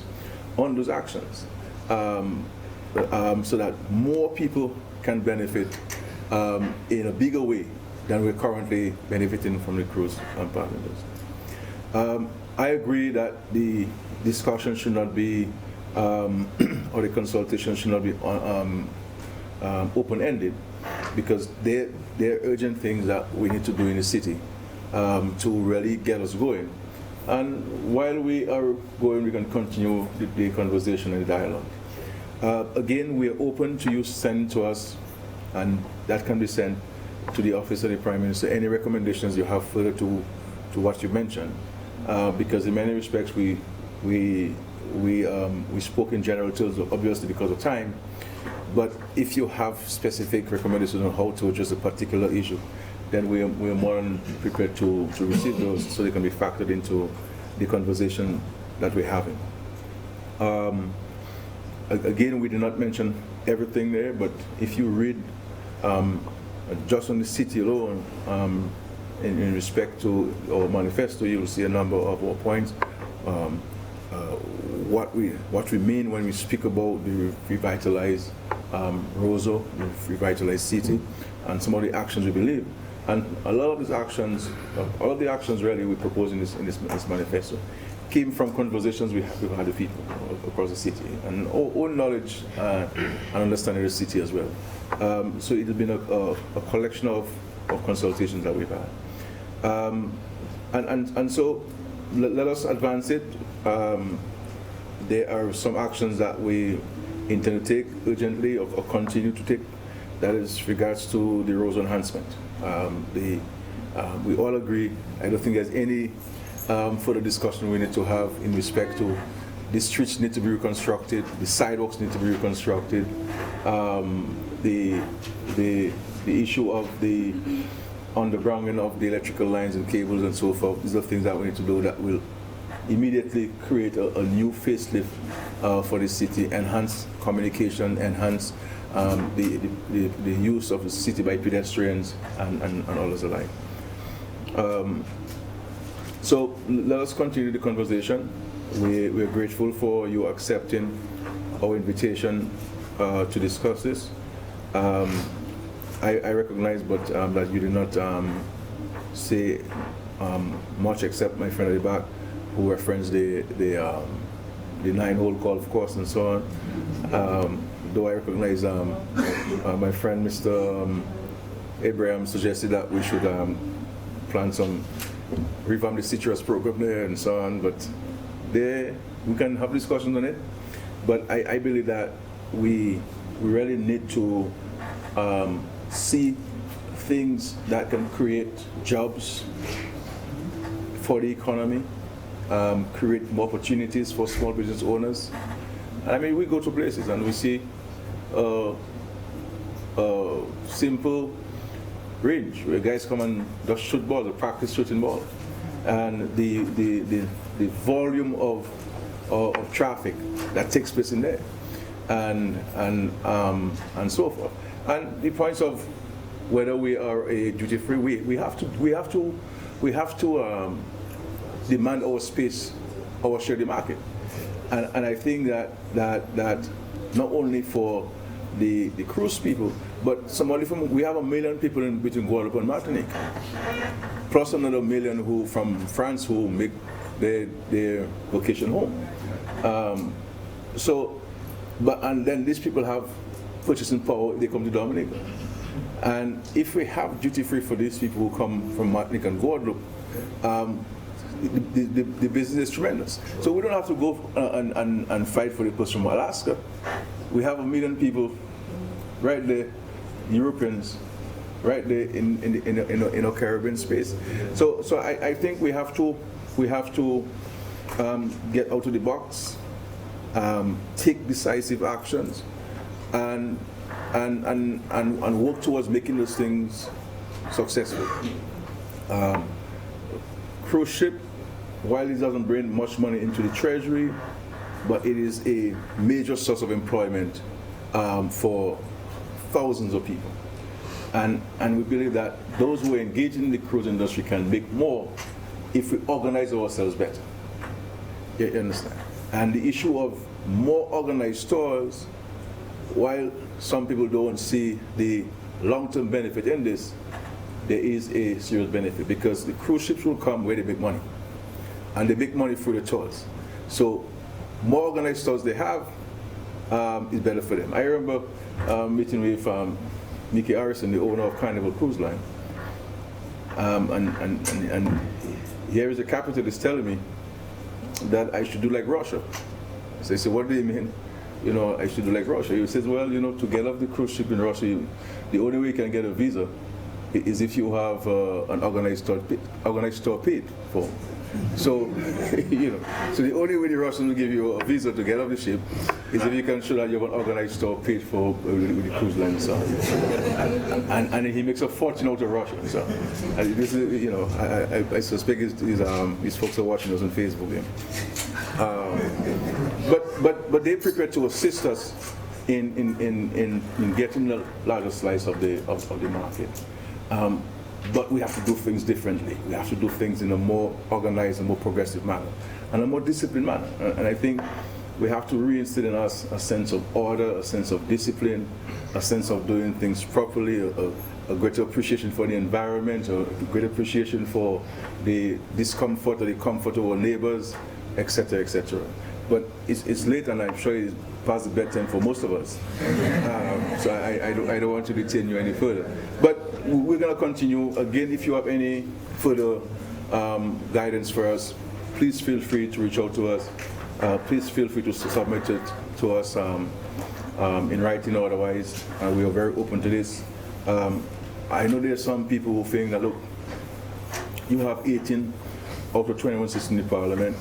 S5: on those actions, so that more people can benefit in a bigger way than we're currently benefiting from the cruise partners. I agree that the discussion should not be, or the consultation should not be open-ended, because they're urgent things that we need to do in the city to really get us going. And while we are going, we can continue the conversation and the dialogue. Again, we are open to you send to us, and that can be sent to the Office of the Prime Minister, any recommendations you have further to what you mentioned, because in many respects we spoke in general terms, obviously because of time, but if you have specific recommendations on how to address a particular issue, then we are more than prepared to receive those, so they can be factored into the conversation that we're having. Again, we did not mention everything there, but if you read just on the city alone, in respect to our manifesto, you will see a number of our points. What we mean when we speak about the revitalized Roseau, the revitalized city, and some of the actions we believe. And a lot of these actions, all of the actions really we propose in this manifesto, came from conversations we've had with people across the city, and own knowledge and understanding of the city as well. So it has been a collection of consultations that we've had. And so let us advance it. There are some actions that we intend to take urgently or continue to take. That is regards to the Roseau enhancement. We all agree. I don't think there's any further discussion we need to have in respect to the streets need to be reconstructed, the sidewalks need to be reconstructed, the issue of the undergrounding of the electrical lines and cables and so forth. These are things that we need to do that will immediately create a new facelift for the city, enhance communication, enhance the use of the city by pedestrians and others alike. So let us continue the conversation. We're grateful for you accepting our invitation to discuss this. I recognize, but that you did not say much, except my friend at the back, who referenced the 9-hole golf course and so on. Though I recognize my friend Mr. Abraham suggested that we should plan some revamp the citrus program there and so on, but there we can have discussions on it. But I believe that we really need to see things that can create jobs for the economy, create more opportunities for small business owners. I mean, we go to places and we see a simple range where guys come and just shoot balls, or practice shooting ball, and the volume of traffic that takes place in there, and so forth. And the points of whether we are a duty-free, we have to demand our space, our share of the market, and I think that not only for the cruise people, but somebody we have 1 million people in between Guadeloupe and Martinique, plus another 1 million who from France who make their vacation home. And then these people have purchasing power. They come to Dominica, and if we have duty free for these people who come from Martinique and Guadeloupe, the business is tremendous. So we don't have to go and fight for the person from Alaska. We have 1 million people right there, Europeans, right there in a Caribbean space. So I think we have to get out of the box, take decisive actions, and work towards making those things successful. Cruise ship, while it doesn't bring much money into the treasury, but it is a major source of employment for thousands of people. And we believe that those who are engaged in the cruise industry can make more if we organize ourselves better. You understand? And the issue of more organized stores, while some people don't see the long-term benefit in this, there is a serious benefit, because the cruise ships will come where they make money, and they make money through the tours. So more organized stores they have is better for them. I remember meeting with Nicky Harrison, the owner of Carnival Cruise Line, and here is a capitalist telling me that I should do like Russia. So I said, what do you mean? You know, I should do like Russia. He says, well, you know, to get off the cruise ship in Russia, the only way you can get a visa is if you have an organized store paid for. So, you know, so the only way the Russians will give you a visa to get off the ship is if you can show that you have an organized store paid for with the cruise line. So, and he makes a fortune out of Russia. So, this is, you know, I suspect his folks are watching us on Facebook. Yeah. But they prepare to assist us in getting the larger slice of the market. But we have to do things differently. We have to do things in a more organized and more progressive manner, and a more disciplined manner. And I think we have to reinstill in us a sense of order, a sense of discipline, a sense of doing things properly, a greater appreciation for the environment, a greater appreciation for the discomfort or the comfort of our neighbors, etc., etc. But it's late, and I'm sure it's past the bedtime for most of us. So I don't want to detain you any further. But we're going to continue. Again, if you have any further guidance for us, please feel free to reach out to us. Please feel free to submit it to us in writing or otherwise. We are very open to this. I know there are some people who think that, look, you have 18 out of 21 seats in the parliament.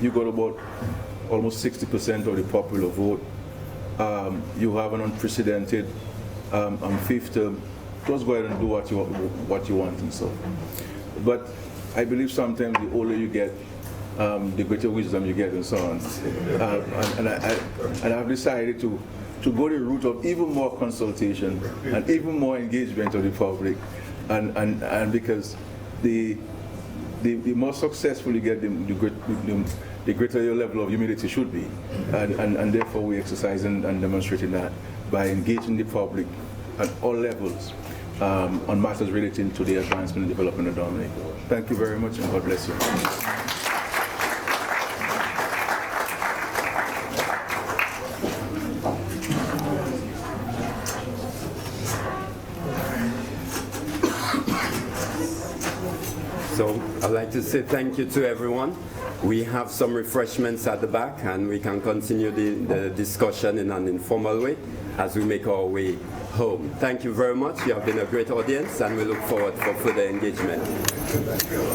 S5: You got about almost 60% of the popular vote. You have an unprecedented fifth term. Just go ahead and do what you want and so. But I believe sometimes the older you get, the greater wisdom you get and so on. And I've decided to go the route of even more consultation and even more engagement of the public, and because the more successful you get, the greater your level of humility should be, and therefore we exercise and demonstrating that by engaging the public at all levels on matters relating to the advancement and development of Dominica. Thank you very much, and God bless you.
S1: So I'd like to say thank you to everyone. We have some refreshments at the back, and we can continue the discussion in an informal way as we make our way home. Thank you very much. You have been a great audience, and we look forward for further engagement.